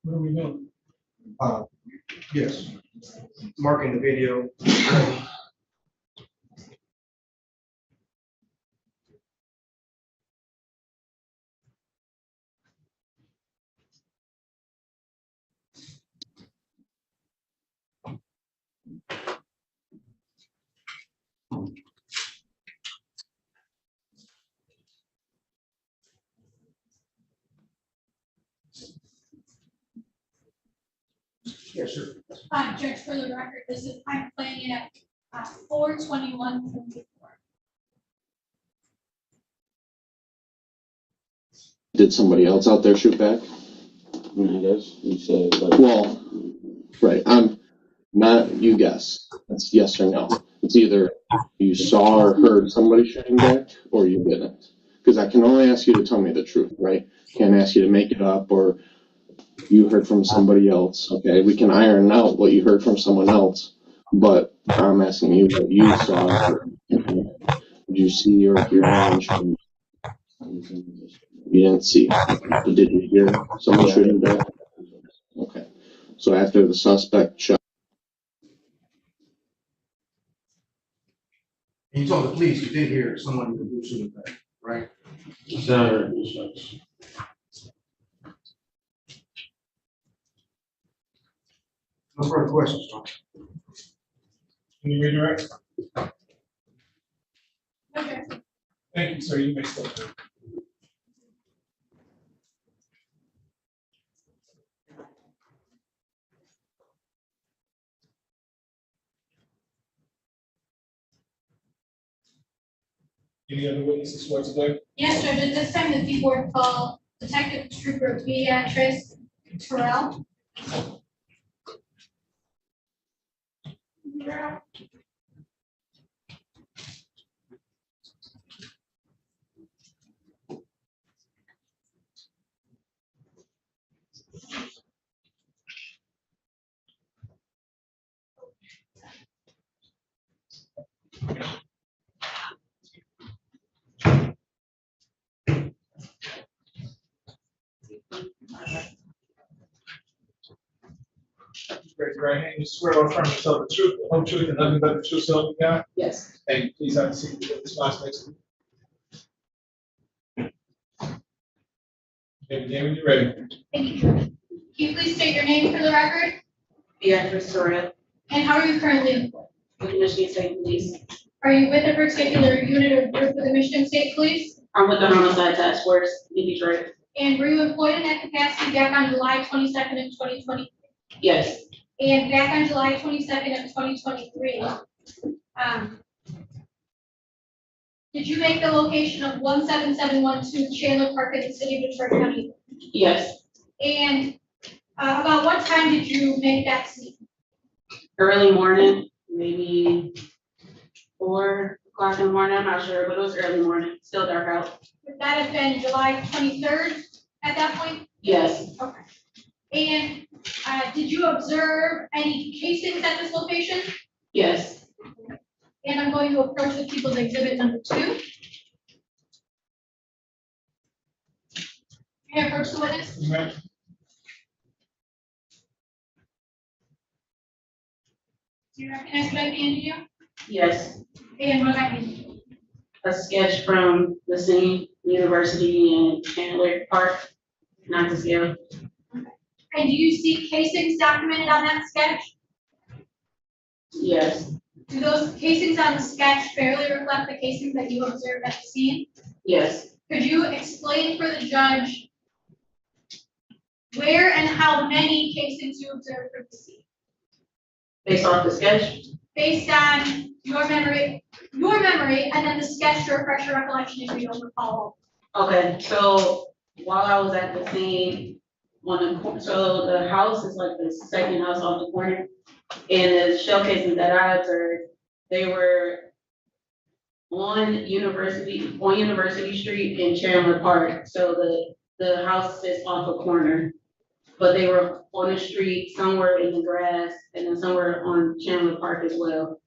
What are we doing? Yes. Marking the video. Yes, sir. Judge, for the record, I'm playing it at 4:21. Did somebody else out there shoot back? You guys, you said like. Well, right, I'm not, you guess. It's yes or no. It's either you saw or heard somebody shooting back or you didn't. Because I can only ask you to tell me the truth, right? Can't ask you to make it up or you heard from somebody else. Okay, we can iron out what you heard from someone else, but I'm asking you what you saw. Did you see or hear anyone shooting? You didn't see, but did you hear someone shooting back? Okay, so after the suspect shot. And you told the police you did hear someone was shooting back, right? Sir, No further questions, John. Can you redirect? Okay. Thank you, sir. You may stop. Any other witnesses for today? Yes, Judge, at this time, the people would call Detective Trooper Beatrice Terrell. Raise your right hand. You swear or affirm to tell the truth, the whole truth, and nothing but the truth, so help you God? Yes. Thank you. Please have a seat. This last next to you. Okay, begin when you're ready. Thank you, Judge. Can you please state your name for the record? Beatrice Terrell, And how are you currently employed? with Michigan State Police. Are you with a particular unit or group of the Michigan State Police? I'm with the Homicide Task Force in Detroit. And were you employed in that capacity back on July 22nd of 2020? Yes. And back on July 22nd of 2023, did you make the location of 17712 Chandler Park in the city of Detroit County? Yes. And about what time did you make that scene? Early morning, maybe 4 o'clock in the morning, I'm not sure, but it was early morning, still dark out. Would that have been July 23rd at that point? Yes. Okay. And did you observe any casings at this location? Yes. And I'm going to approach the people's exhibit number 2. May I approach the witness? Right. Do you recognize what I handed you? Yes. And what I handed you? A sketch from the same university in Chandler Park, not to scale. And do you see casings documented on that sketch? Yes. Do those casings on the sketch fairly reflect the casings that you observed at the scene? Yes. Could you explain for the judge where and how many casings you observed for the scene? Based off the sketch? Based on your memory, and then the sketch to refresh your recollection if you don't recall. Okay, so while I was at the scene, so the house is like the second house off the corner. And the shell casings that I observed, they were on University Street in Chandler Park. So the house sits off a corner, but they were on the street, somewhere in the grass, and then somewhere on Chandler Park as well.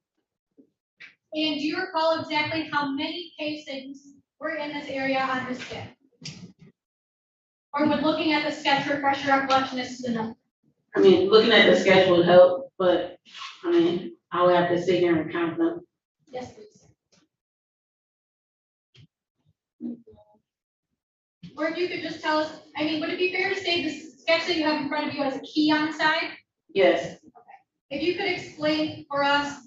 And do you recall exactly how many casings were in this area on this sketch? Or would looking at the sketch refresh your recollection as to the number? I mean, looking at the sketch would help, but I mean, I would have to sit here and count them. Yes, please. Or if you could just tell us, I mean, would it be fair to say the sketch that you have in front of you has a key on the side? Yes. If you could explain for us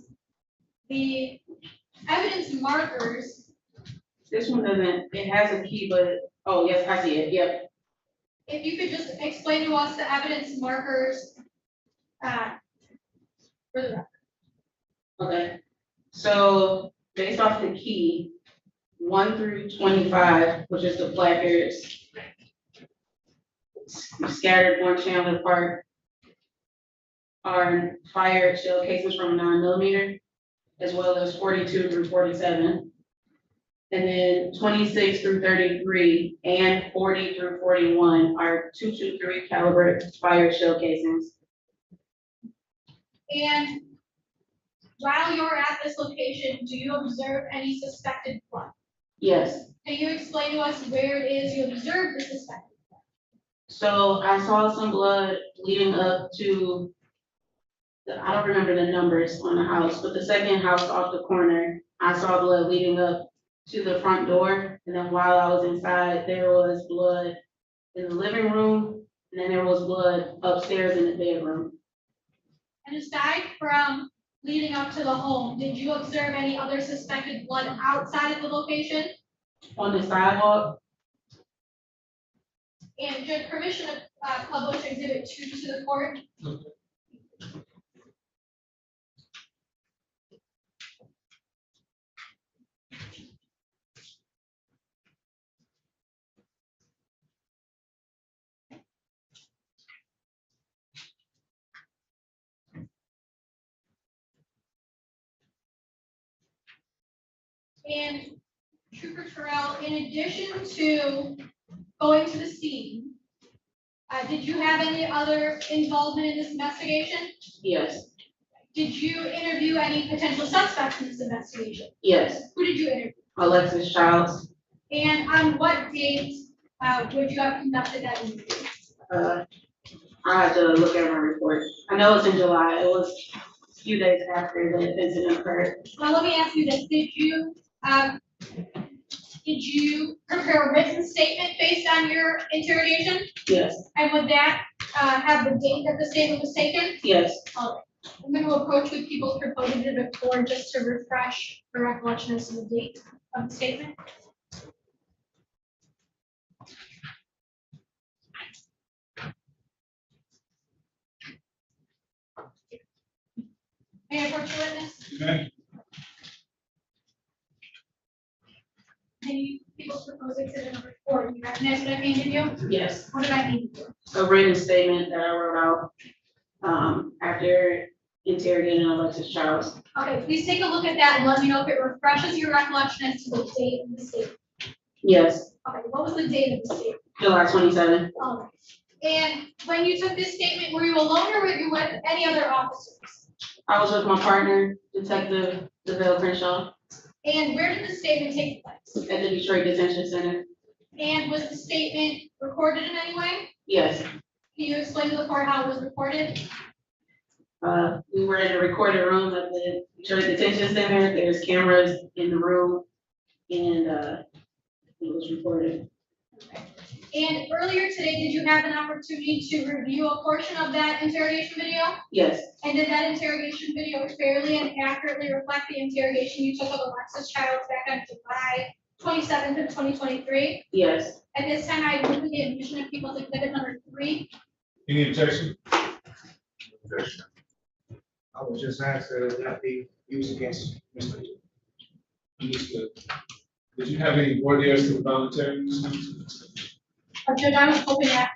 the evidence markers. This one doesn't, it has a key, but, oh, yes, I see it, yep. If you could just explain to us the evidence markers For the record. Okay, so based off the key, 1 through 25, which is the placards scattered on Chandler Park, are fire shell casings from 9mm, as well as 42 through 47. And then 26 through 33 and 40 through 41 are 223 caliber fire shell casings. And while you're at this location, do you observe any suspected blood? Yes. Can you explain to us where it is you observed the suspected? So I saw some blood leading up to, I don't remember the numbers on the house, but the second house off the corner, I saw blood leading up to the front door. And then while I was inside, there was blood in the living room, and then there was blood upstairs in the bedroom. And aside from leading up to the home, did you observe any other suspected blood outside of the location? On the sidewalk? And did permission to publish exhibit 2 to the court? And Trooper Terrell, in addition to going to the scene, did you have any other involvement in this investigation? Yes. Did you interview any potential suspects in this investigation? Yes. Who did you interview? Alexis Childs. And on what date would you have conducted that interview? I had to look at my report. I know it's in July. It was a few days after the incident occurred. Well, let me ask you this. Did you prepare a written statement based on your interrogation? Yes. And would that have the date that the statement was taken? Yes. All right. I'm going to approach with people's proposed exhibit 4 just to refresh the recollection as to the date of the statement. May I approach the witness? Okay. Can you people's proposed exhibit number 4? Do you recognize what I handed you? Yes. What did I hand you? A written statement that I wrote out after interrogating Alexis Childs. Okay, please take a look at that and let me know if it refreshes your recollection as to the date of the statement. Yes. Okay, what was the date of the statement? July 27th. All right. And when you took this statement, were you alone or were you with any other officers? I was with my partner, Detective DeVille Crenshaw. And where did the statement take place? At the Detroit Detention Center. And was the statement recorded in any way? Yes. Can you explain to the court how it was recorded? We were in a recorded room at the Detroit Detention Center. There's cameras in the room, and it was recorded. Okay. And earlier today, did you have an opportunity to review a portion of that interrogation video? Yes. And did that interrogation video fairly and accurately reflect the interrogation you took of Alexis Childs back on July 27th of 2023? Yes. At this time, I move the admission of people's exhibit number 3. Any objection? Objection. I was just asked that it not be used against Mr. Understood. Did you have any voir dire to the voluntary? Judge, I was hoping that,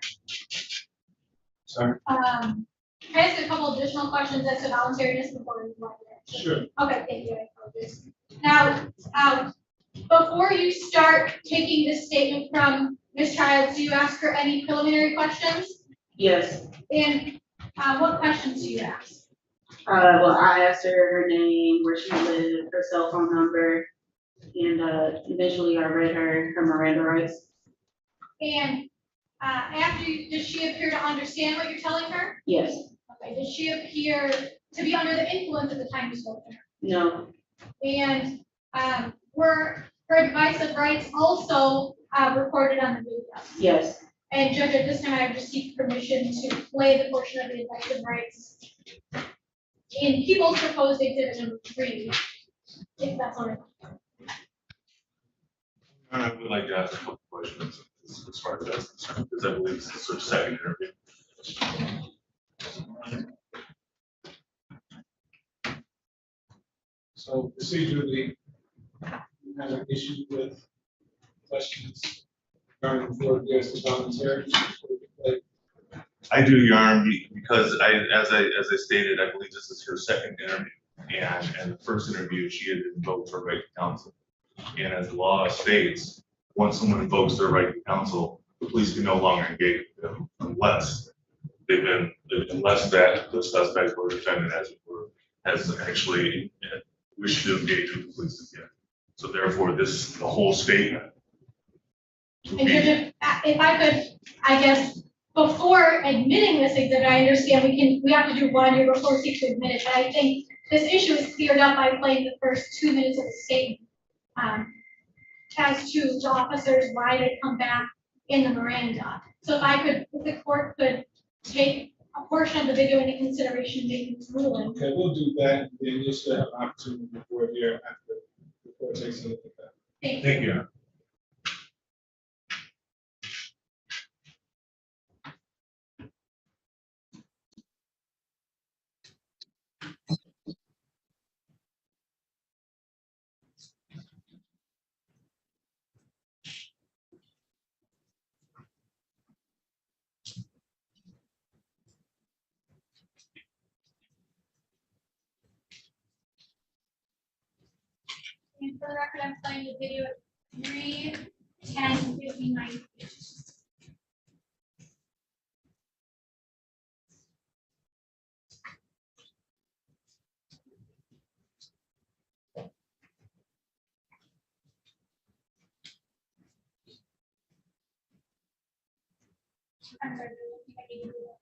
Sorry. can I ask a couple additional questions as to voluntariness before we move on? Sure. Okay, thank you. I apologize. Now, before you start taking this statement from Ms. Childs, do you ask her any preliminary questions? Yes. And what questions do you ask? Well, I asked her name, where she lived, her cell phone number, and eventually I read her Miranda rights. And does she appear to understand what you're telling her? Yes. Okay, does she appear to be under the influence at the time you spoke to her? No. And were her advice of rights also recorded on the video? Yes. And Judge, at this time, I have received permission to play the portion of the advice of rights in people's proposed exhibit number 3, if that's all right. I would like to ask a couple questions as far as that's concerned, because I believe this is the second interview. So procedurally, you have an issue with questions regarding the floor gives the volunteer. I do, Your Honor, because as I stated, I believe this is her second interview. And the first interview, she had invoked her right to counsel. And as the law states, once someone invokes their right to counsel, the police can no longer engage with them unless unless that the suspect or defendant, as it were, has actually wished to engage with the police again. So therefore, the whole statement. And Judge, if I could, I guess, before admitting this exhibit, I understand we have to do one year before we seek to admit it, but I think this issue is cleared up by playing the first 2 minutes of the statement. As to the officers, why they come back in the Miranda. So if the court could take a portion of the video into consideration, making this ruling. Okay, we'll do that, and then you'll still have an opportunity before here after the court takes a look at that. Thank you. You. And for the record, I'm playing the video at 3:10:59. I'm sorry, I need to do that.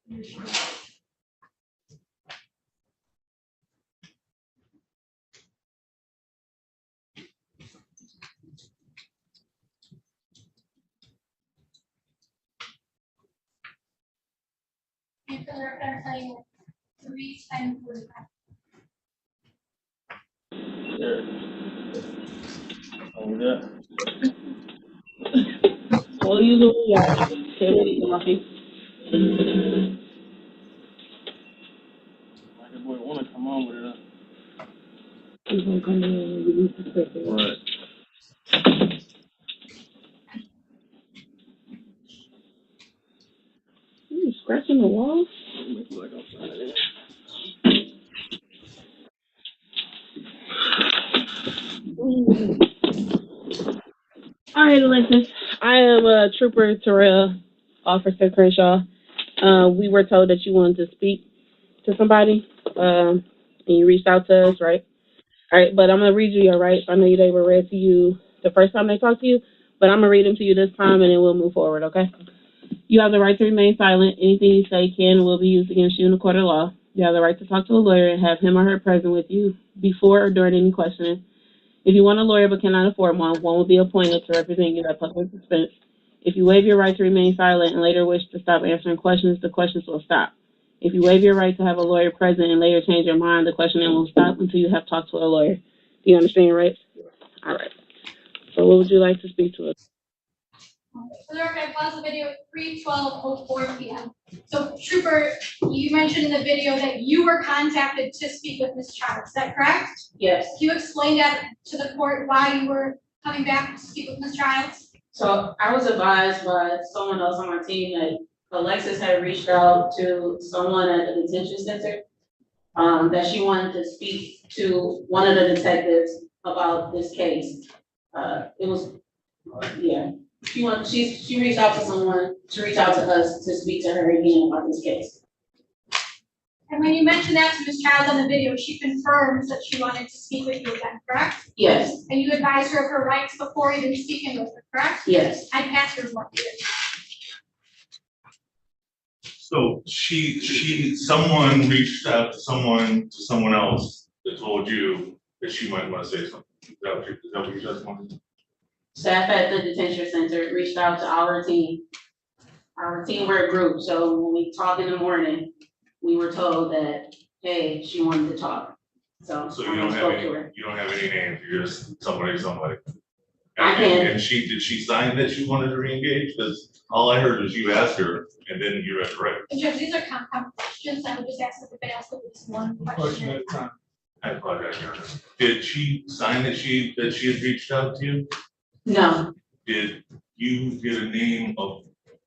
And for the record, I'm playing at 3:10:45. Well, you know, yeah. Okay, Lucky. Like boy wanna come on with it. He's gonna come in and release the second. Right. You scratching the wall? Looks like I'm trying to. All right, Alexis. I am Trooper Terrell, Officer Crenshaw. We were told that you wanted to speak to somebody, and you reached out to us, right? All right, but I'm gonna read you your rights. I know they were read to you the first time they talked to you, but I'm gonna read them to you this time, and then we'll move forward, okay? You have the right to remain silent. Anything you say can and will be used against you in the court of law. You have the right to talk to a lawyer and have him or her present with you before or during any questioning. If you want a lawyer but cannot afford one will be appointed to represent you at public expense. If you waive your right to remain silent and later wish to stop answering questions, the questions will stop. If you waive your right to have a lawyer present and later change your mind, the questioning will stop until you have talked to a lawyer. Do you understand your rights? All right. So what would you like to speak to us? For the record, I paused the video at 3:12:04 p.m. So Trooper, you mentioned in the video that you were contacted to speak with Ms. Childs, is that correct? Yes. Can you explain that to the court why you were coming back to speak with Ms. Childs? So I was advised by someone else on my team that Alexis had reached out to someone at the detention center, that she wanted to speak to one of the detectives about this case. She reached out to someone to reach out to us to speak to her again about this case. And when you mentioned that to Ms. Childs on the video, she confirms that she wanted to speak with you again, correct? Yes. And you advised her of her rights before even speaking with her, correct? Yes. I passed her more. So someone reached out to someone else that told you that she might want to say something. Is that what you just wanted? Staff at the detention center reached out to our team. Our team were a group, so when we talk in the morning, we were told that, hey, she wanted to talk. So you don't have any names, you're just somebody. I can. And did she sign that she wanted to reengage? Because all I heard was you asked her and then you read it right. Judge, these are compound questions. I would just ask if they ask this one Question question. at a time. I apologize, Your Honor. Did she sign that she had reached out to you? No, Did you get a name of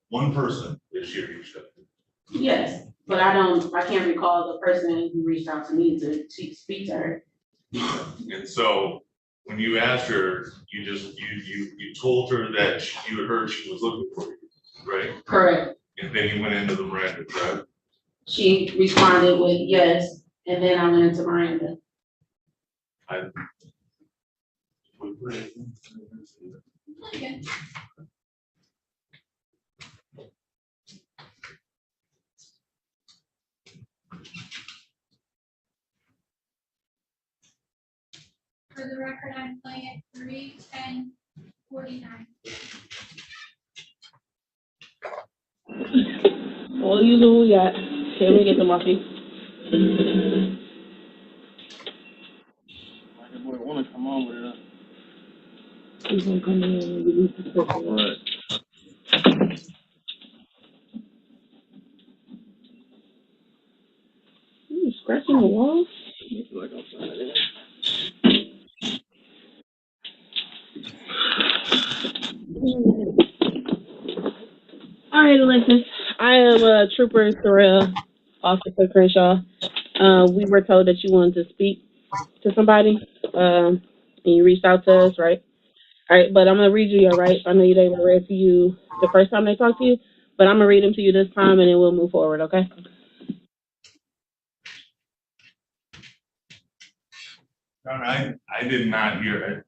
one person that she had reached out to? yes, but I can't recall the person who reached out to me to speak to her. And so when you asked her, you told her that you had heard she was looking for you, right? Correct. And then you went into the Miranda, correct? She responded with yes, and then I went into Miranda. Okay. For the record, I'm playing at 3:10:49. Well, you know, we got. Okay, let me get the muffin. Boy, wanna come on with it. He's gonna come in and release the person. Right. You scratching the wall? Like I'm sorry. All right, Alexis. I am Trooper Terrell, Officer Crenshaw. We were told that you wanted to speak to somebody, and you reached out to us, right? All right, but I'm gonna read you your rights. I know they were read to you the first time they talked to you, but I'm gonna read them to you this time, and then we'll move forward, okay? Your Honor, I did not hear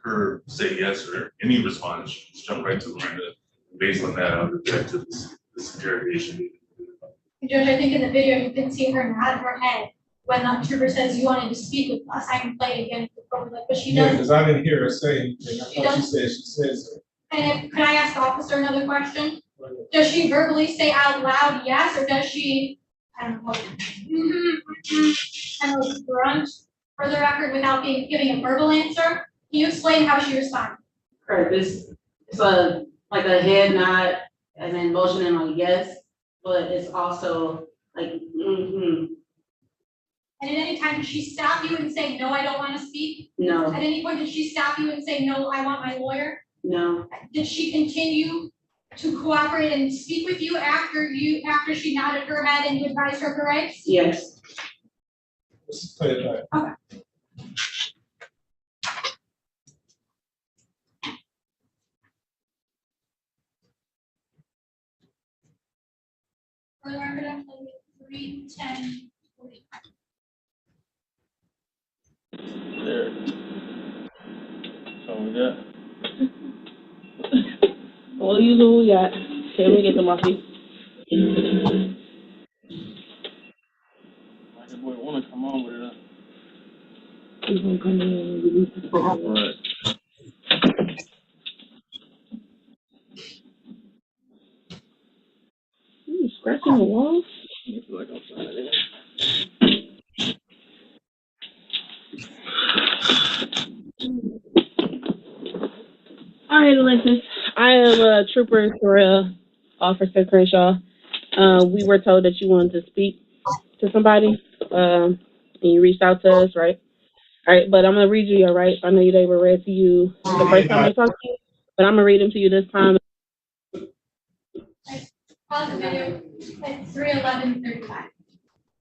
her say yes or any response. She just jumped right to Miranda. Based on that, I would object to this interrogation. Judge, I think in the video you can see her nod her head when the trooper says you wanted to speak with us. I can play it again, but she Yeah, does. because I didn't hear her say anything. I She thought does. she says. And could I ask the officer another question? Does she verbally say out loud yes, or does she, I don't know, kind of grunt for the record without giving a verbal answer? Can you explain how she responded? Correct. It's like a head nod and then motioning on yes, but it's also like And at any time, did she stop you and say, no, I don't want to speak? No. At any point, did she stop you and say, no, I want my lawyer? No. Did she continue to cooperate and speak with you after she nodded her head and you advised her of her rights? Yes. Let's play it back. Okay. For the record, I'm playing at 3:10:45. There. So we got. Well, you know we got. Okay, let me get the muffin. Like boy, wanna come on with it. He's gonna come in and release the person. Right. You scratching the wall? Like I'm sorry. All right, Alexis. I am Trooper Terrell, Officer Crenshaw. We were told that you wanted to speak to somebody, and you reached out to us, right? All right, but I'm gonna read you your rights. I know they were read to you the first time they talked to you, but I'm gonna read them to you this time. Pause the video at 3:11:35.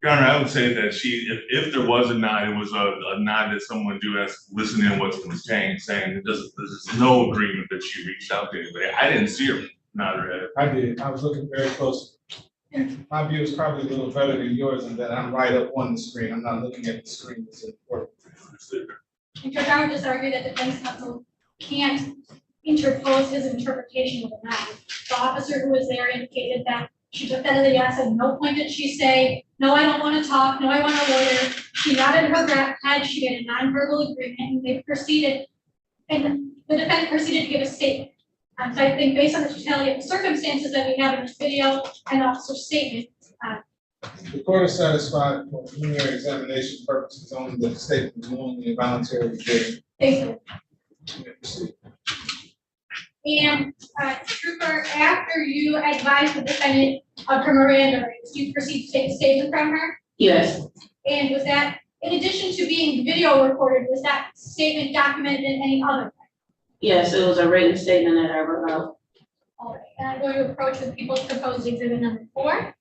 Your Honor, I would say that if there was a nod, it was a nod that someone do as listening to what was saying. There's no agreement that she reached out to anybody. I didn't see her nod her head. I did. I was looking very close. My view is probably a little better than yours in that I'm right up on the screen. I'm not looking at the screen. It's important. And Judge, I would just argue that the defense counsel can't interpose his interpretation of the nod. The officer who was there indicated that she took that as a yes. At no point did she say, no, I don't want to talk. No, I want a lawyer. She nodded her head. She made a nonverbal agreement, and they proceeded. And the defense proceeded to give a statement. So I think based on the totality of the circumstances that we have in this video and officer's statement. The court is satisfied for preliminary examination purposes only that the statement is knowingly and voluntarily given. Thank you. And Trooper, after you advised the defendant of her Miranda rights, you proceed to take a statement from her? Yes. And was that In addition to being video recorded, was that statement documented in any other way? Yes, it was a written statement that I wrote out. All right, and I'm going to approach the people's proposed exhibit number 4.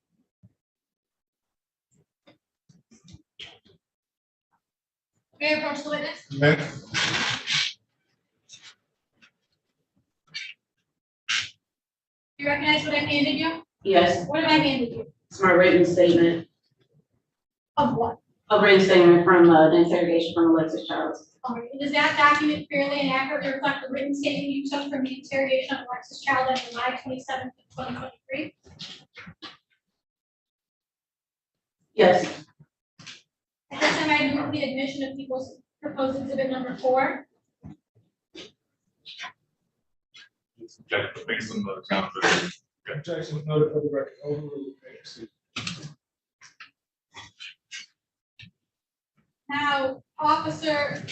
May I approach the witness? Do you recognize what I handed you? Yes, What have I handed you? it's my written statement, Of what? a written statement from the interrogation from Alexis Childs. All right, and does that document fairly and accurately reflect the written statement you took from the interrogation of Alexis Child on July 27th, 2023? Yes, At this time, I move the admission of people's proposed exhibit number 4. Object, based on the counter. Objection noted for the record. Overruled. Now, officer,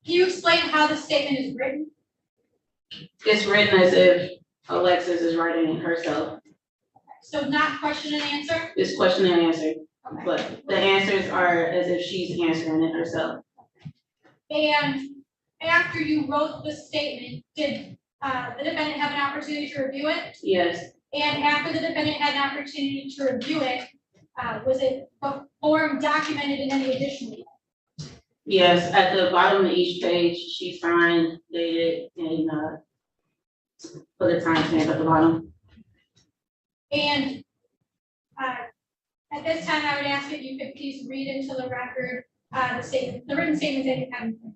can you explain how the statement is written? it's written as if Alexis is writing it herself. So not question and answer? It's question and answer, Okay. but the answers are as if she's answering it herself. And after you wrote the statement, did the defendant have an opportunity to review it? Yes, And after the defendant had an opportunity to review it, was it the form documented in any additional way? yes, at the bottom of each page, she signed, dated, and put a timestamp at the bottom. And at this time, I would ask that you could please read into the record the statement, the written statement that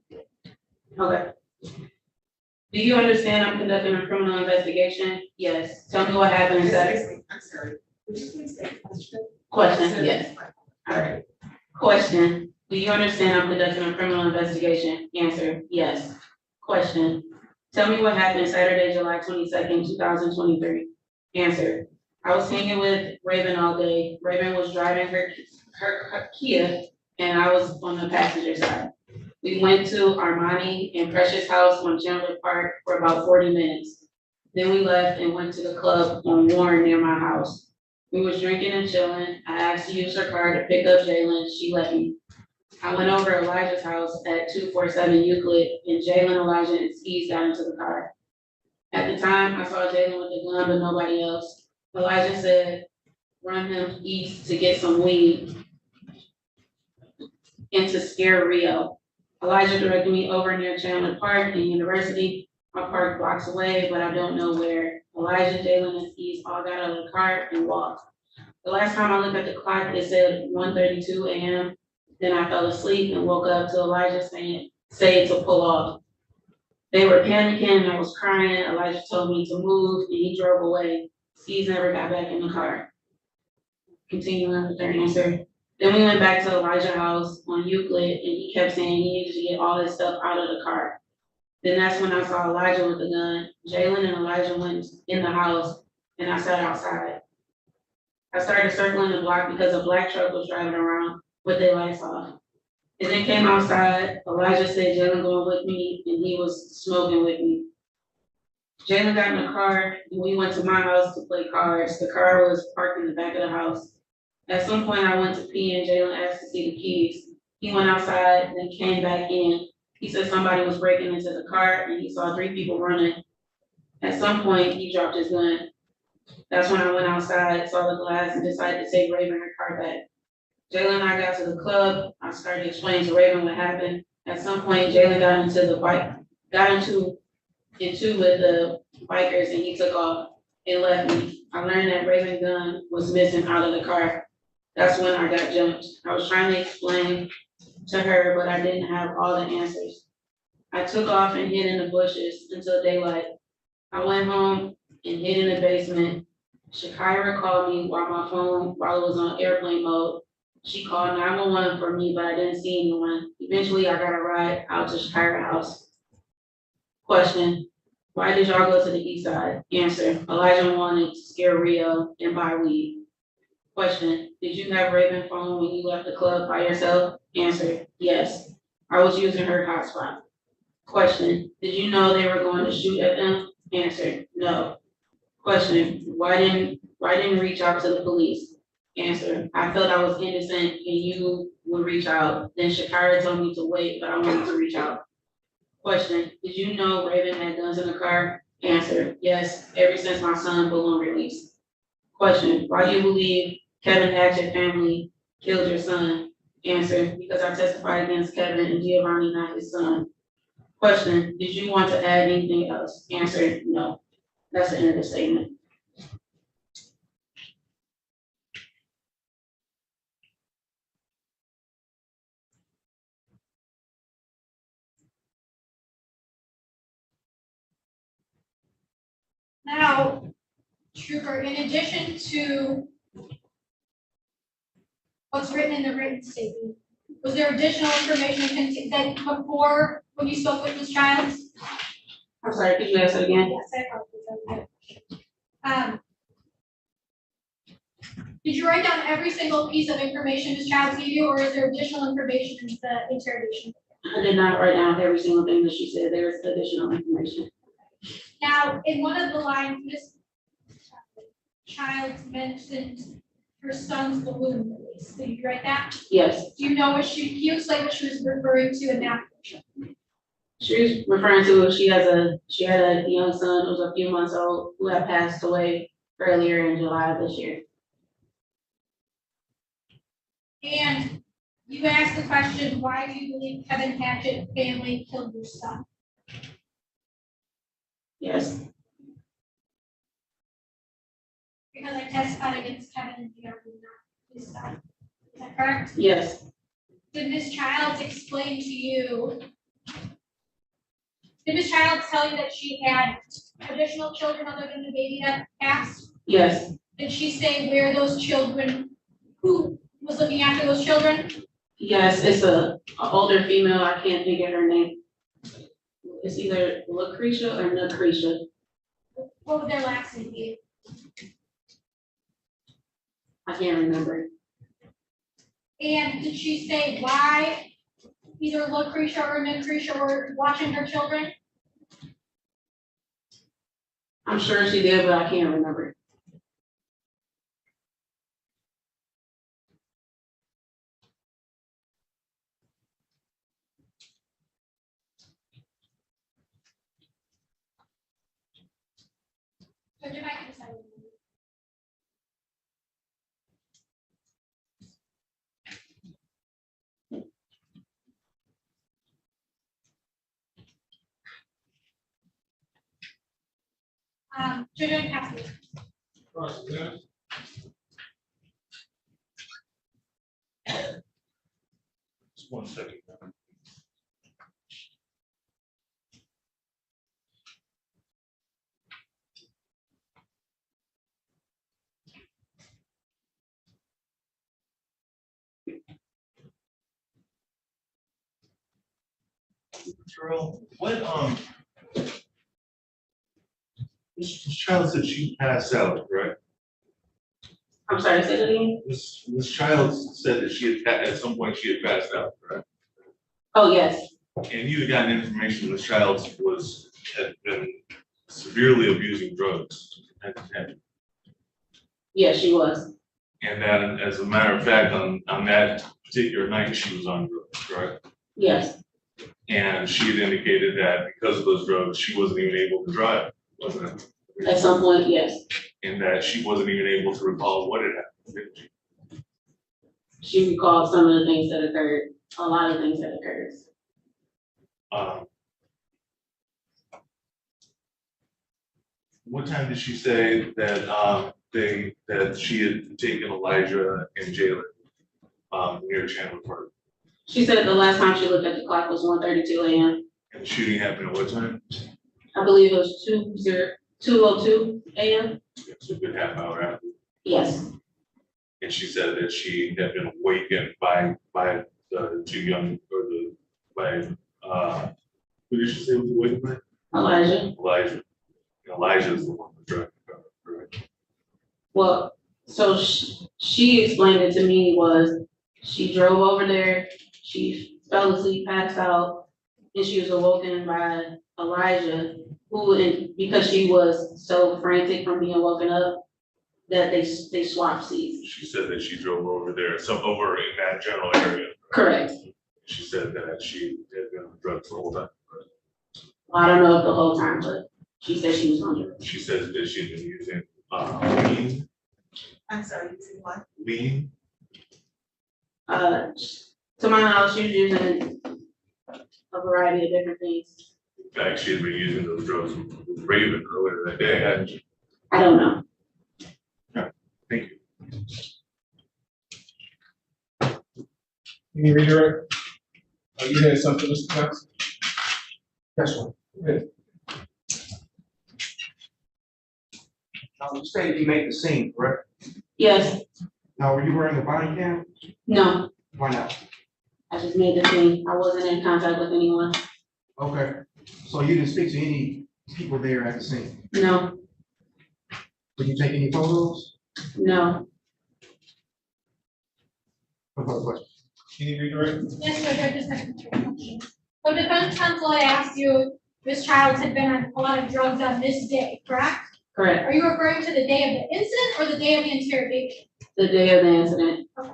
you have. Okay. Do you understand I'm conducting a criminal investigation? Yes. Tell me what happened Saturday. I'm sorry. Would you please say question? Question, yes. All right. Question, do you understand I'm conducting a criminal investigation? Answer, yes. Question, tell me what happened Saturday, July 22nd, 2023. Answer, I was hanging with Raven all day. Raven was driving her Kia, and I was on the passenger side. We went to Armani and Precious House on Chandler Park for about 40 minutes. Then we left and went to the club on Warren near my house. We was drinking and chilling. I asked to use her car to pick up Jalen. She let me. I went over Elijah's house at 247 Euclid, and Jalen, Elijah, and Skis got into the car. At the time, I saw Jalen with the gun, but nobody else. Elijah said, run him east to get some weed and to scare Rio. Elijah directed me over near Chandler Park and University. I parked blocks away, but I don't know where. Elijah, Jalen, and Skis all got out of the car and walked. The last time I looked at the clock, it said 1:32 a.m. Then I fell asleep and woke up to Elijah say to pull off. They were panicking and I was crying. Elijah told me to move and he drove away. Skis never got back in the car. Continuing with their answer. Then we went back to Elijah's house on Euclid and he kept saying he needed to get all this stuff out of the car. Then that's when I saw Elijah with the gun. Jalen and Elijah went in the house and I sat outside. I started circling the block because a black truck was driving around with their lights off. And then came outside, Elijah said Jalen going with me and he was smoking with me. Jalen got in the car and we went to my house to play cards. The car was parked in the back of the house. At some point I went to pee and Jalen asked to see the keys. He went outside and then came back in. He said somebody was breaking into the car and he saw 3 people running. At some point, he dropped his gun. That's when I went outside, saw the glass, and decided to take Raven her car back. Jalen and I got to the club. I started explaining to Raven what happened. At some point, Jalen got into with the bikers and he took off and left me. I learned that Raven's gun was missing out of the car. That's when I got jumped. I was trying to explain to her, but I didn't have all the answers. I took off and hid in the bushes until daylight. I went home and hid in the basement. Shakira called me while it was on airplane mode. She called 911 for me, but I didn't see anyone. Eventually, I got a ride out to Shakira's house. Question, why did y'all go to the east side? Answer, Elijah wanted to scare Rio and buy weed. Question, did you have Raven's phone when you left the club by yourself? Answer, yes. I was using her hotspot. Question, did you know they were going to shoot at them? Answer, no. Question, why didn't reach out to the police? Answer, I felt I was innocent and you would reach out. Then Shakira told me to wait, but I wanted to reach out. Question, did you know Raven had guns in the car? Answer, yes, ever since my son balloon release. Question, why do you believe Kevin Hatchett family killed your son? Answer, because I testified against Kevin and Giovanni, not his son. Question, did you want to add anything else? Answer, no. That's the end of the statement. Now, Trooper, in addition to what's written in the written statement, was there additional information that before when you spoke with Ms. Childs? I'm sorry, could you ask that again? Yes, I apologize. Did you write down every single piece of information Ms. Childs gave you, or is there additional information in the interrogation? I did not write down every single thing that she said. There is additional information. Now, in one of the lines, Ms. Childs mentioned her son's balloon release. Did you write that? Yes. Do you know what can you explain what she was referring to in that picture? She was referring to she had a young son who was a few months old who had passed away earlier in July of this year. And you asked the question, why do you believe Kevin Hatchett family killed your son? Yes. Because I testified against Kevin and Giovanni, not his son. Is that correct? Yes. Did Ms. Childs explain to you? Did Ms. Childs tell you that she had additional children other than the baby that passed? Yes. Did she say where those children, who was looking after those children? Yes, it's a older female. I can't think of her name. It's either Lucretia or Lucretia. What would their last name be? I can't remember. And did she say why either Lucretia or Lucretia were watching her children? I'm sure she did, but I can't remember. So did I decide? Children have to. Just 1 second. Terrell, this child said she passed out, right? I'm sorry, say that again? This child said that at some point she had passed out, right? Oh, yes. And you had gotten information this child had been severely abusing drugs. Yes, she was. And that, as a matter of fact, on that particular night, she was on drugs, correct? Yes. And she had indicated that because of those drugs, she wasn't even able to drive, wasn't it? At some point, yes. And that she wasn't even able to recall what had happened, didn't she? She recalled some of the things that occurred, a lot of things that occurred. What time did she say that that she had taken Elijah and Jalen near Chandler Park? She said the last time she looked at the clock was 1:32 a.m. And the shooting happened at what time? I believe it was 2:02 a.m. It's a good half hour after. Yes. And she said that she had been awakened by the two young, who did she say was awakened by? Elijah. Elijah is the one who drove the car, correct? Well, so she explained it to me was she drove over there, she fell asleep, passed out, and she was awoken by Elijah, who, because she was so frantic from being woken up, that they swapped seats. She said that she drove over there, over in that general area. Correct. She said that she had been on drugs the whole time. I don't know if the whole time, but she said she was on drugs. She says that she'd been using lean. I'm sorry, using what? Lean. To my knowledge, she was using a variety of different things. In fact, she had been using those drugs with Raven earlier that day, hadn't she? I don't know. Yeah, thank you. Can you redirect? Oh, you had something, Mr. Johnson? Yes, sir. You stated you made the scene, correct? Yes. Now, were you wearing a body cam? No. Why not? I just made the thing. I wasn't in contact with anyone. Okay, so you didn't speak to any people there at the scene? No. Did you take any photos? No. What about the question? Can you redirect? Yes, Judge, I just have a question. So defense counsel, I asked you, Ms. Childs had been on a lot of drugs on this day, correct? Correct. Are you referring to the day of the incident or the day of the interrogation? The day of the incident. Okay.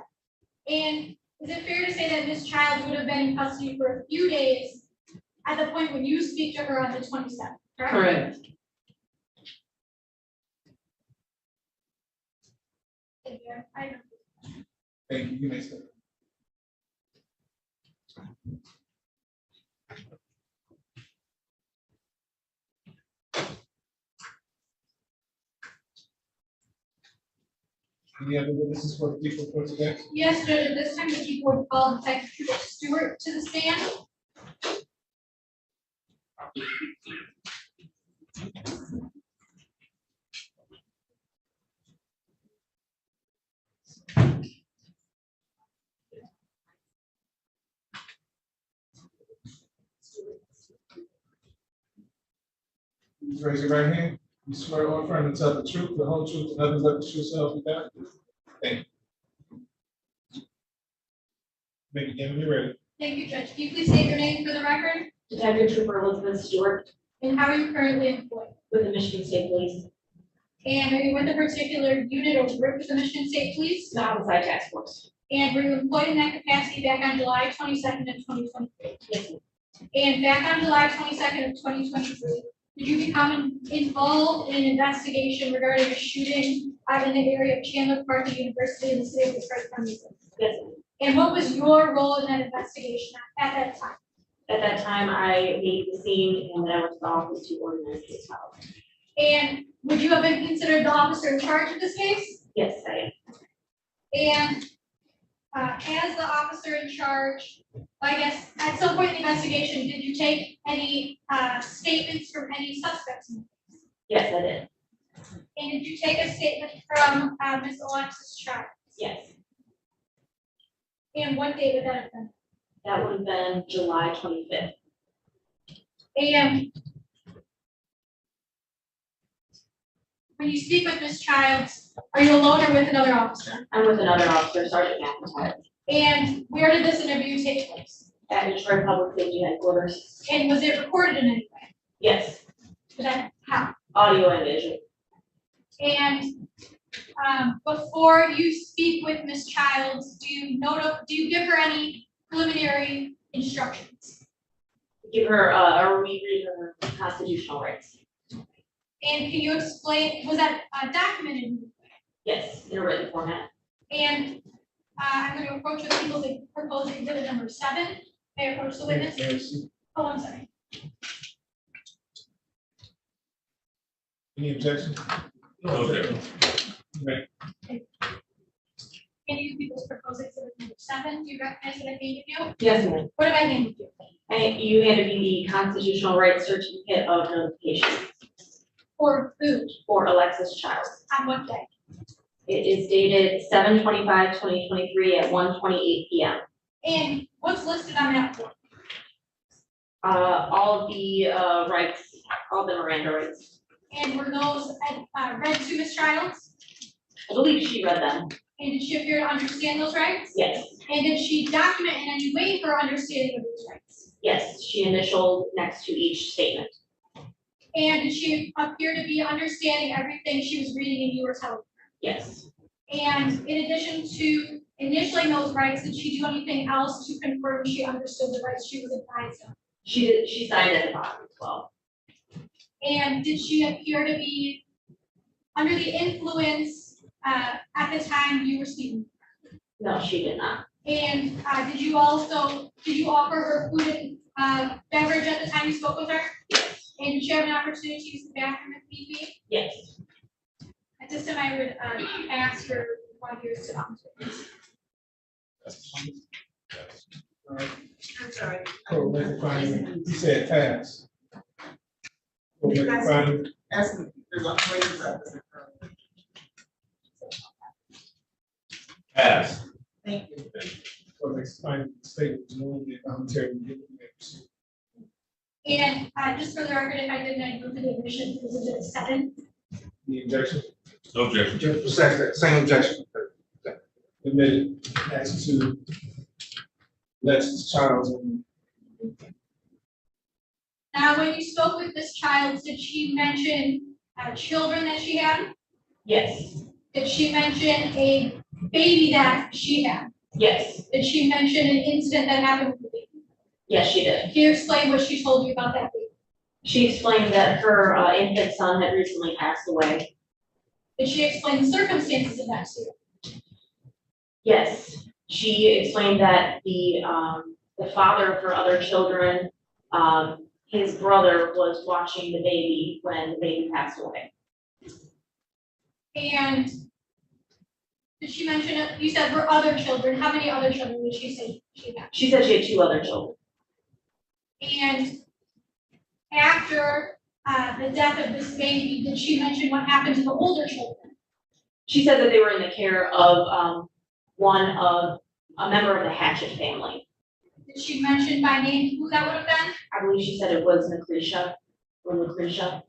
And is it fair to say that Ms. Childs would have been in custody for a few days at the point when you speak to her on the 27th, correct? Correct. Thank you. Thank you. You may start. Any other witnesses for the people for today? Yes, Judge, at this time, the people would call Detective Stewart to the stand. Please raise your right hand. You swear or affirm to tell the truth, the whole truth, and nothing but the truth, so help you God? Thank you. May begin when you're ready. Thank you, Judge. Can you please state your name for the record? Detective Trooper Elizabeth Stewart And how are you currently employed? with the Michigan State Police, And are you with a particular unit or group of the Michigan State Police? the Homicide Task Force. And were you employed in that capacity back on July 22nd of 2023? Yes, ma'am. And back on July 22nd of 2023, did you become involved in an investigation regarding a shooting out in the area of Chandler Park University in the city of Detroit, Kansas? Yes, ma'am. And what was your role in that investigation at that time? At that time, I made the scene and then I went to the office to organize case files. And would you have been considered the officer in charge of this case? Yes, I am. And as the officer in charge, I guess at some point in the investigation, did you take any statements from any suspects in the case? Yes, I did. And did you take a statement from Ms. Alexis Childs? Yes. And what day would that have been? That would have been July 25th. And when you speak with Ms. Childs, are you alone or with another officer? I'm with another officer, Sergeant McIntyre, And where did this interview take place? at Detroit Public Safety Headquarters. And was it recorded in any way? Yes, How? audio and visual. And before you speak with Ms. Childs, do you give her any preliminary instructions? Give her, or we read her constitutional rights. And can you explain, was that documented? in any way? Yes, in a written format. And I'm going to approach with people that propose exhibit number 7. May I approach the witness? Oh, I'm sorry. Any objection? No objection. Right. Can you people propose exhibit number 7? Do you recognize what I handed you? Yes, ma'am. What have I handed you? And you handed me the constitutional rights certificate of notification For who? for Alexis Childs. On what day? It is dated 7/25/2023 at 1:28 p.m. And what's listed on that form? All of the rights, all the Miranda rights. And were those read to Ms. Childs? I believe she read them. And did she appear to understand those rights? Yes. And did she document in any way her understanding of those rights? Yes, she initialed next to each statement. And did she appear to be understanding everything she was reading and you were telling her? Yes, And in addition to initialing those rights, did she do anything else to confirm she understood the rights she was advised of? she did, she signed at the bottom as well. And did she appear to be under the influence at the time you were speaking? No, she did not. And did you offer her food and beverage at the time you spoke with her? Yes. And did she have an opportunity to use the bathroom if need be? Yes. At this time, I would ask for one of you to sit down. I'm sorry. Cool, make a finding. You said pass. Cool, make a finding. Pass. Thank you. Cool, make a finding, statement, no, the voluntary. And just for the record, if I didn't, I move to the admission, this is a 7. The objection, No objection. Just same objection. admitted, as to Alexis Childs. Now, when you spoke with this child, did she mention children that she had? Yes. Did she mention a baby that she had? Yes. Did she mention an incident that happened with the baby? Yes, she did. Can you explain what she told you about that baby? She explained that her infant son had recently passed away. Did she explain the circumstances of that to you? Yes. She explained that the father of her other children, his brother was watching the baby when the baby passed away. And did she mention, you said her other children, how many other children did she say she had? She said she had 2 other children. And after the death of this baby, did she mention what happened to the older children? She said that they were in the care of a member of the Hatchet family. Did she mention by name who that would have been? I believe she said it was Lucretia or Lucretia.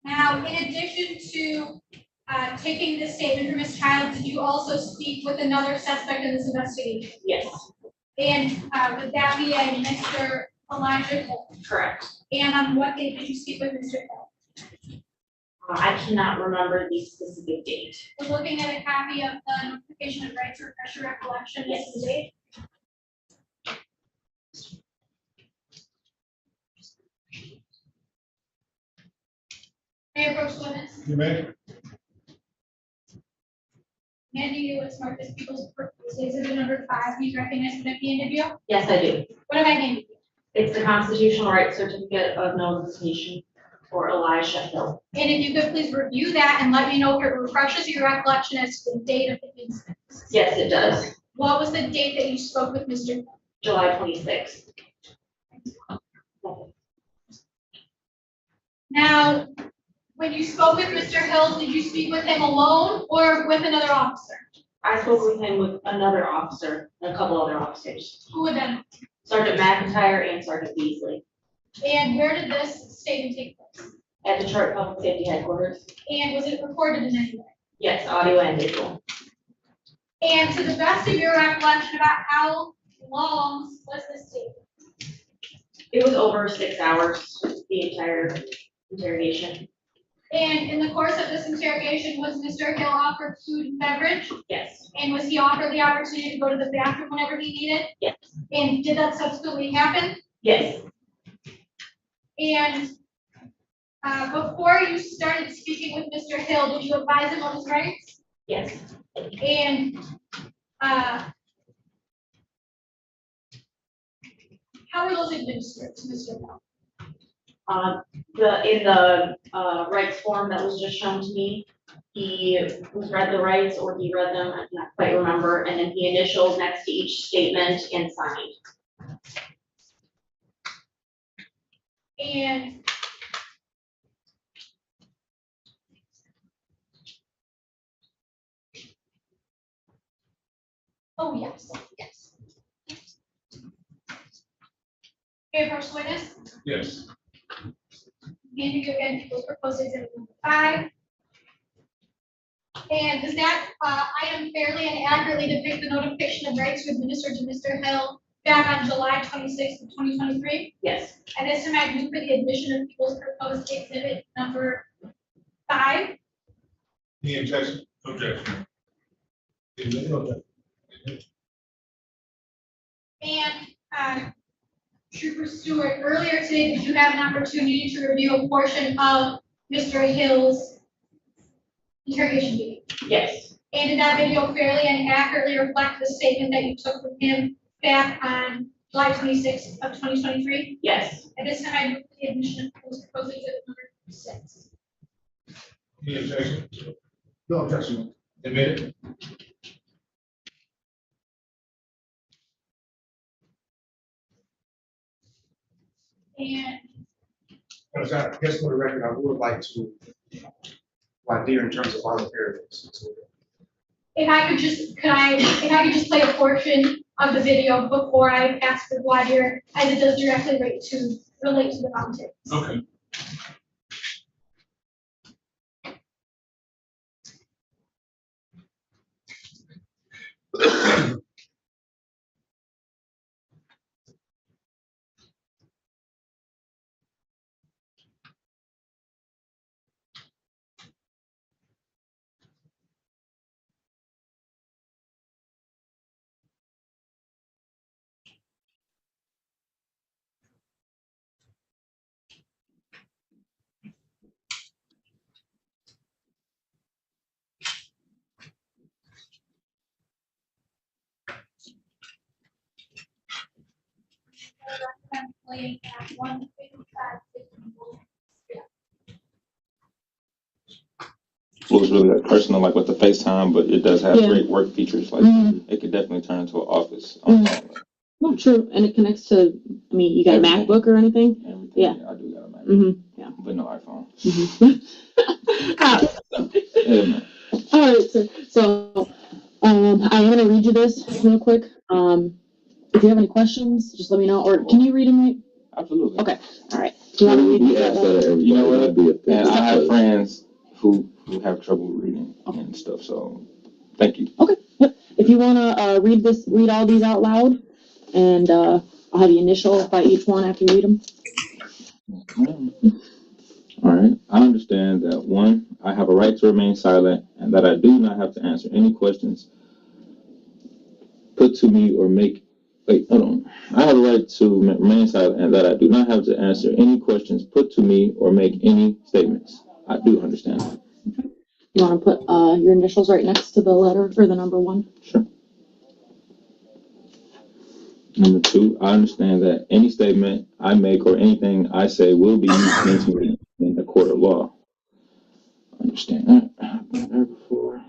Now, in addition to taking this statement from Ms. Childs, did you also speak with another suspect in this investigation? Yes. And would that be a Mr. Elijah Hill? Correct. And on what date did you speak with Mr. Hill? I cannot remember the specific date. We're looking at a copy of the notification of rights, refresh your recollection. This is the date. May I approach the witness? You may. Mandy, you would smart this people's purpose. Exhibit number 5. Please recognize what I'm handed you. Yes, I do. What have I handed you? It's the constitutional right certificate of notification for Elijah Hill. And if you could please review that and let me know if it refreshes your recollection as to the date of the incident. Yes, it does. What was the date that you spoke with Mr. Hill? July 26th. Now, when you spoke with Mr. Hill, did you speak with him alone or with another officer? I spoke with him with another officer and a couple other officers. Who would then? Sergeant McIntyre and Sergeant Beasley And where did this statement take place? at Detroit Public Safety Headquarters. And was it recorded in any way? Yes, audio and visual. And to the best of your recollection, about how long was this statement? It was over 6 hours, the entire interrogation. And in the course of this interrogation, was Mr. Hill offered food and beverage? Yes. And was he offered the opportunity to go to the bathroom whenever he needed? Yes. And did that subsequently happen? Yes. And before you started speaking with Mr. Hill, did you advise him of his rights? Yes. And how were those administered to Mr. Hill? In the rights form that was just shown to me, he was read the rights or he read them, I cannot quite remember, and then he initialed next to each statement and signed. And oh, yes, yes. Okay, first witness. Yes. Handing you again people's proposed exhibit number 5. And does that item fairly and accurately depict the notification of rights administered to Mr. Hill back on July 26th of 2023? Yes. And this time I move for the admission of people's proposed exhibit number 5. Any objection? Objection. And Trooper Stewart, earlier today, did you have an opportunity to review a portion of Mr. Hill's interrogation video? Yes. And did that video fairly and accurately reflect the statement that you took from him back on July 26th of 2023? Yes. At this time, I move for the admission of people's proposed exhibit number 6. Any objection? No objection. Admitted. And Because I guess for the record, I would like to, like, dear in terms of voluntary. if I could just play a portion of the video before I pass the wire, as it does directly relate to the volunteers. Okay. Playing at 1:55. Well, it's really like personal, like with the FaceTime, but it does have Yeah. great work features. Like it could definitely turn into an office. Well, true, and it connects to, I mean, you got a MacBook or anything? Everything. Yeah. I do got a Mac, Yeah. but no iPhone. Yeah, man. All right, so I am gonna read you this real quick. If you have any questions, just let me know, or can you read them right? Absolutely. Okay, all right. Do you want to read Yeah, that? so you know what? And I have friends who have trouble reading and stuff, so thank you. Okay, yep. If you wanna read all these out loud, and I'll have you initial by each one after you read them. All right. I understand that 1, I have a right to remain silent and that I do not have to answer any questions put to me or make. Wait, hold on. I have a right to remain silent and that I do not have to answer any questions put to me or make any statements. I do understand that. You wanna put your initials right next to the letter or the number 1? Sure. Number 2, I understand that any statement I make or anything I say will be used against me in the court of law. Understand that. I've been there before.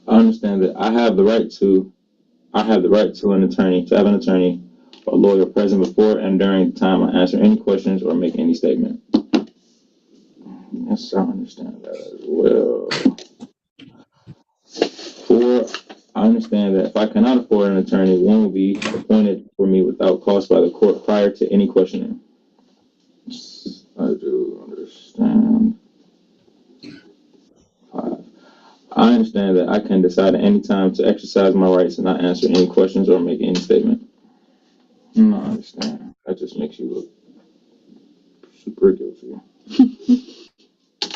I understand that I have the right to have an attorney or lawyer present before and during the time I answer any questions or make any statement. Yes, I understand that as well. 4, I understand that if I cannot afford an attorney, one will be appointed for me without cost by the court prior to any questioning. I do understand. 5, I understand that I can decide at any time to exercise my rights and not answer any questions or make any statement. No, I understand. That just makes you look super guilty.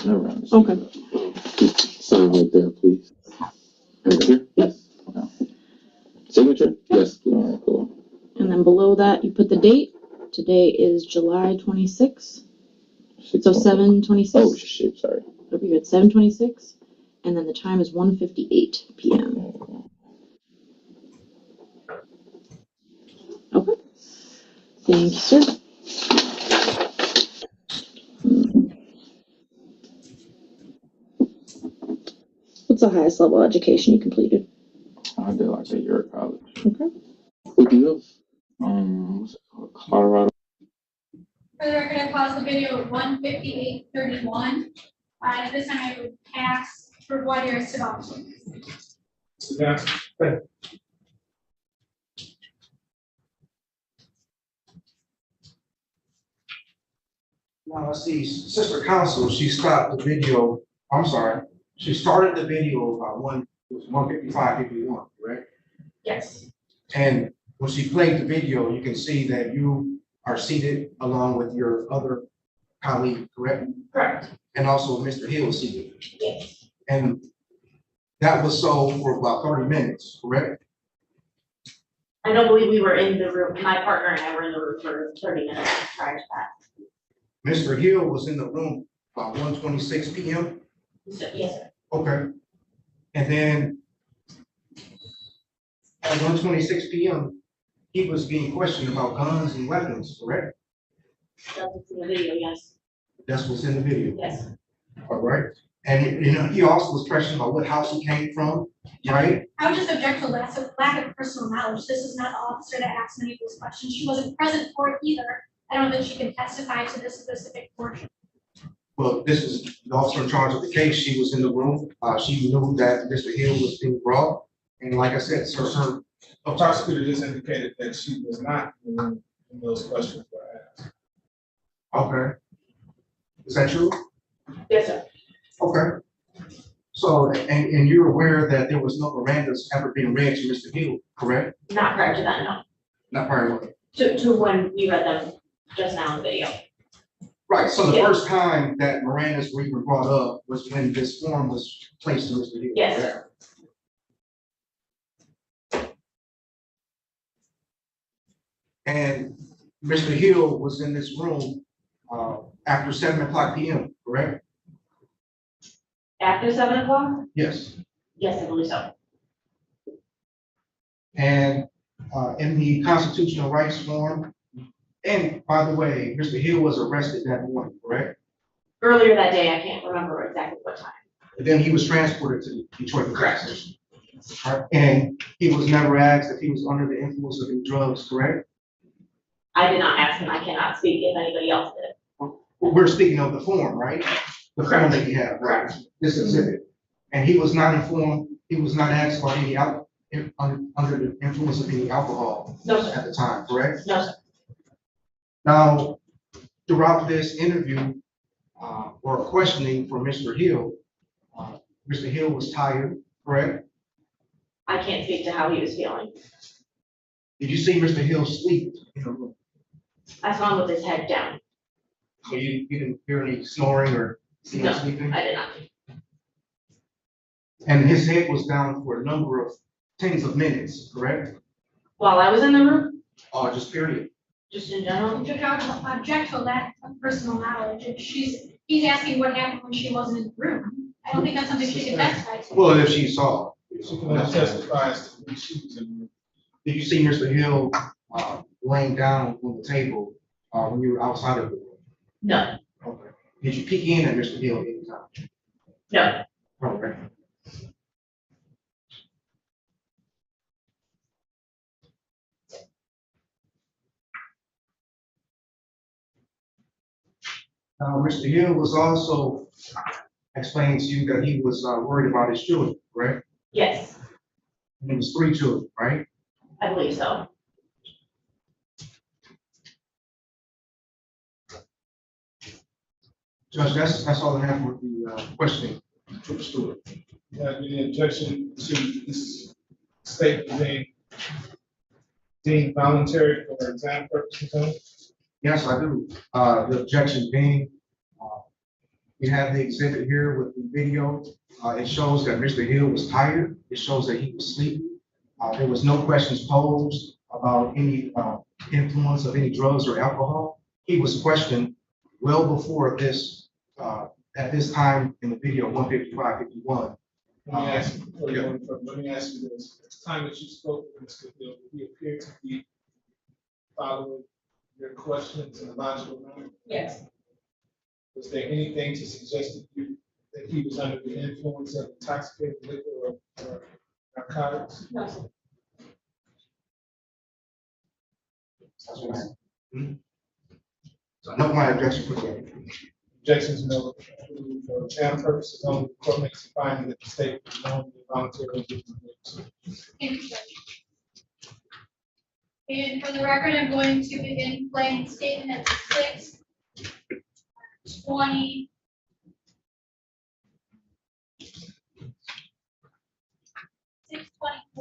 Never understand. Okay. Sign right there, please. Right here? Yes. Okay. Signature? Yes. All right, cool. And then below that, you put the date. Today is July 26th. So 7:26. Oh, shit, sorry. That'll be good. 7:26. And then the time is 1:58 p.m. Okay. Thank you, sir. What's the highest level of education you completed? I did like a year at college. Okay. Who do you? What's it called? Colorado. For the record, I paused the video at 1:58:31. At this time, I would pass for voir dire to volunteers. Now, I see Sister Counsel, she stopped the video I'm sorry, she started the video about it was 1:55, correct? Yes, And when she played the video, you can see that you are seated along with your other colleague, correct? correct, And also Mr. Hill seated. yes. And that was so for about 30 minutes, correct? I don't believe we were in the room, my partner and I were in the room for 30 minutes prior to that. Mr. Hill was in the room about 1:26 p.m. So, yes, sir. Okay. And then at 1:26 p.m., he was being questioned about guns and weapons, correct? That's what's in the video, yes. That's what's in the video. Yes. All right. And you know, he also was questioned about what house he came from, right? I would just object to lack of personal knowledge. This is not the officer that asked many of those questions. She wasn't present for it either. I don't think she can testify to this specific portion. Well, this was the officer in charge of the case. She was in the room. She knew that Mr. Hill was being brought. And like I said, sir, The prosecutor just indicated that she was not in the room when those questions were asked. okay. Is that true? Yes, sir. Okay. So, and you're aware that there was no Miranda's ever being read to Mr. Hill, correct? Not prior to that, no. Not prior to what? To when we read them just now in the video. Right, so the Yeah. first time that Miranda's were even brought up was when this form was placed to Mr. Hill. Yes, correct? sir. And Mr. Hill was in this room after 7:00 p.m., correct? After 7 o'clock? Yes. Yes, I believe so. And in the constitutional rights form, and by the way, Mr. Hill was arrested that morning, correct? Earlier that day, I can't remember exactly what time. And then he was transported to Detroit Police Station. Right? And he was never asked if he was under the influence of any drugs, correct? I did not ask him. I cannot speak if anybody else did. Well, we're speaking of the form, right? The form that you have, right? This exhibit. And he was not informed, he was not asked about any under the influence of any alcohol No, sir. at the time, correct? No, sir. Now, throughout this interview or questioning for Mr. Hill, Mr. Hill was tired, correct? I can't speak to how he was feeling. Did you see Mr. Hill sleep in the room? I saw him with his head down. So you didn't hear any snoring or see him No, sleeping? I did not. And his head was down for a number of tens of minutes, correct? While I was in the room, Or just period? just in general, Object to lack of personal knowledge. If he's asking what happened when she wasn't in the room. I don't think that's something she can testify to. Well, if she saw. She can testify as to when she was in the room. Did you see Mr. Hill laying down on the table when you were outside of the room? no, Okay. Did you peek in at Mr. Hill anytime? no. Okay. Now, Mr. Hill was also explaining to you that he was worried about his children, correct? Yes, And it was 3 children, right? I believe so. Judge, that's all I have for the questioning. Trooper Stewart. You have any objection to this statement being deemed voluntary for exam purposes only? Yes, I do. The objection being, we have the exhibit here with the video. It shows that Mr. Hill was tired. It shows that he was sleeping. There was no questions posed about any influence of any drugs or alcohol. He was questioned well before this, at this time in the video, 1:55:51. Let me ask you this. At the time that you spoke with Mr. Hill, did he appear to be following your questions in a logical manner? Yes. Was there anything to suggest to you that he was under the influence of intoxicating liquor or narcotics? No, sir. So no, my objection for that. Objections no. For exam purposes only, the court makes a finding that the state was knowingly voluntarily given the Thank you, Judge. And for the record, I'm going to begin playing statement at 6:20.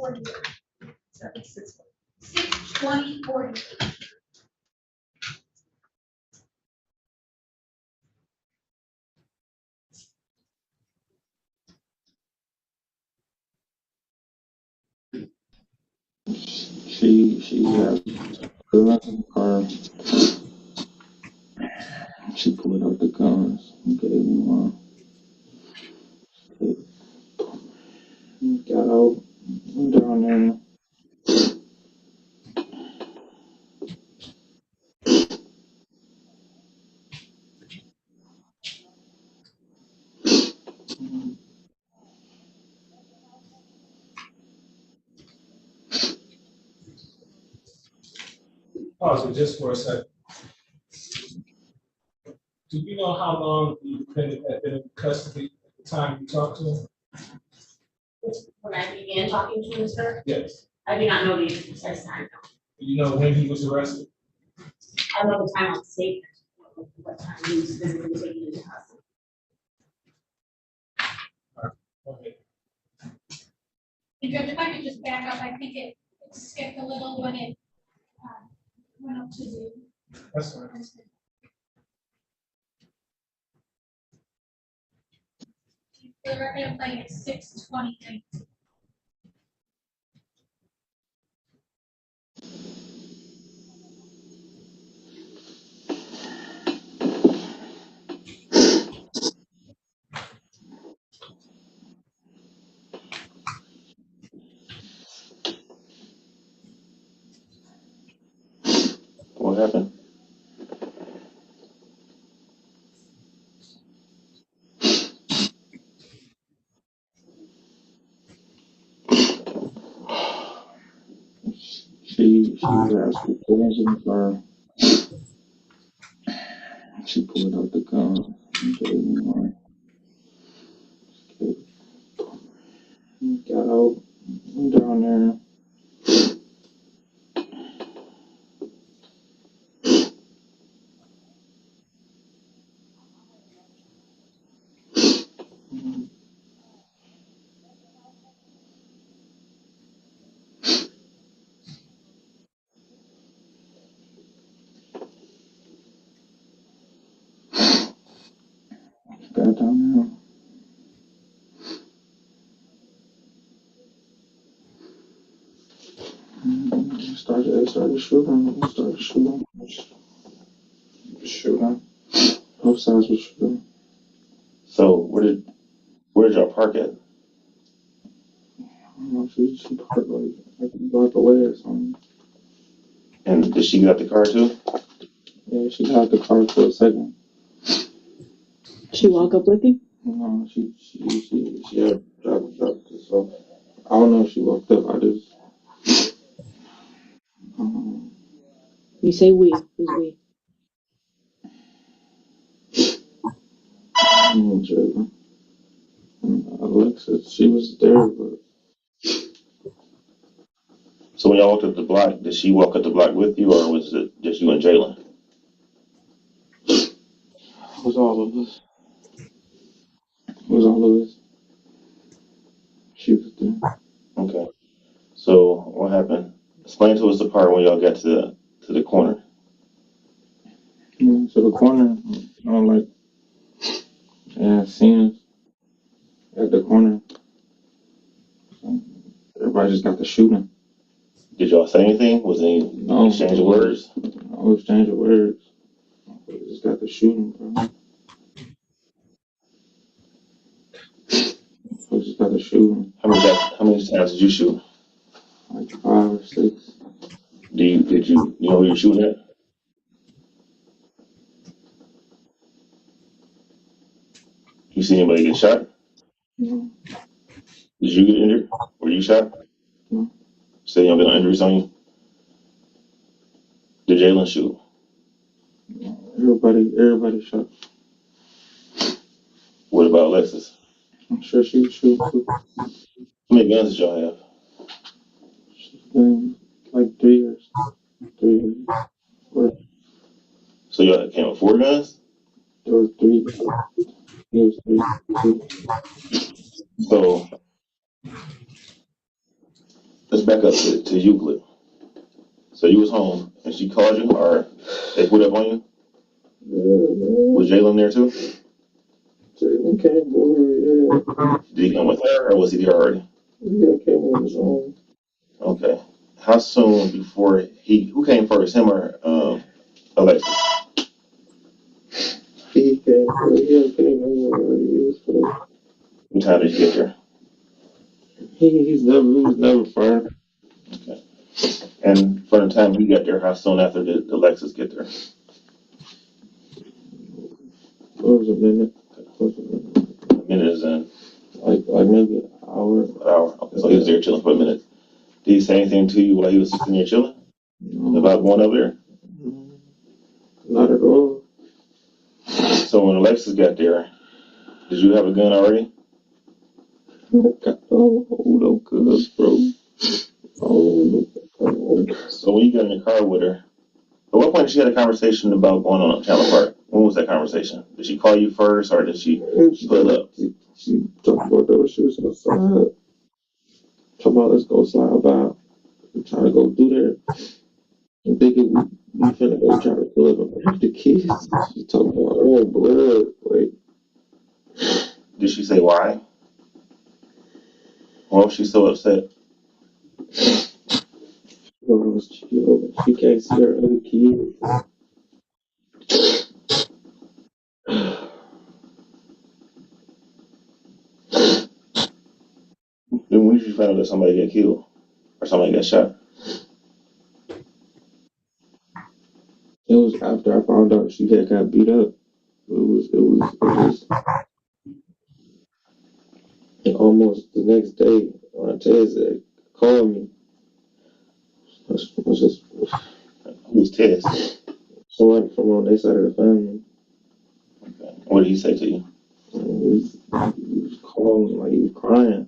6/20/48. She has her rental car. She pulled out the guns and gave me one. Got out, went down there. Pause it just for a second. Do you know how long the defendant had been in custody at the time you talked to him? When I began talking to him, sir, Yes. I do not know the precise time. Do you know when he was arrested? I know the time on the statement, what time he was physically taken into custody. Okay. And Judge, if I could just back up, I think it skipped a little when it went up to the. That's fine. The record playing at 6/20/19. What happened? She asked for guns in the car. She pulled out the gun and gave me one. Got out, went down there. Got down there. They started shooting. Shooting. Both sides were shooting. So where did y'all park at? I don't know, she parked like a block away or something. And did she get out the car too? Yeah, she got out the car for a second. She walk up with you? No, she had dropped this off. I don't know if she walked up. I just You say we, who's we? Jalen. Alexis, she was there, but So when y'all walked up the block, did she walk up the block with you, or was it just you and Jalen? it was all of us. It was all of us. She was there. Okay. So what happened? Explain to us the part when y'all got to the corner. Yeah, so the corner, like, yeah, seen us at the corner. So everybody just got the shooting. Did y'all say anything? Was any exchange of words? No exchange of words. We just got the shooting, bro. We just got the shooting. How many times did you shoot? Like 5 or 6. Did you know who you were shooting at? You see anybody get shot? No. Did you get injured? Were you shot? No. Say you don't get no injuries on you? Did Jalen shoot? Everybody shot. What about Alexis? I'm sure she was shooting too. How many guns did y'all have? Like 3 years. 3 years. 4. So y'all came with 4 guns? There were 3. It was 3. 2. So let's back up to Euclid. So you was home and she called you, or they put up on you? Was Jalen there too? Jalen came over, yeah. Did he come with her or was he there already? Yeah, came on his own. Okay. How soon before who came first, him or Alexis? He came first, he came over already, he was first. What time did he get there? He was never first. Okay. And from the time he got there, how soon after did Alexis get there? It was a minute. A minute is in. Like maybe an hour. An hour. Okay, so he was there chilling for a minute. Did he say anything to you while he was sitting there chilling? No. About going over there? No. Not at all. So when Alexis got there, did you have a gun already? Oh, hold on, cuz, bro. Oh, so when you got in the car with her, at what point did she have a conversation about going on Chandler Park? When was that conversation? Did she call you first, or did she pull up? She talked about that when she was outside. Talking about let's go slide by. I'm trying to go do there. I'm thinking we finna go try to pull up and the kids. She talking about oh blood. Like, did she say why? Why was she so upset? She can't see her other kids. Then when did you find out that somebody got killed or somebody got shot? It was after I found out she had got beat up. It was almost the next day. Tez called me. I was just who's Tez? Someone from on their side of the family. Okay. What did he say to you? He was calling like he was crying.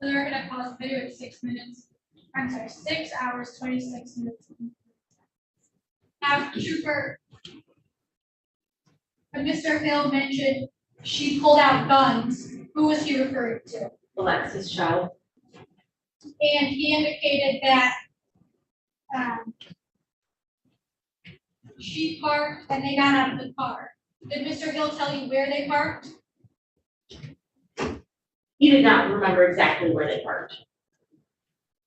So they're gonna pause the video at 6 minutes. I'm sorry, 6 hours, 26 minutes. Now, Trooper, Mr. Hill mentioned she pulled out guns. Who was he referring to? Alexis child. And he indicated that she parked and they got out of the car. Did Mr. Hill tell you where they parked? He did not remember exactly where they parked.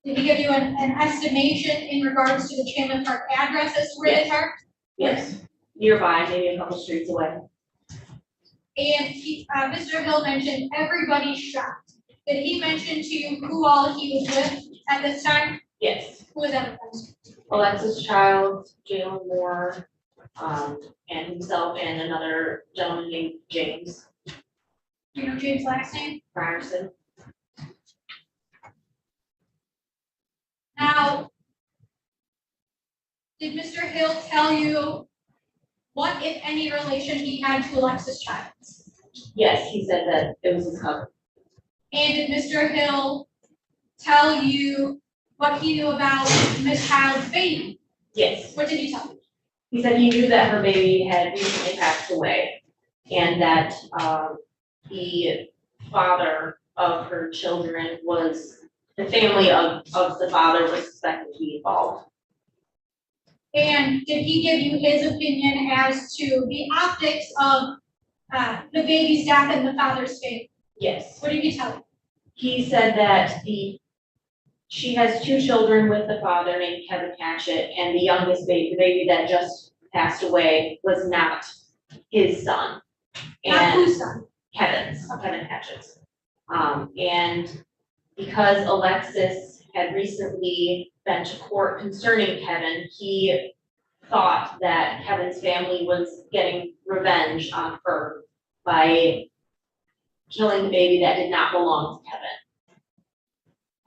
Did he give you an estimation in regards to the Chandler Park address as to where they parked? Yes, nearby, maybe a couple streets away. And he, Mr. Hill mentioned everybody shot. Did he mention to you who all he was with at this time? Yes. Who was that? Alexis Child, Jalen Moore, and himself and another gentleman named James. Do you know James' last name? Ryerson. Now, did Mr. Hill tell you what, if any, relation he had to Alexis Childs? Yes, he said that it was his cousin. And did Mr. Hill tell you what he knew about Miss Child's baby? Yes. What did he tell you? He said he knew that her baby had recently passed away and that the father of her children the family of the father was suspected to be involved. And did he give you his opinion as to the optics of the baby's death and the father's fate? Yes. What did he tell you? He said that she has two children with the father named Kevin Hatchett, and the youngest baby, the baby that just passed away, was not his son. Not whose son? Kevin's, Kevin Hatchett's. And because Alexis had recently been to court concerning Kevin, he thought that Kevin's family was getting revenge on her by killing the baby that did not belong to Kevin.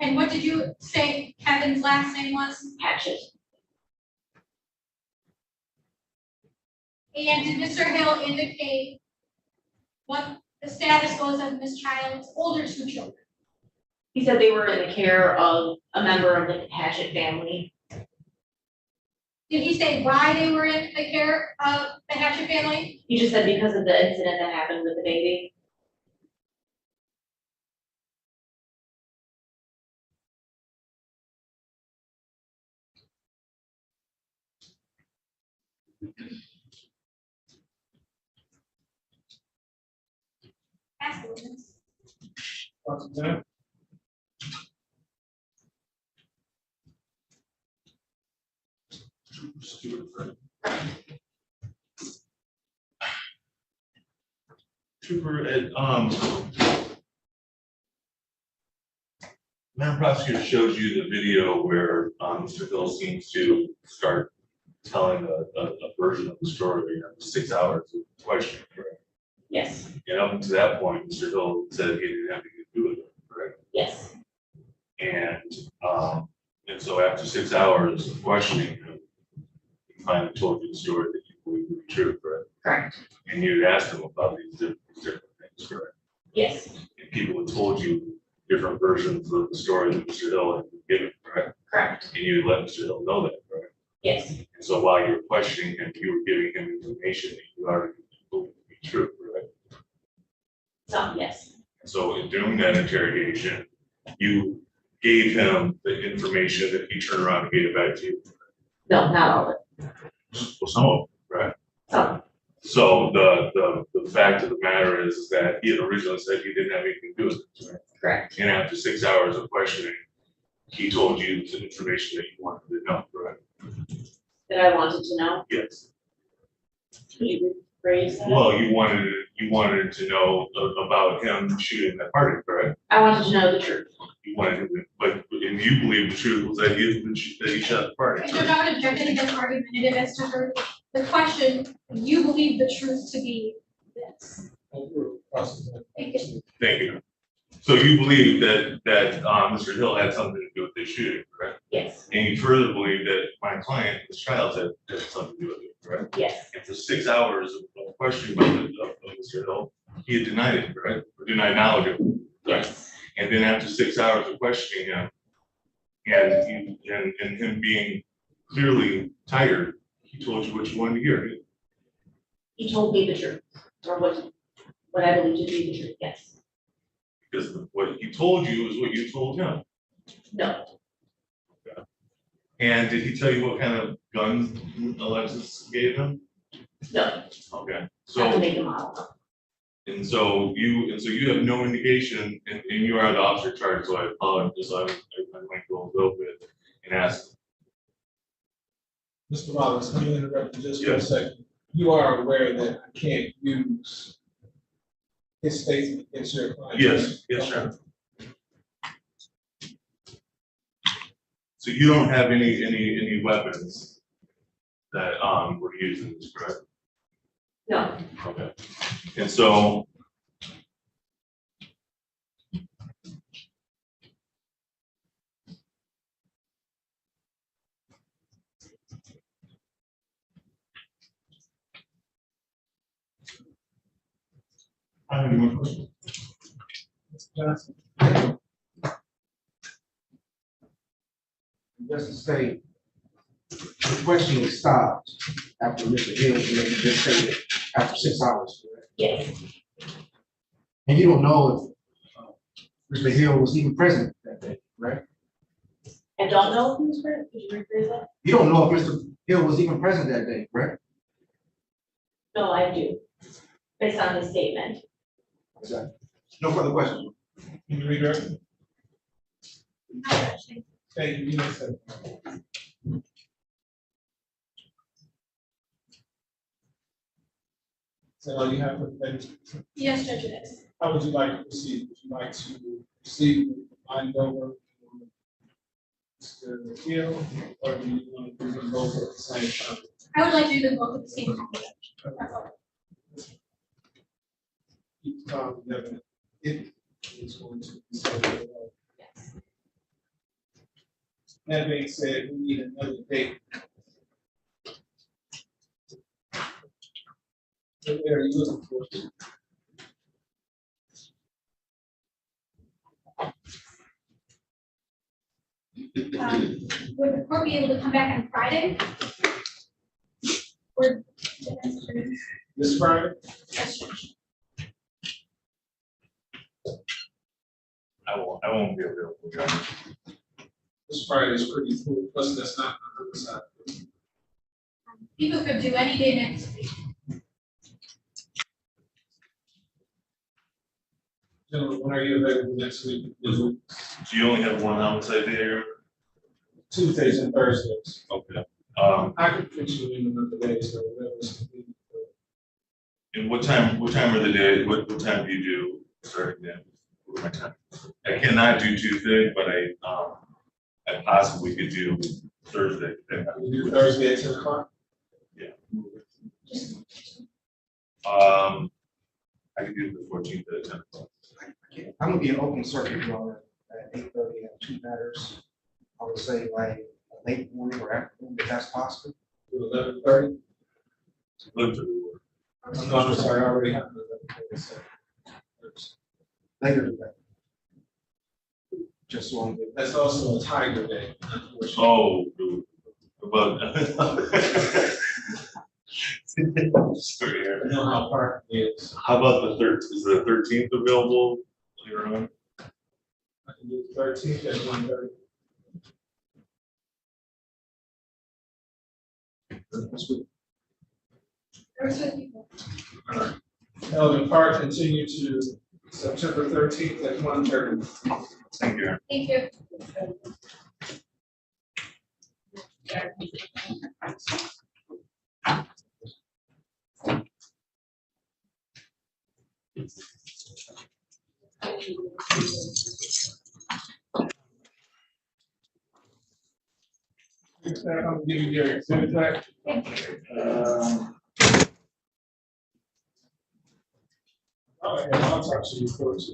And what did you say Kevin's last name was? Hatchett. And did Mr. Hill indicate what the status was of Miss Child's older two children? He said they were in the care of a member of the Hatchett family. Did he say why they were in the care of the Hatchett family? He just said because of the incident that happened with the baby. Ask the witness. Trooper, Madam Prosecutor shows you the video where Mr. Hill seems to start telling a version of the story after 6 hours of questioning, correct? Yes. And up to that point, Mr. Hill said he didn't have anything to do with it, correct? Yes. And so after 6 hours of questioning him, he finally told you the story that you believe to be true, correct? Correct. And you asked him about these different things, correct? Yes. And people had told you different versions of the story that Mr. Hill had given, correct? Correct. And you let Mr. Hill know that, correct? Yes. And so while you were questioning him, you were giving him information that you already believed to be true, correct? Some, yes. And so in doing that interrogation, you gave him the information that he turned around and gave it back to you. No, not all of it. Well, some of it, right? Some. So the fact of the matter is that he had originally said he didn't have anything to do with it, right? Correct. And after 6 hours of questioning, he told you the information that you wanted to know, correct? That I wanted to know. Yes. Could you rephrase that? Well, you wanted to know about him shooting that party, correct? I wanted to know the truth. You wanted him, and you believe the truth was that he shot the party. Judge, I would object to this argumentative as to her, the question, you believe the truth to be this. Thank you. Thank you. So you believe that Mr. Hill had something to do with this shooting, correct? Yes. And you further believe that my client, Ms. Childs, had something to do with it, correct? Yes. And for 6 hours of questioning of Mr. Hill, he had denied it, correct? Or denied knowledge of it, correct? Yes. And then after 6 hours of questioning him, and him being clearly tired, he told you what you wanted to hear. He told me the truth, or what I believe to be the truth, yes. Because what he told you is what you told him. No. Okay. And did he tell you what kind of guns Alexis gave him? No. Okay. Not So to make a model. and so you have no indication, and you are the officer charged, so I apologize. I might go a little bit and ask. Mr. Rollins, let me interrupt you just for a Yes. second. You are aware that I can't use his statement against your client? Yes, yes, sir. So you don't have any weapons that were used in this, correct? No. Okay. And so I have any more questions? Johnson? Just to say, the questioning stopped after Mr. Hill, just stated, after 6 hours, correct? Yes. And you don't know if Mr. Hill was even present that day, right? I don't know if he was present. Could you rephrase that? You don't know if Mr. Hill was even present that day, correct? No, I do. Based on his statement. Exactly. No further questions. Can you redirect? Thank you. You may say. Is that all you have for today? Yes, Judge, it is. How would you like to proceed? Would you like to proceed with the mind over Mr. Hill, or do you want to do them both at the same time? I would like to do them both at the same time, Judge. That's all. Keep calm, Devin. It is going to be so. Yes. That being said, we need another date. What are you looking for? Would the court be able to come back on Friday? Or? This Friday? Yes, Judge. I won't be available, John. This Friday is pretty full, plus that's not 100%. People could do any day next week. Gentlemen, when are you available next week? Do you only have one homicide day here? Tuesdays and Thursdays. Okay. I could fit you in another day, so whatever's convenient. And what time of the day, what time do you do starting then? What my time? I cannot do Tuesday, but I possibly could do Thursday. We do Thursday at 10 o'clock? Yeah. I can do the 14th at 10 o'clock. I'm gonna be an open circuit drawer at 8:30 and 2 matters. I would say like late morning or afternoon, if that's possible. Do 11:30? Look to No, I'm sorry, I already have the 11:30. Later today. Just so I'm. That's also a Tiger Day, unfortunately. Oh, but. Sorry, I know how hard it is. how about the third, is the 13th available later on? I can do the 13th at 1:30. Elvin Park, continue to September 13th at 1:30. Thank you. Thank you. I'm gonna give you your exhibit back. I'll talk to you first.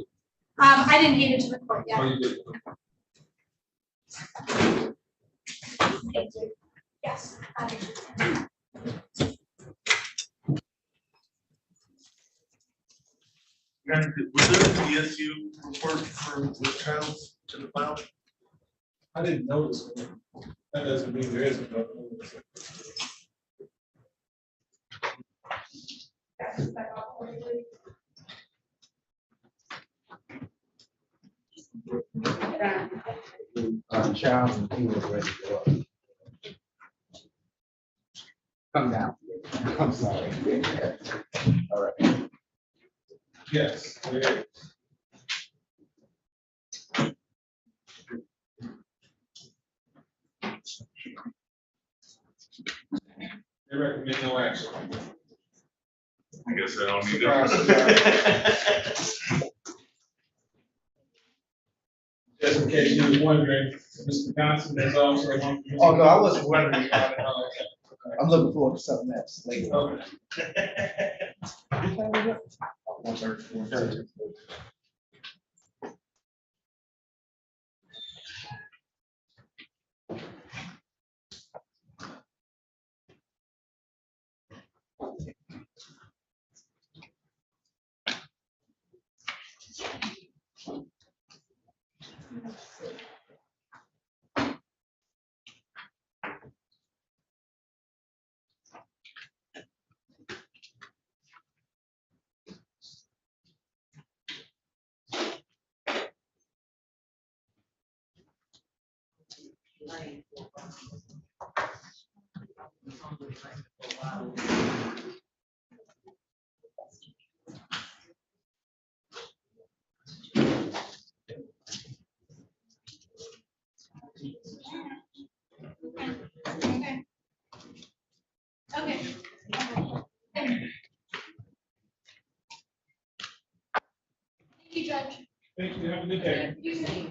I didn't get into the court yet. Oh, you did. Thank you. Yes. Was there a DSU report for the child to the file? I didn't notice it. That doesn't mean there isn't. No. Child and he was ready to go up. Come down. I'm sorry. All right. Yes. There is. They recommend no action. I guess I don't need it. Just in case you were wondering, Mr. Johnson is also one. Oh, no, I wasn't wondering about it. I'm looking forward to something else later. Okay. Okay. Thank you, Judge. Thank you. Have a good day. You too.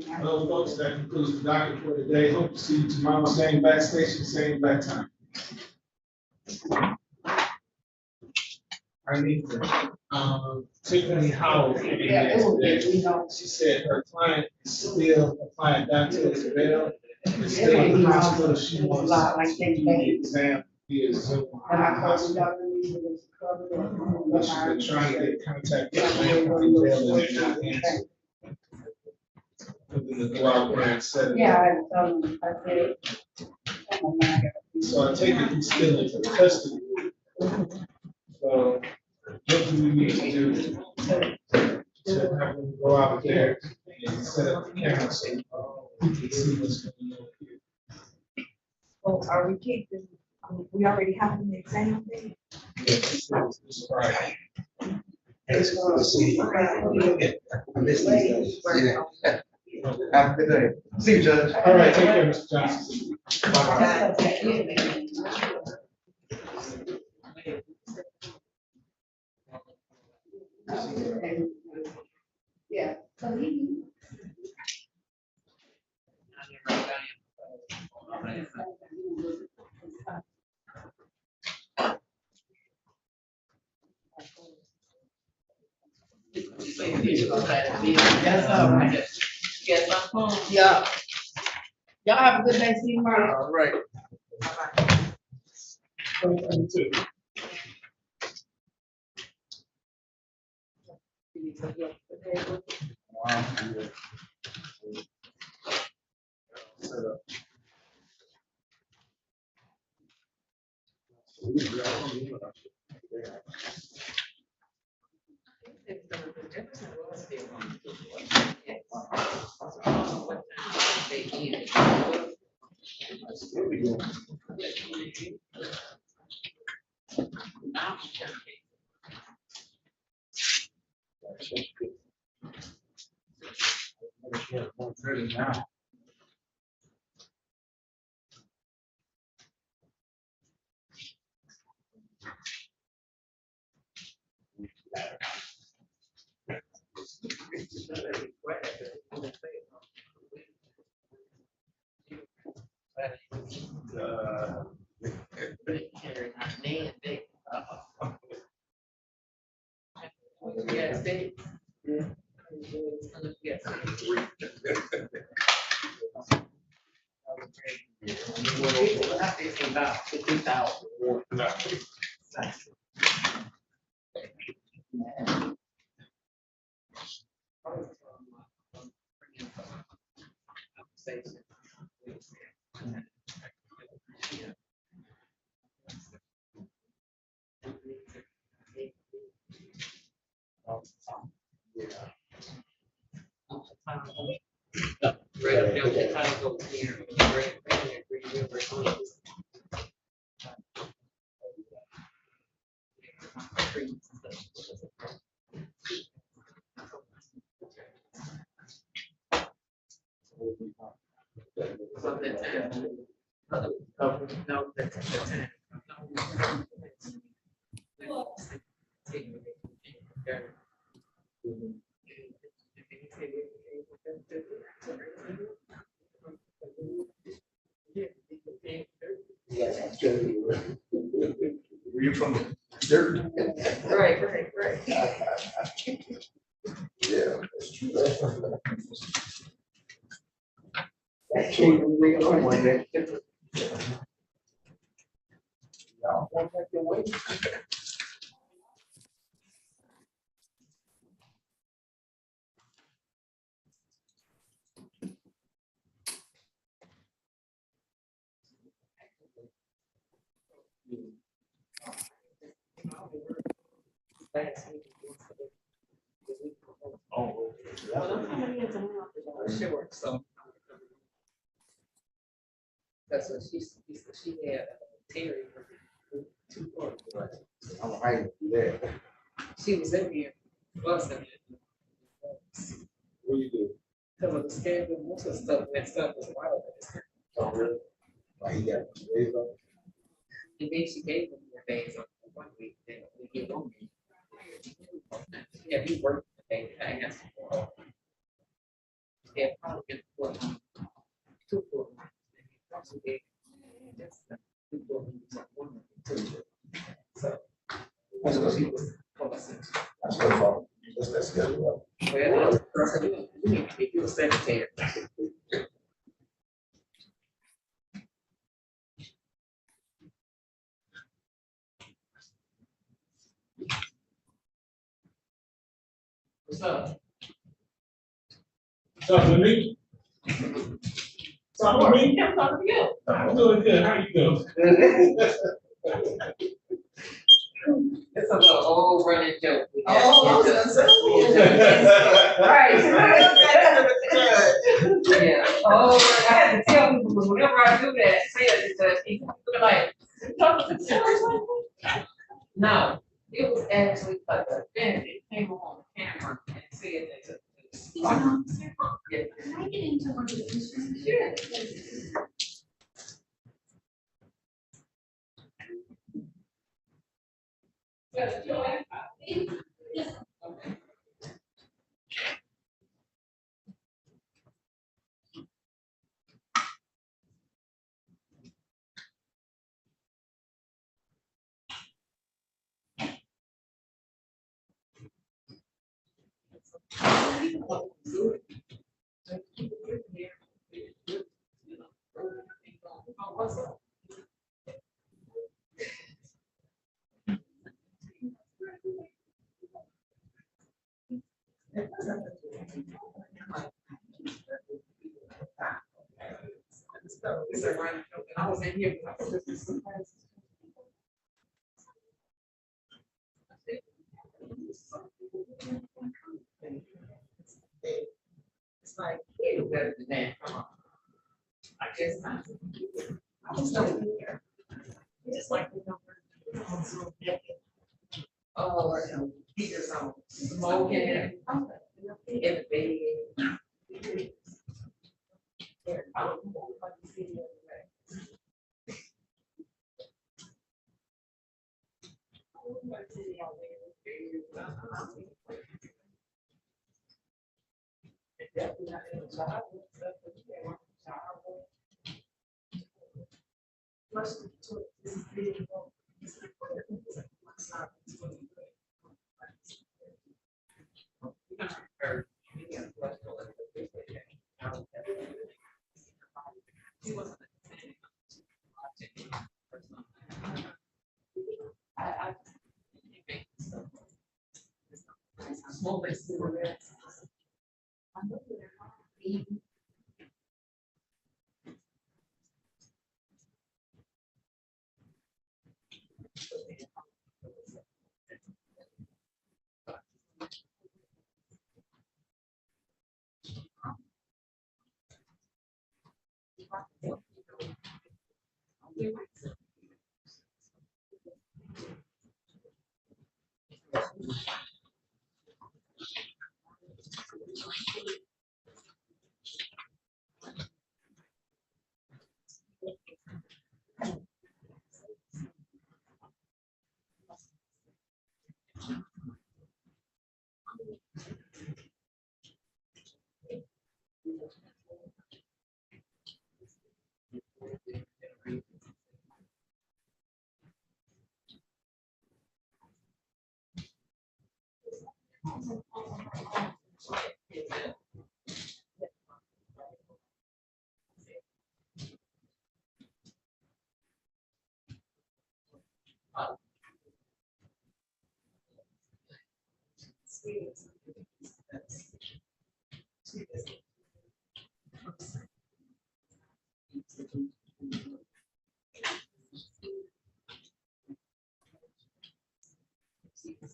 Well, folks, that concludes the docket for today. Hope to see you tomorrow, same bat station, same bat time. I need to, Tiffany Howard, she said her client is still applying Dante's bail. It's still in the hospital. She wants to do the exam via Zoom. She's been trying to get contact with the jail and they're not answering. Within the 12-hour setting. Yeah, So I take it he's still in custody. So what do we need to do to have him go out there and set up the camera so we can see what's going on here? well, are we keeping, we already have an exam date? Yes, it's Friday. It's good to see you. I miss these days. Have a good day. See you, Judge. All right, take care, Mr. Johnson. Bye. Yeah. Yeah. Y'all have a good day, see you tomorrow. All right. Now. Were you from the dirt? Right. Yeah, that's true. Oh. Sure, so. That's what she had Terry for 2 quarters. I'm hiding there. She was in here, busting it. What do you do? Because of the scandal, most of the stuff messed up was wild. Oh, really? Like, he got days off? And then she gave him 4 days on 1 week, then we give him. Yeah, he worked the day, I guess. had probably been two for also gave just two for one. So. That's what he was promising. That's what all. That's good. Well, you need to be your secretary. What's up? What's up with me? What's up with me? I'm talking to you. I'm doing good. How you doing? It's a little old running joke. Oh, right. Yeah. Oh, I had to tell people, because whenever I do that, say it, people be like, "You talking to the like no, it was actually like a event. It came on camera and said that. Yeah. Can I get into one of the instruments? Sure. Yes. Okay. I was in here. It's like, you better than that, come on. I guess not. I was still here. It's like, oh, speakers on, smoking, in the bed. I don't know if I can see the other way. Smoking cigarettes.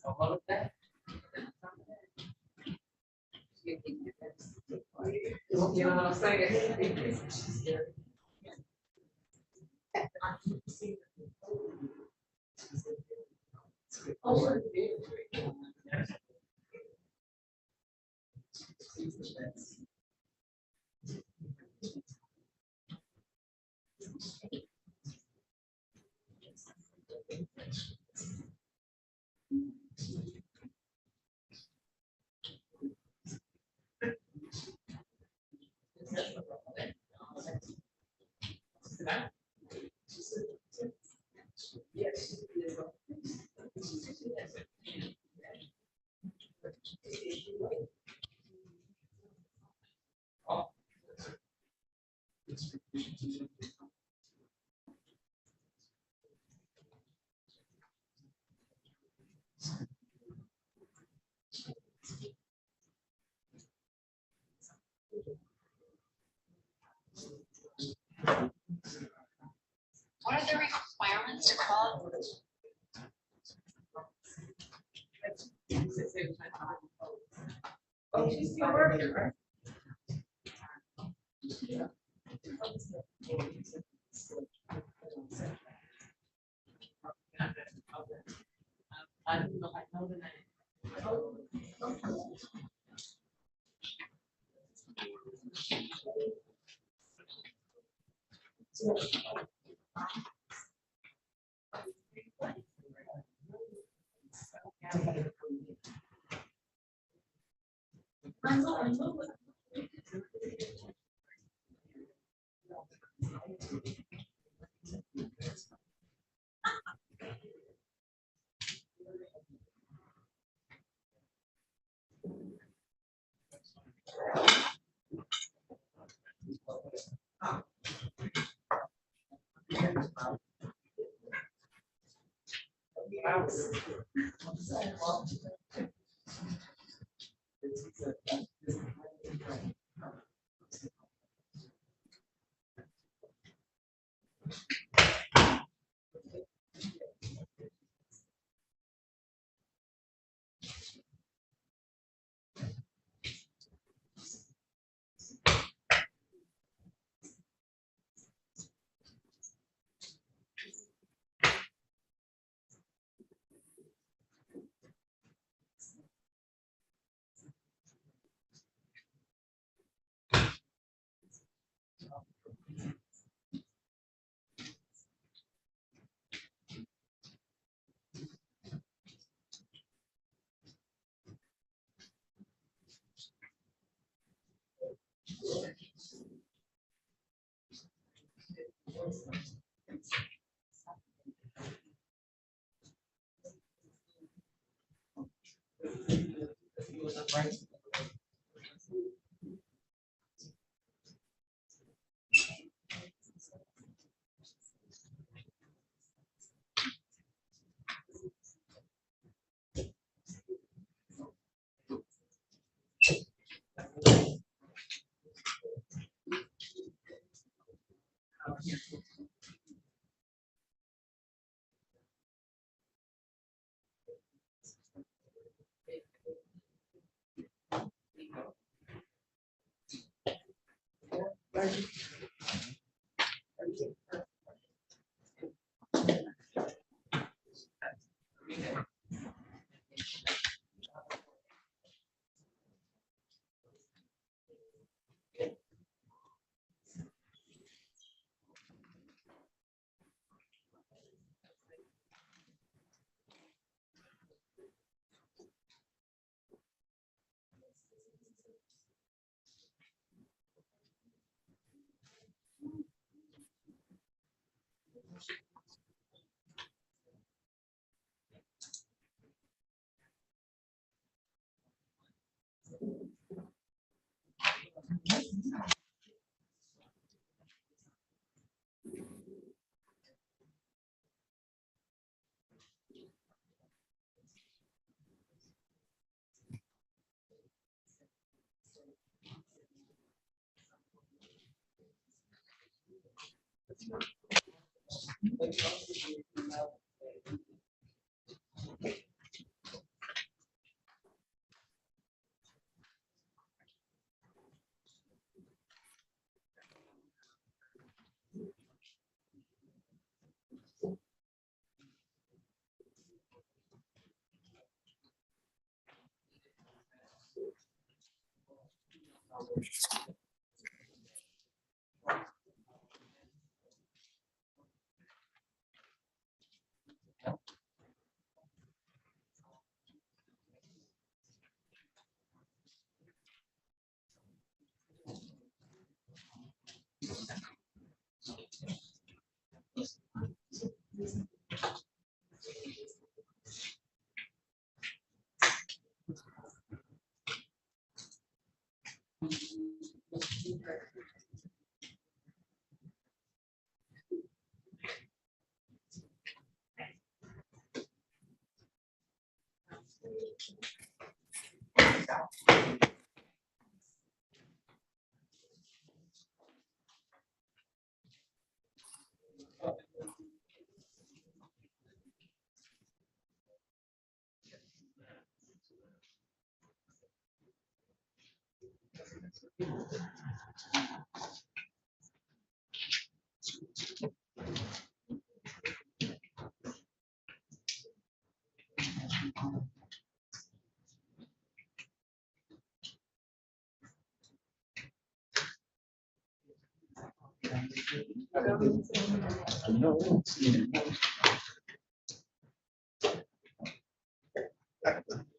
All of that. You know what I'm saying? requirements to call? Oh, she's still working, right? I don't know, I know the name.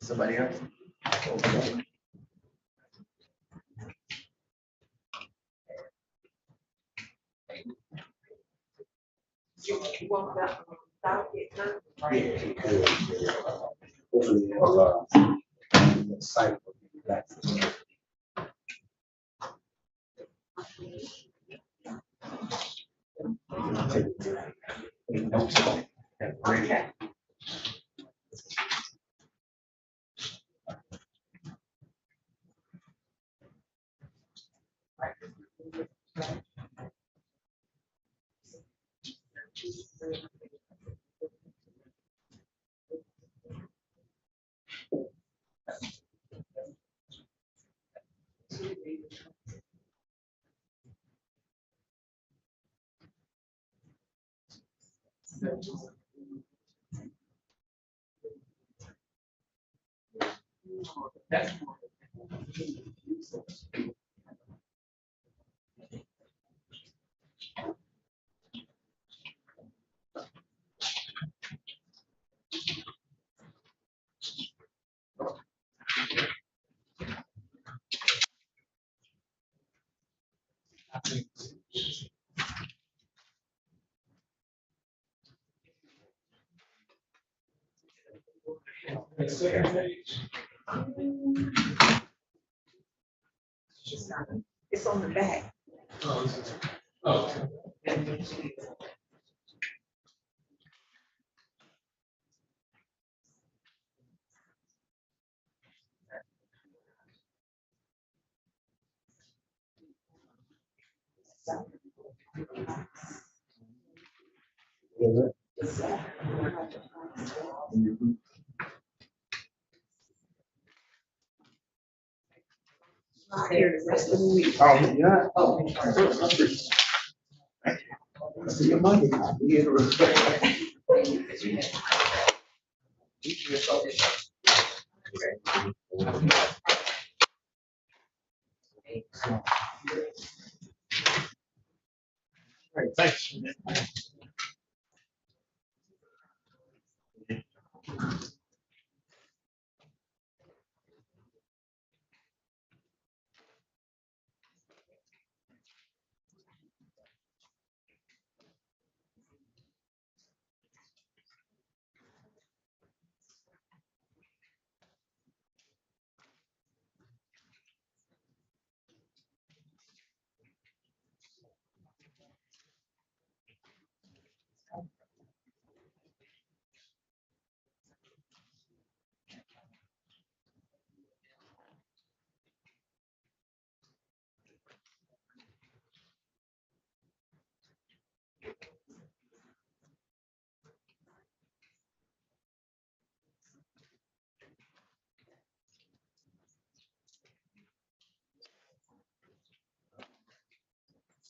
Somebody else? You want that, that'll get done. Hopefully, site will be back. Okay. It's on the back. Oh. Here the rest of the week. Oh, yeah. Oh. See your money. Yeah. All right, thanks.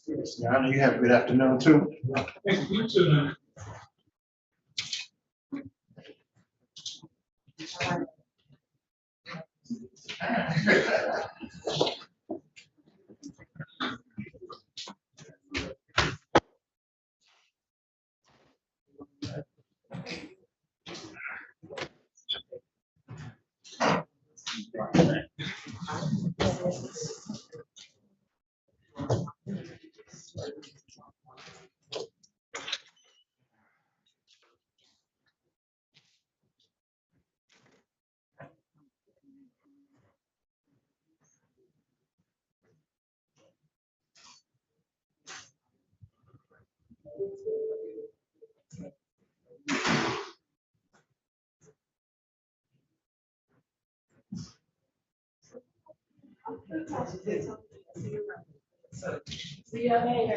Yes, I know you have a good afternoon too. Thank you too, man. See you later.